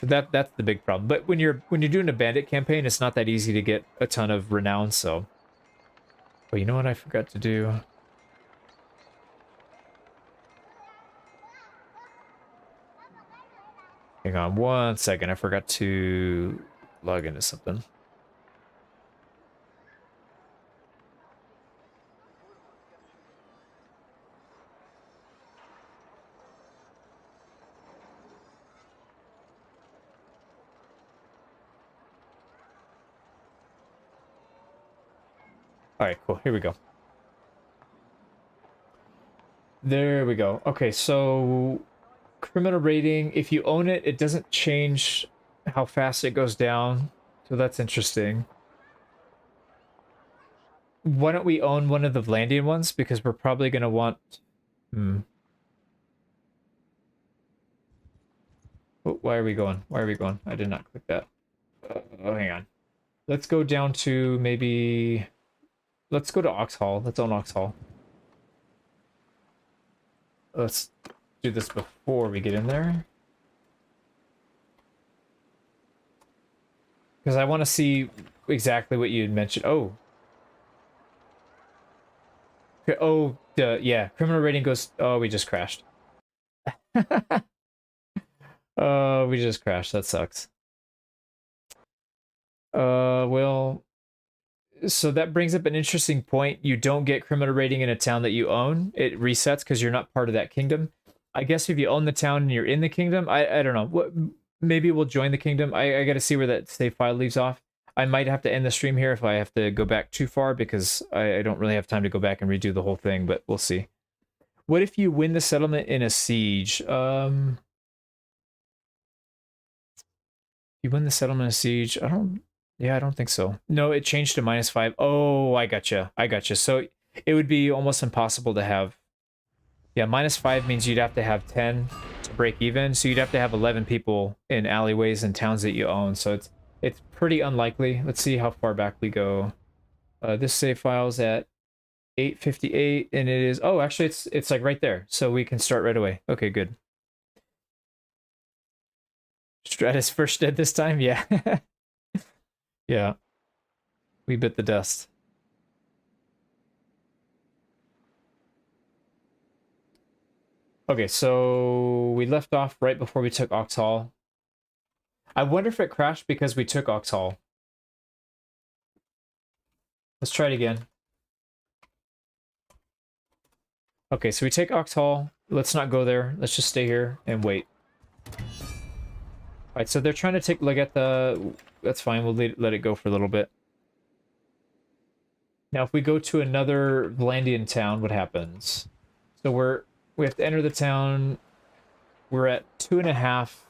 So that's the big problem. But when you're doing a bandit campaign, it's not that easy to get a ton of renown, so. But you know what I forgot to do? Hang on 1 second, I forgot to log into something. Alright, cool. Here we go. There we go. Okay, so criminal rating, if you own it, it doesn't change how fast it goes down. So that's interesting. Why don't we own one of the Vlandian ones? Because we're probably going to want... Oh, why are we going? Why are we going? I did not click that. Oh, hang on. Let's go down to maybe... Let's go to Oxhall. Let's own Oxhall. Let's do this before we get in there. Because I want to see exactly what you had mentioned. Oh. Oh, yeah. Criminal rating goes... Oh, we just crashed. Oh, we just crashed. That sucks. Well... So that brings up an interesting point. You don't get criminal rating in a town that you own. It resets because you're not part of that kingdom. I guess if you own the town and you're in the kingdom, I don't know. What, maybe we'll join the kingdom. I got to see where that save file leaves off. I might have to end the stream here if I have to go back too far because I don't really have time to go back and redo the whole thing, but we'll see. What if you win the settlement in a siege? You win the settlement in a siege? Yeah, I don't think so. No, it changed to -5. Oh, I gotcha. I gotcha. So it would be almost impossible to have... Yeah, -5 means you'd have to have 10 to break even. So you'd have to have 11 people in alleyways and towns that you own. So it's pretty unlikely. Let's see how far back we go. This save file's at 858, and it is... Oh, actually, it's like right there. So we can start right away. Okay, good. Stratus first dead this time? Yeah. Yeah. We bit the dust. Okay, so we left off right before we took Oxhall. I wonder if it crashed because we took Oxhall. Let's try it again. Okay, so we take Oxhall. Let's not go there. Let's just stay here and wait. Alright, so they're trying to take Legetta. That's fine, we'll let it go for a little bit. Now, if we go to another Vlandian town, what happens? So we have to enter the town. We're at 2.5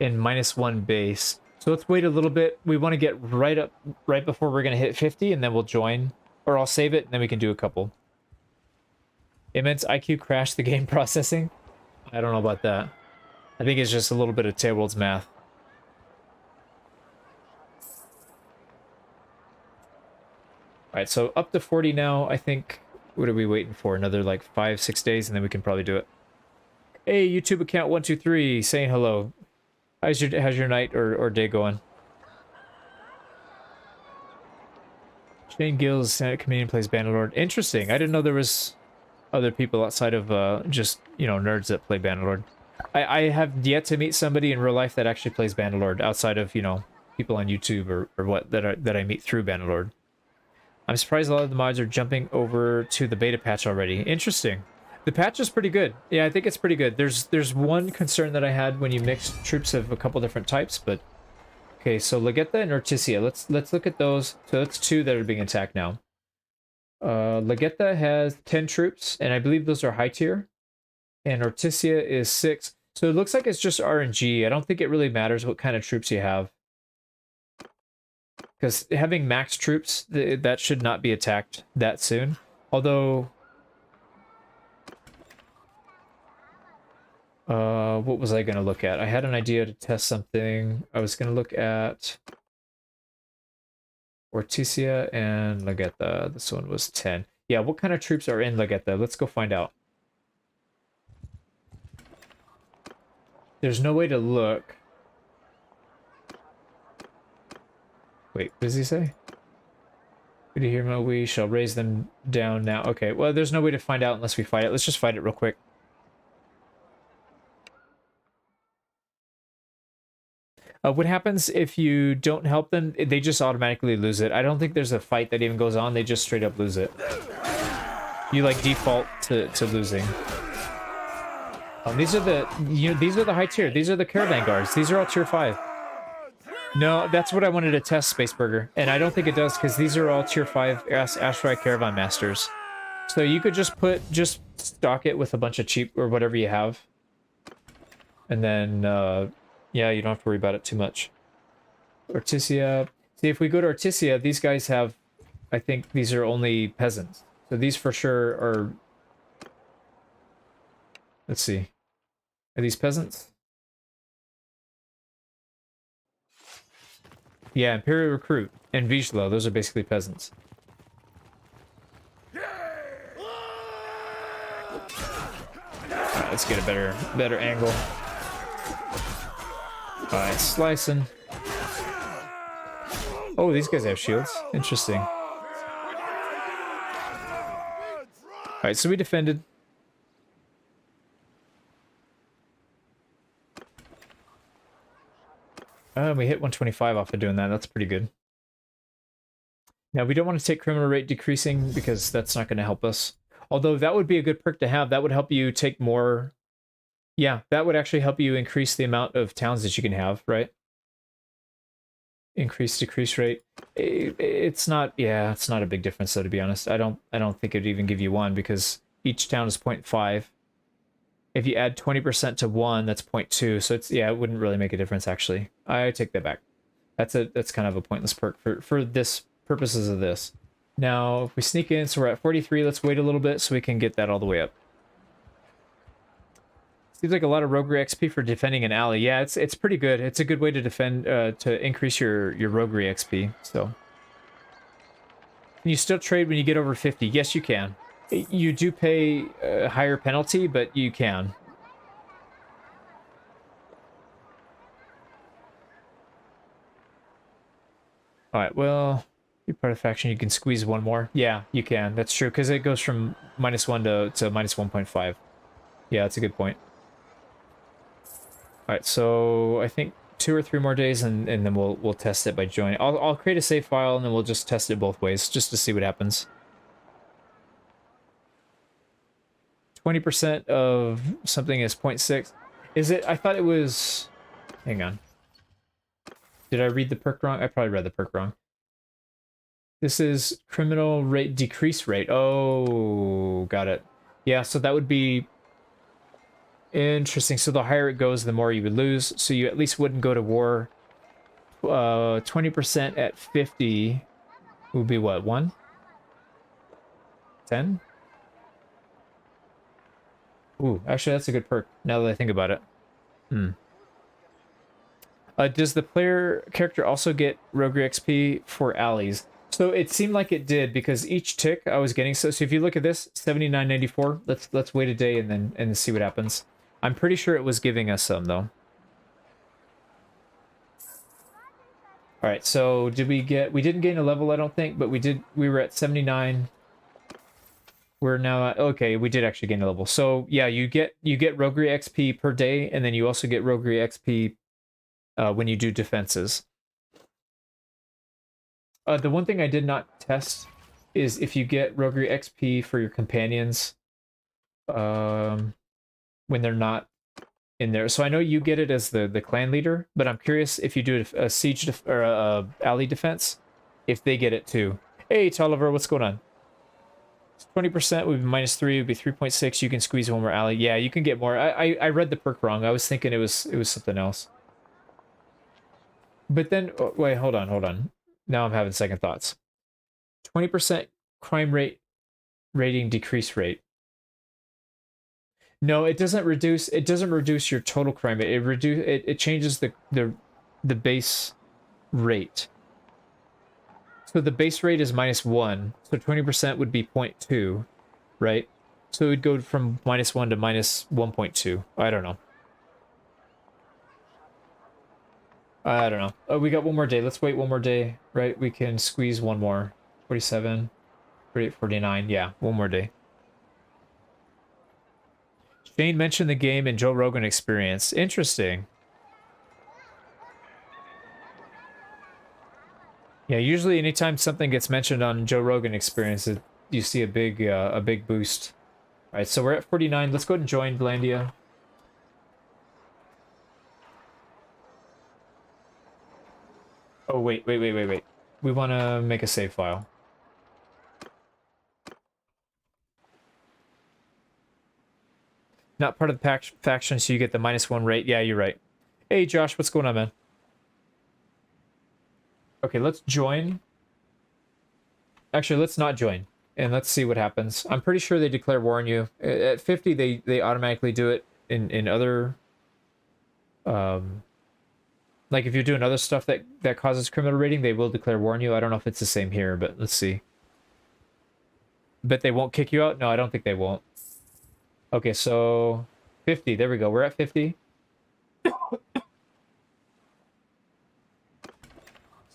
in -1 base. So let's wait a little bit. We want to get right before we're going to hit 50, and then we'll join. Or I'll save it, and then we can do a couple. Immense IQ crashed the game processing. I don't know about that. I think it's just a little bit of Tailworld's math. Alright, so up to 40 now, I think. What are we waiting for? Another like 5-6 days, and then we can probably do it. Hey, YouTube account 123, saying hello. How's your night or day going? Shane Gills, Senate comedian, plays Bannerlord. Interesting. I didn't know there was other people outside of just, you know, nerds that play Bannerlord. I have yet to meet somebody in real life that actually plays Bannerlord outside of, you know, people on YouTube or what that I meet through Bannerlord. I'm surprised a lot of the mods are jumping over to the beta patch already. Interesting. The patch is pretty good. Yeah, I think it's pretty good. There's one concern that I had when you mix troops of a couple different types, but okay, so Legetta and Orticia. Let's look at those. So that's 2 that are being attacked now. Legetta has 10 troops, and I believe those are high tier. And Orticia is 6. So it looks like it's just RNG. I don't think it really matters what kind of troops you have. Because having max troops, that should not be attacked that soon. Although... what was I going to look at? I had an idea to test something. I was going to look at... Orticia and Legetta. This one was 10. Yeah, what kind of troops are in Legetta? Let's go find out. There's no way to look. Wait, what does he say? Good to hear, Mo. We shall raise them down now. Okay, well, there's no way to find out unless we fight it. Let's just fight it real quick. What happens if you don't help them? They just automatically lose it. I don't think there's a fight that even goes on. They just straight up lose it. You like default to losing. These are the high tier. These are the caravan guards. These are all tier 5. No, that's what I wanted to test, Spaceburger. And I don't think it does, because these are all tier 5 Asteroid Caravan Masters. So you could just stock it with a bunch of cheap, or whatever you have. And then, yeah, you don't have to worry about it too much. Ortisia. See, if we go to Ortisia, these guys have, I think these are only peasants. So these for sure are, let's see. Are these peasants? Yeah, Imperial Recruit and Vizsla, those are basically peasants. Alright, let's get a better angle. Alright, slicing. Oh, these guys have shields. Interesting. Alright, so we defended. We hit 125 off of doing that. That's pretty good. Now, we don't want to take criminal rate decreasing because that's not going to help us. Although that would be a good perk to have. That would help you take more... Yeah, that would actually help you increase the amount of towns that you can have, right? Increase decrease rate. It's not... Yeah, it's not a big difference, though, to be honest. I don't think it'd even give you 1 because each town is 0.5. If you add 20% to 1, that's 0.2. So it's, yeah, it wouldn't really make a difference, actually. I take that back. That's kind of a pointless perk for this purposes of this. Now, if we sneak in, so we're at 43, let's wait a little bit so we can get that all the way up. Seems like a lot of roguery XP for defending an alley. Yeah, it's pretty good. It's a good way to defend, to increase your roguery XP, so. Can you still trade when you get over 50? Yes, you can. You do pay a higher penalty, but you can. Alright, well, you're part of faction, you can squeeze 1 more. Yeah, you can. That's true, because it goes from -1 to minus 1.5. Yeah, that's a good point. Alright, so I think 2 or 3 more days, and then we'll test it by joining. I'll create a save file, and then we'll just test it both ways, just to see what happens. 20% of something is 0.6. Is it? I thought it was... Hang on. Did I read the perk wrong? I probably read the perk wrong. This is criminal rate decrease rate. Oh, got it. Yeah, so that would be... Interesting. So the higher it goes, the more you would lose. So you at least wouldn't go to war. 20% at 50 would be what? 1? 10? Ooh, actually, that's a good perk, now that I think about it. Does the player character also get roguery XP for alleys? So it seemed like it did, because each tick I was getting... So if you look at this, 79.94, let's wait a day and see what happens. I'm pretty sure it was giving us some, though. Alright, so did we get... We didn't gain a level, I don't think, but we were at 79... We're now at, okay, we did actually gain a level. So yeah, you get roguery XP per day, and then you also get roguery XP when you do defenses. The one thing I did not test is if you get roguery XP for your companions when they're not in there. So I know you get it as the clan leader, but I'm curious if you do a siege or a alley defense, if they get it too. Hey, Tolliver, what's going on? 20% would be -3, would be 3.6. You can squeeze 1 more alley. Yeah, you can get more. I read the perk wrong. I was thinking it was something else. But then, oh, wait, hold on. Now I'm having second thoughts. 20% crime rate rating decrease rate. No, it doesn't reduce. It doesn't reduce your total crime rate. It changes the base rate. So the base rate is -1, so 20% would be 0.2, right? So it would go from -1 to -1.2. I don't know. I don't know. Oh, we got 1 more day. Let's wait 1 more day, right? We can squeeze 1 more. 47, 48, 49. Yeah, 1 more day. Shane mentioned the game and Joe Rogan Experience. Interesting. Yeah, usually anytime something gets mentioned on Joe Rogan Experience, you see a big boost. All right, so we're at 49. Let's go ahead and join Blandia. Oh, wait. We want to make a save file. Not part of the faction, so you get the -1 rate. Yeah, you're right. Hey, Josh, what's going on, man? Okay, let's join. Actually, let's not join, and let's see what happens. I'm pretty sure they declare war on you. At 50, they automatically do it in other... like, if you're doing other stuff that causes criminal rating, they will declare war on you. I don't know if it's the same here, but let's see. But they won't kick you out? No, I don't think they won't. Okay, so 50. There we go. We're at 50.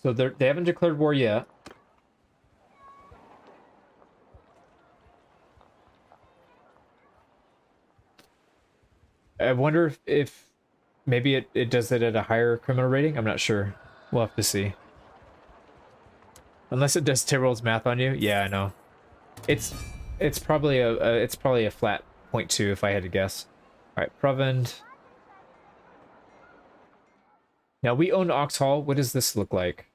So they haven't declared war yet. I wonder if maybe it does it at a higher criminal rating. I'm not sure. We'll have to see. Unless it does Tyrrell's math on you. Yeah, I know. It's probably a flat 0.2 if I had to guess. All right, Provend. Now we own Oxhall. What does this look like?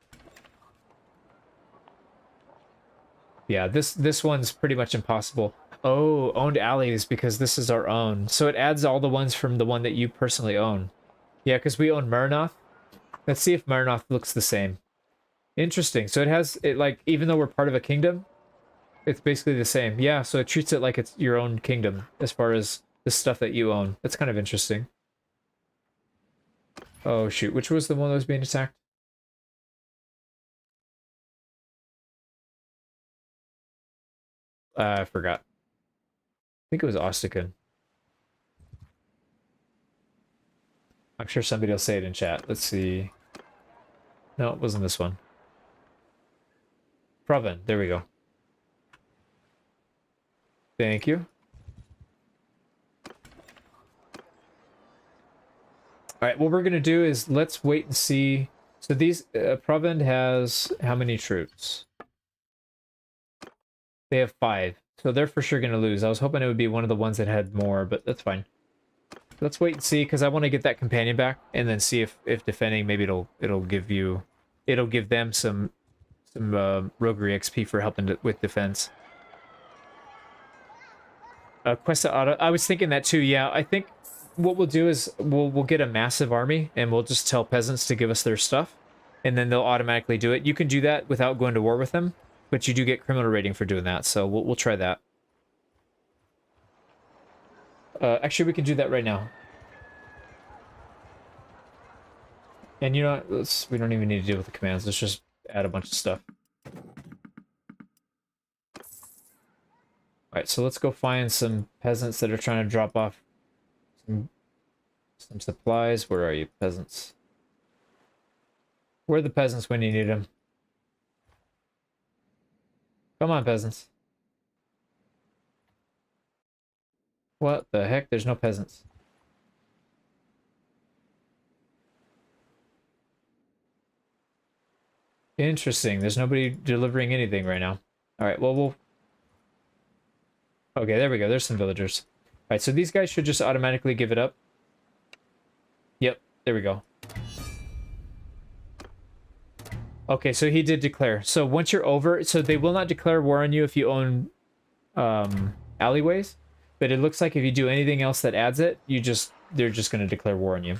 Yeah, this one's pretty much impossible. Oh, owned alleys because this is our own. So it adds all the ones from the one that you personally own. Yeah, because we own Marinoth. Let's see if Marinoth looks the same. Interesting. So it like, even though we're part of a kingdom, it's basically the same. Yeah, so it treats it like it's your own kingdom as far as the stuff that you own. That's kind of interesting. Oh, shoot. Which was the one that was being attacked? I forgot. I think it was Ostican. I'm sure somebody will say it in chat. Let's see. No, it wasn't this one. Proven. There we go. Thank you. All right, what we're going to do is let's wait and see. So these, Provend has how many troops? They have 5. So they're for sure going to lose. I was hoping it would be one of the ones that had more, but that's fine. Let's wait and see, because I want to get that companion back, and then see if defending, maybe it'll give them some roguery XP for helping with defense. Questa Auto. I was thinking that too. Yeah, I think what we'll do is we'll get a massive army, and we'll just tell peasants to give us their stuff, and then they'll automatically do it. You can do that without going to war with them, but you do get criminal rating for doing that. So we'll try that. Actually, we can do that right now. And you know what? We don't even need to deal with the commands. Let's just add a bunch of stuff. Alright, so let's go find some peasants that are trying to drop off some supplies. Where are you, peasants? Where are the peasants when you need them? Come on, peasants. What the heck? There's no peasants. Interesting. There's nobody delivering anything right now. Alright, well, we'll... Okay, there we go. There's some villagers. Alright, so these guys should just automatically give it up. Yep, there we go. Okay, so he did declare. So once you're over... So they will not declare war on you if you own alleyways. But it looks like if you do anything else that adds it, they're just going to declare war on you.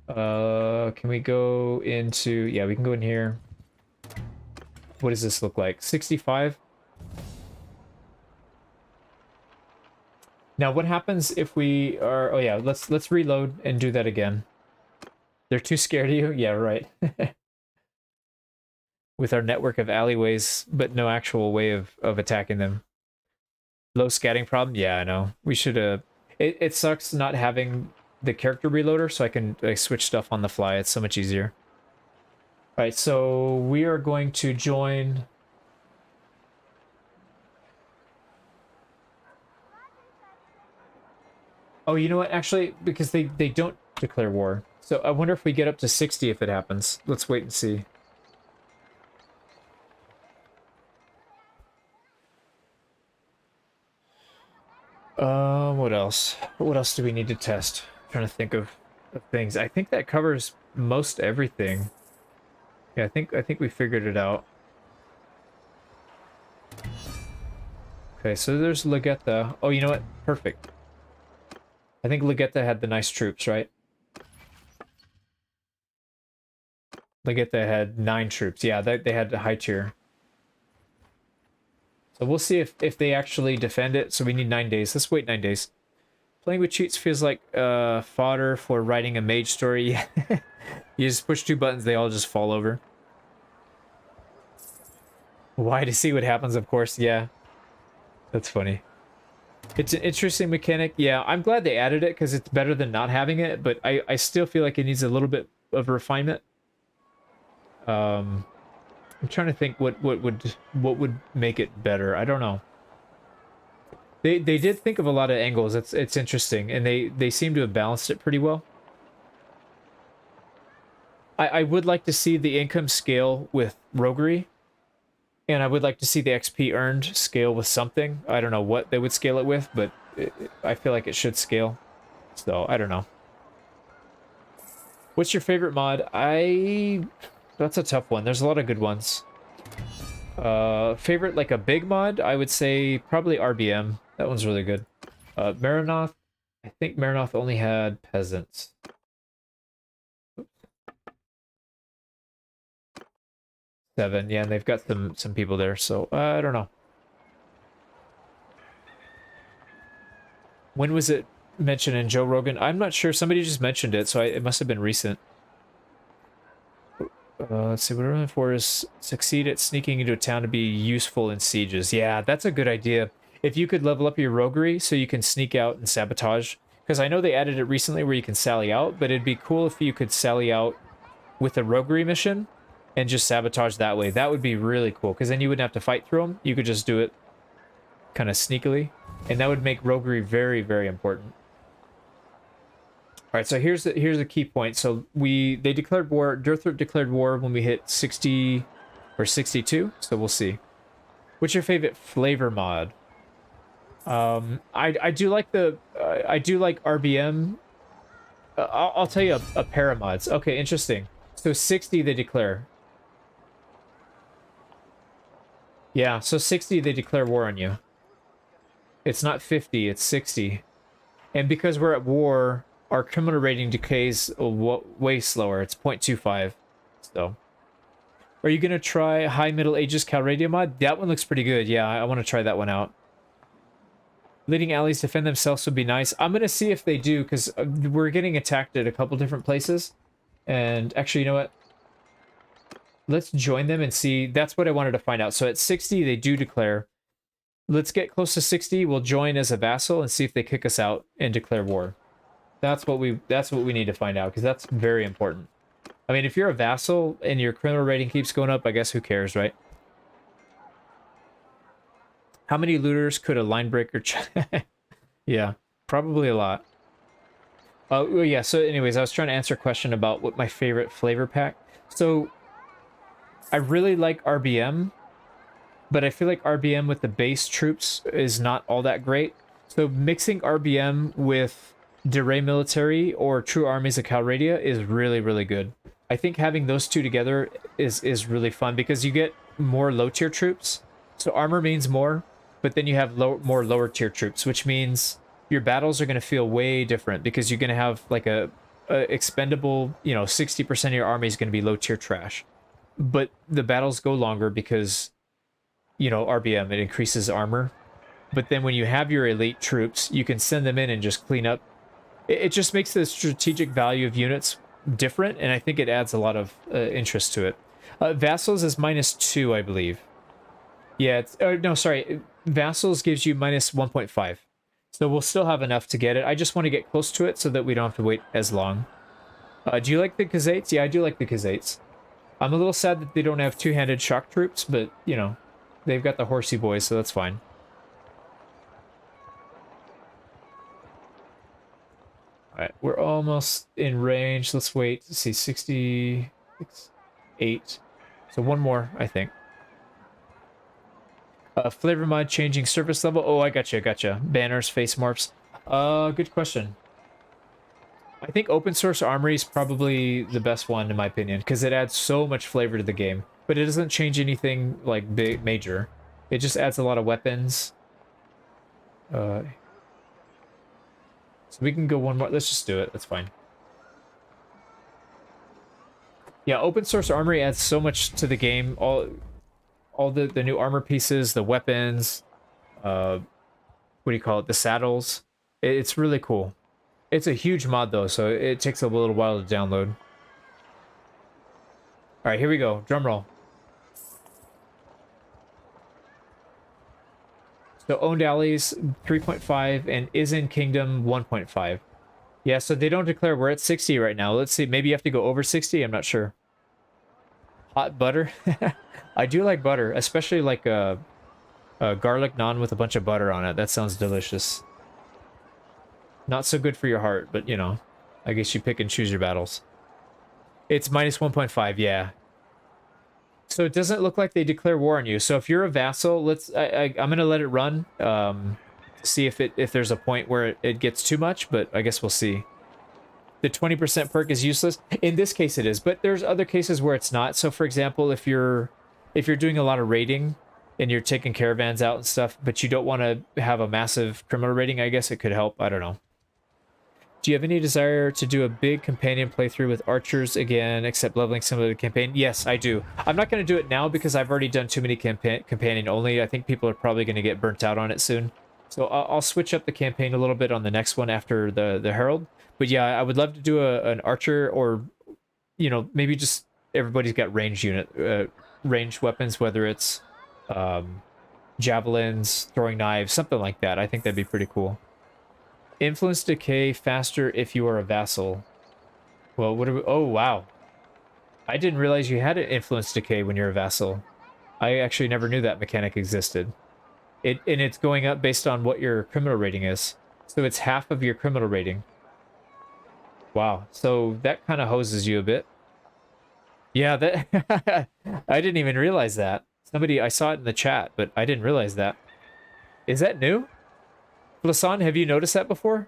Can we go into... Yeah, we can go in here. What does this look like? 65? Now, what happens if we are... Oh, yeah, let's reload and do that again. They're too scared of you? Yeah, right. With our network of alleyways, but no actual way of attacking them. Low scatting problem? Yeah, I know. We should... It sucks not having the character reloader, so I can switch stuff on the fly. It's so much easier. Alright, so we are going to join... Oh, you know what? Actually, because they don't declare war. So I wonder if we get up to 60 if it happens. Let's wait and see. What else? What else do we need to test? I'm trying to think of things. I think that covers most everything. Yeah, I think we figured it out. Okay, so there's Legetta. Oh, you know what? Perfect. I think Legetta had the nice troops, right? Legetta had 9 troops. Yeah, they had a high tier. So we'll see if they actually defend it. So we need 9 days. Let's wait 9 days. Playing with cheats feels like fodder for writing a mage story. You just push 2 buttons, they all just fall over. Why? To see what happens, of course. Yeah. That's funny. It's an interesting mechanic. Yeah, I'm glad they added it because it's better than not having it, but I still feel like it needs a little bit of refinement. I'm trying to think what would make it better. I don't know. They did think of a lot of angles. It's interesting, and they seem to have balanced it pretty well. I would like to see the income scale with roguery, and I would like to see the XP earned scale with something. I don't know what they would scale it with, but I feel like it should scale. So I don't know. What's your favorite mod? That's a tough one. There's a lot of good ones. Favorite, like a big mod, I would say probably RBM. That one's really good. Marinoth, I think Marinoth only had peasants. Oops. 7, yeah, and they've got some people there, so I don't know. When was it mentioned in Joe Rogan? I'm not sure. Somebody just mentioned it, so it must have been recent. Let's see, what we're looking for is succeed at sneaking into a town to be useful in sieges. Yeah, that's a good idea. If you could level up your roguery so you can sneak out and sabotage. Because I know they added it recently where you can sally out, but it'd be cool if you could sally out with a roguery mission and just sabotage that way. That would be really cool, because then you wouldn't have to fight through them. You could just do it kind of sneakily. And that would make roguery very, very important. All right, so here's a key point. So they declared war. Dirthrip declared war when we hit 60 or 62. So we'll see. What's your favorite flavor mod? I do like RBM. I'll tell you a pair of mods. Okay, interesting. So 60 they declare. Yeah, so 60 they declare war on you. It's not 50, it's 60. And because we're at war, our criminal rating decays way slower. It's 0.25. So, are you gonna try High Middle Ages Calradia mod? That one looks pretty good. Yeah, I want to try that one out. Leading allies defend themselves would be nice. I'm gonna see if they do, because we're getting attacked at a couple different places. And actually, you know what? Let's join them and see. That's what I wanted to find out. So at 60, they do declare. Let's get close to 60. We'll join as a vassal and see if they kick us out and declare war. That's what we need to find out, because that's very important. I mean, if you're a vassal and your criminal rating keeps going up, I guess who cares, right? How many looters could a line breaker Yeah, probably a lot. Well, yeah, so anyways, I was trying to answer a question about what my favorite flavor pack. So I really like RBM, but I feel like RBM with the base troops is not all that great. So mixing RBM with Deray Military or True Armies of Calradia is really, really good. I think having those two together is really fun, because you get more low-tier troops. So armor means more, but then you have more lower-tier troops, which means your battles are going to feel way different, because you're going to have like a expendable, 60% of your army is going to be low-tier trash. But the battles go longer because, RBM, it increases armor. But then when you have your elite troops, you can send them in and just clean up. It just makes the strategic value of units different, and I think it adds a lot of interest to it. Vassals is -2, I believe. Yeah, no, sorry. Vassals gives you -1.5. So we'll still have enough to get it. I just want to get close to it so that we don't have to wait as long. Do you like the Khazaits? Yeah, I do like the Khazaits. I'm a little sad that they don't have two-handed shock troops, but, they've got the horsey boys, so that's fine. Alright, we're almost in range. Let's wait to see. 68. So one more, I think. Flavor mod changing surface level. Oh, I gotcha. Banners, face morphs. Good question. I think open source armory is probably the best one in my opinion because it adds so much flavor to the game, but it doesn't change anything like big major. It just adds a lot of weapons. So we can go one more. Let's just do it. That's fine. Yeah, open source armory adds so much to the game. All the new armor pieces, the weapons, what do you call it? The saddles. It's really cool. It's a huge mod though, so it takes a little while to download. All right, here we go. Drum roll. So owned alleys 3.5 and is in kingdom 1.5. Yeah, so they don't declare. We're at 60 right now. Let's see. Maybe you have to go over 60. I'm not sure. Hot butter. I do like butter, especially like a garlic naan with a bunch of butter on it. That sounds delicious. Not so good for your heart, but you know, I guess you pick and choose your battles. It's minus 1.5, yeah. So it doesn't look like they declare war on you. So if you're a vassal, I'm gonna let it run. See if there's a point where it gets too much, but I guess we'll see. The 20% perk is useless. In this case it is, but there's other cases where it's not. So for example, if you're doing a lot of raiding and you're taking caravans out and stuff, but you don't want to have a massive criminal raiding, I guess it could help. I don't know. Do you have any desire to do a big companion playthrough with archers again, except leveling some of the campaign? Yes, I do. I'm not going to do it now because I've already done too many companion only. I think people are probably going to get burnt out on it soon. So I'll switch up the campaign a little bit on the next one after the Herald. But yeah, I would love to do an archer, or, you know, maybe just everybody's got ranged weapons, whether it's javelins, throwing knives, something like that. I think that'd be pretty cool. Influence decay faster if you are a vassal. Well, what are we... Oh, wow. I didn't realize you had an influence decay when you're a vassal. I actually never knew that mechanic existed. And it's going up based on what your criminal rating is. So it's half of your criminal rating. Wow. So that kind of hoses you a bit. Yeah, that... I didn't even realize that. I saw it in the chat, but I didn't realize that. Is that new? Lasan, have you noticed that before?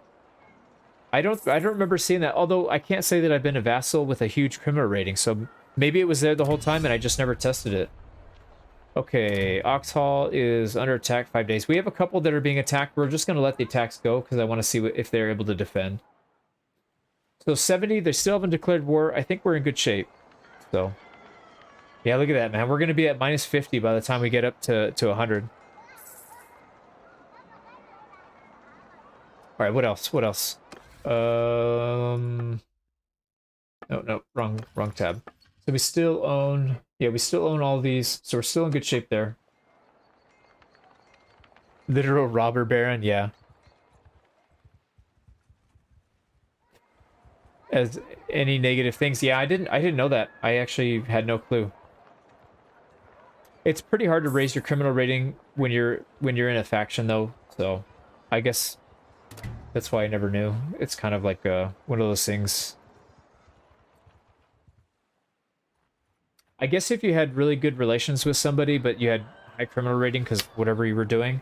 I don't remember seeing that, although I can't say that I've been a vassal with a huge criminal rating, so maybe it was there the whole time and I just never tested it. Okay, Oxhall is under attack 5 days. We have a couple that are being attacked. We're just going to let the attacks go because I want to see if they're able to defend. So 70, they still haven't declared war. I think we're in good shape. So, yeah, look at that, man. We're going to be at minus 50 by the time we get up to 100. All right, what else? What else? No, wrong tab. So we still own... Yeah, we still own all these, so we're still in good shape there. Literal robber baron, yeah. As any negative things, yeah, I didn't know that. I actually had no clue. It's pretty hard to raise your criminal rating when you're in a faction, though. So, I guess that's why I never knew. It's kind of like one of those things. I guess if you had really good relations with somebody, but you had high criminal rating because whatever you were doing,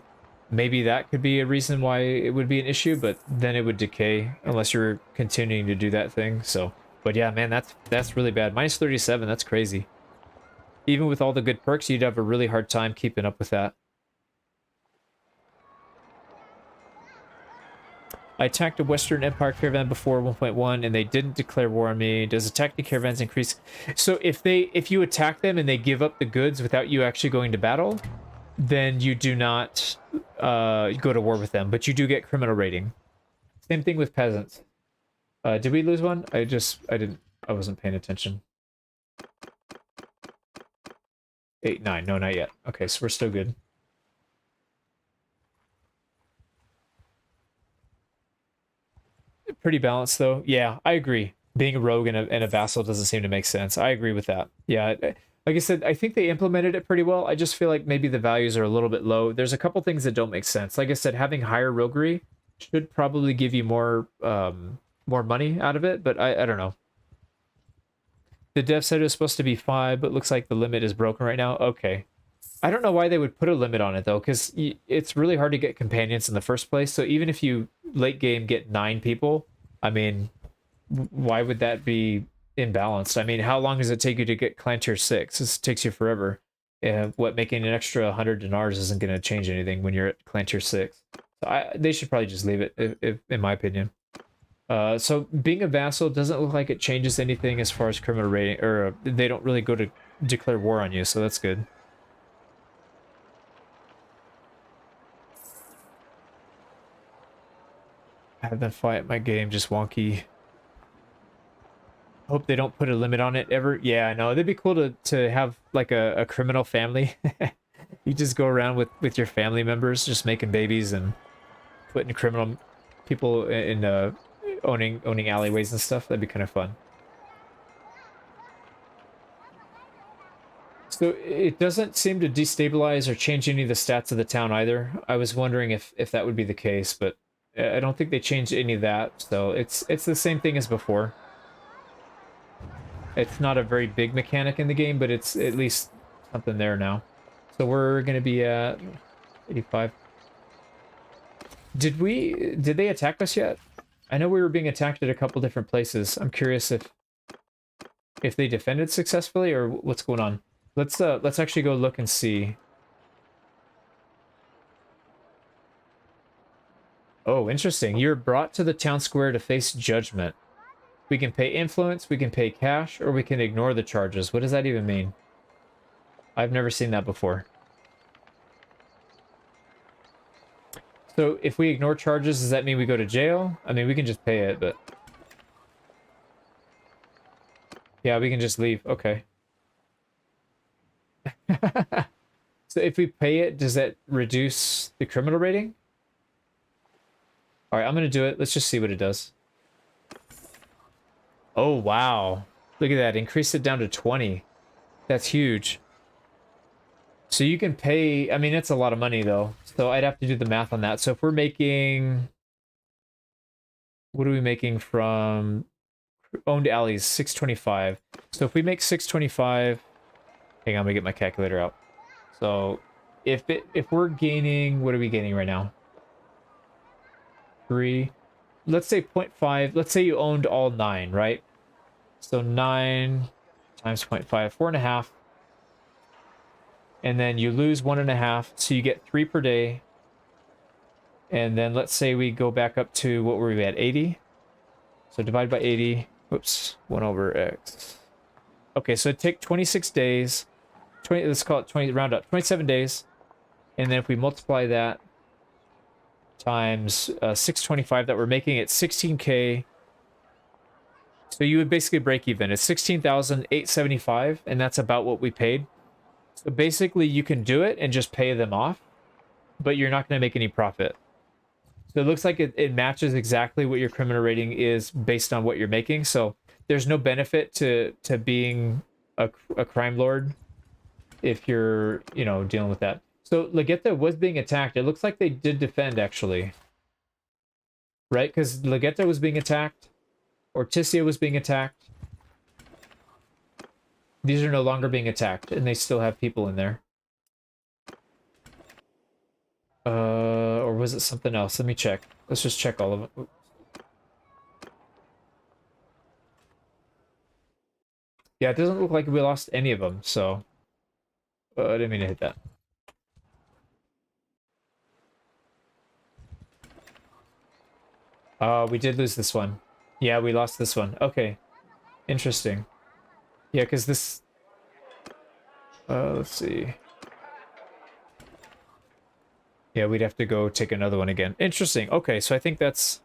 maybe that could be a reason why it would be an issue, but then it would decay unless you're continuing to do that thing. So, but yeah, man, that's really bad. Minus 37, that's crazy. Even with all the good perks, you'd have a really hard time keeping up with that. I attacked a Western Empire caravan before 1.1 and they didn't declare war on me. Does attacking caravans increase? So if you attack them and they give up the goods without you actually going to battle, then you do not go to war with them, but you do get criminal rating. Same thing with peasants. Did we lose one? I wasn't paying attention. 8, 9, no, not yet. Okay, so we're still good. Pretty balanced, though. Yeah, I agree. Being a rogue and a vassal doesn't seem to make sense. I agree with that. Yeah, like I said, I think they implemented it pretty well. I just feel like maybe the values are a little bit low. There's a couple things that don't make sense. Like I said, having higher roguery should probably give you more money out of it, but I don't know. The dev said it was supposed to be 5, but looks like the limit is broken right now. Okay. I don't know why they would put a limit on it, though, because it's really hard to get companions in the first place. So even if you late game get 9 people, I mean, why would that be imbalanced? I mean, how long does it take you to get clan tier 6? This takes you forever. What, making an extra 100 dinars isn't going to change anything when you're at clan tier 6. So they should probably just leave it, if in my opinion. So being a vassal doesn't look like it changes anything as far as criminal rating, or they don't really go to declare war on you, so that's good. Have them fight my game just wonky. Hope they don't put a limit on it ever. Yeah, I know. It'd be cool to have like a criminal family. You just go around with your family members just making babies and putting criminal people in owning alleyways and stuff. That'd be kind of fun. So it doesn't seem to destabilize or change any of the stats of the town either. I was wondering if that would be the case, but I don't think they changed any of that. So it's the same thing as before. It's not a very big mechanic in the game, but it's at least something there now. So we're going to be at 85. Did they attack us yet? I know we were being attacked at a couple different places. I'm curious if they defended successfully or what's going on. Let's actually go look and see. Oh, interesting. You're brought to the town square to face judgment. We can pay influence, we can pay cash, or we can ignore the charges. What does that even mean? I've never seen that before. So if we ignore charges, does that mean we go to jail? I mean, we can just pay it, but... Yeah, we can just leave. Okay. So if we pay it, does that reduce the criminal rating? Alright, I'm gonna do it. Let's just see what it does. Oh, wow. Look at that. Increase it down to 20. That's huge. So you can pay... I mean, it's a lot of money, though. So I'd have to do the math on that. So if we're making... What are we making from owned alleys? 625. So if we make 625... Hang on, I'm gonna get my calculator out. So if we're gaining... What are we gaining right now? 3... Let's say 0.5. Let's say you owned all 9, right? So 9 times 0.5, 4.5. And then you lose 1.5, so you get 3 per day. And then let's say we go back up to, what were we at, 80? So divide by 80. Whoops, 1 over x. Okay, so it'd take 26 days. Let's call it 20, round up, 27 days. And then if we multiply that times 625 that we're making at 16k. So you would basically break even. It's 16,875, and that's about what we paid. So basically you can do it and just pay them off, but you're not going to make any profit. So it looks like it matches exactly what your criminal rating is based on what you're making. So there's no benefit to being a crime lord if you're, you know, dealing with that. So Legetta was being attacked. It looks like they did defend, actually. Right? Because Legetta was being attacked. Orticia was being attacked. These are no longer being attacked, and they still have people in there. Or was it something else? Let me check. Let's just check all of them. Yeah, it doesn't look like we lost any of them, so... I didn't mean to hit that. We did lose this one. Yeah, we lost this one. Okay. Interesting. Yeah, because this... let's see. Yeah, we'd have to go take another one again. Interesting. Okay, so I think that's...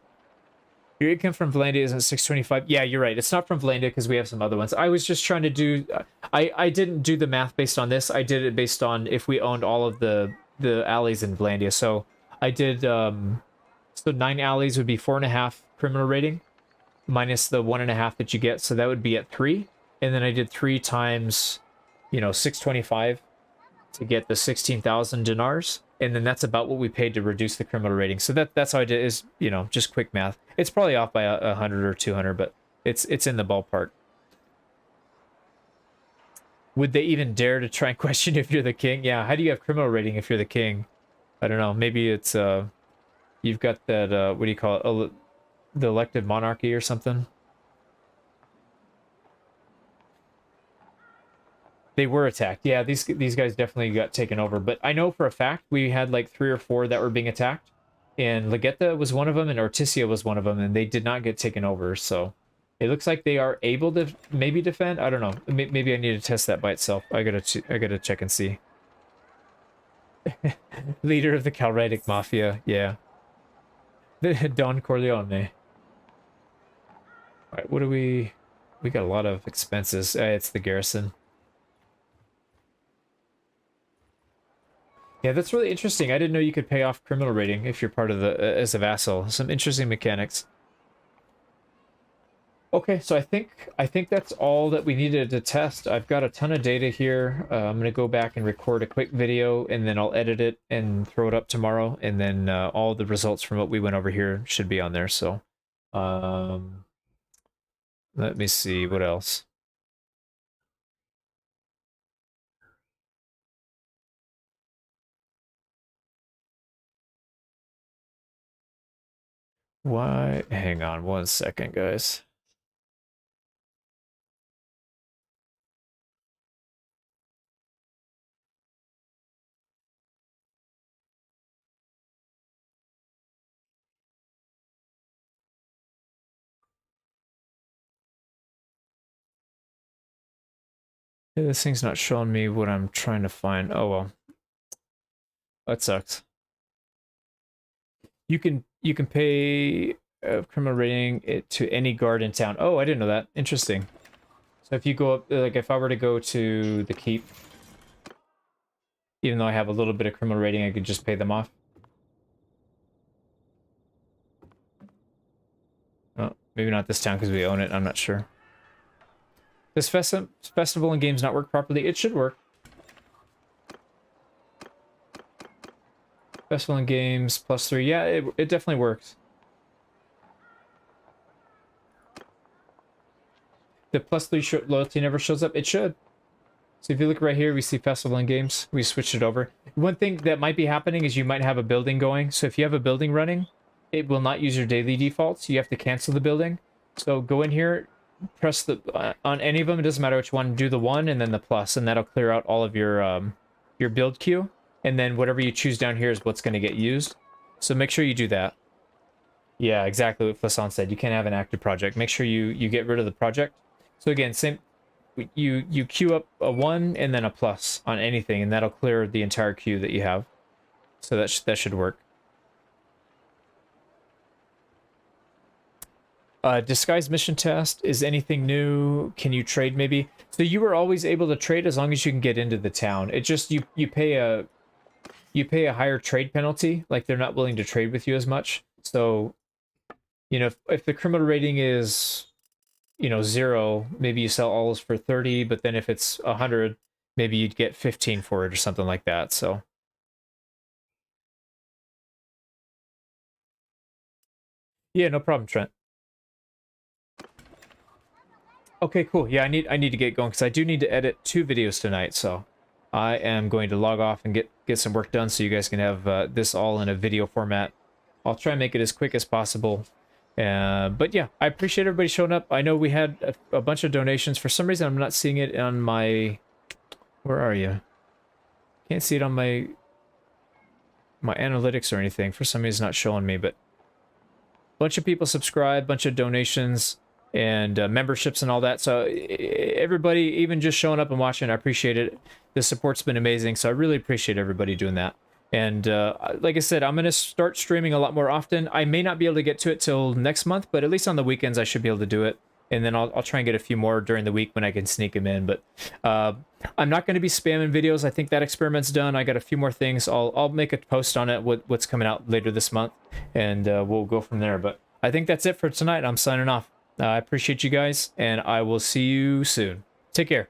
Your income from Valandia isn't 625. Yeah, you're right. It's not from Valandia because we have some other ones. I was just trying to do... I didn't do the math based on this. I did it based on if we owned all of the alleys in Valandia. So I did... So 9 alleys would be 4.5 criminal rating minus the 1.5 that you get. So that would be at 3. And then I did 3 times, you know, 625 to get the 16,000 dinars. And then that's about what we paid to reduce the criminal rating. So that's how I did, is, you know, just quick math. It's probably off by 100 or 200, but it's in the ballpark. Would they even dare to try and question if you're the king? Yeah, how do you have criminal rating if you're the king? I don't know. Maybe it's, you've got that, what do you call it? The elected monarchy or something. They were attacked. Yeah, these guys definitely got taken over. But I know for a fact we had like 3 or 4 that were being attacked. And Legetta was one of them, and Orticia was one of them, and they did not get taken over. So it looks like they are able to maybe defend. I don't know. Maybe I need to test that by itself. I gotta check and see. Leader of the Calretic Mafia. Yeah. Don Corleone. All right, what do we got a lot of expenses. It's the garrison. Yeah, that's really interesting. I didn't know you could pay off criminal rating if you're part of the as a vassal. Some interesting mechanics. Okay, so I think that's all that we needed to test. I've got a ton of data here. I'm gonna go back and record a quick video, and then I'll edit it and throw it up tomorrow. And then all the results from what we went over here should be on there. So, let me see what else. Why? Hang on 1 second, guys. Yeah, this thing's not showing me what I'm trying to find. Oh well. That sucks. You can pay criminal rating it to any guard in town. Oh, I didn't know that. Interesting. So if you go up, like if I were to go to the keep, even though I have a little bit of criminal rating, I could just pay them off. Oh, maybe not this town because we own it. I'm not sure. Does festival and games not work properly? It should work. Festival and games +3. Yeah, it definitely works. The +3 loyalty never shows up. It should. So if you look right here, we see festival and games. We switched it over. One thing that might be happening is you might have a building going. So if you have a building running, it will not use your daily defaults. You have to cancel the building. So go in here, press the on any of them. It doesn't matter which one. Do the 1 and then the plus, and that'll clear out all of your build queue. And then whatever you choose down here is what's going to get used. So make sure you do that. Yeah, exactly what Flasson said. You can't have an active project. Make sure you get rid of the project. So again, same. You queue up a 1 and then a plus on anything, and that'll clear the entire queue that you have. So that should work. Disguise mission test. Is anything new? Can you trade maybe? So you were always able to trade as long as you can get into the town. It just you pay a higher trade penalty. Like they're not willing to trade with you as much. So, you know, if the criminal rating is, you know, 0, maybe you sell all for 30, but then if it's 100, maybe you'd get 15 for it or something like that. So yeah, no problem, Trent. Okay, cool. Yeah, I need to get going because I do need to edit 2 videos tonight. So I am going to log off and get some work done so you guys can have this all in a video format. I'll try and make it as quick as possible. But yeah, I appreciate everybody showing up. I know we had a bunch of donations. For some reason, I'm not seeing it on my... Where are you? Can't see it on my analytics or anything. For some reason, it's not showing me, but... Bunch of people subscribe, bunch of donations, and memberships and all that. So everybody, even just showing up and watching, I appreciate it. The support's been amazing, so I really appreciate everybody doing that. And like I said, I'm going to start streaming a lot more often. I may not be able to get to it till next month, but at least on the weekends I should be able to do it. And then I'll try and get a few more during the week when I can sneak them in. But I'm not going to be spamming videos. I think that experiment's done. I got a few more things. I'll make a post on it, what's coming out later this month, and we'll go from there. But I think that's it for tonight. I'm signing off. I appreciate you guys, and I will see you soon. Take care.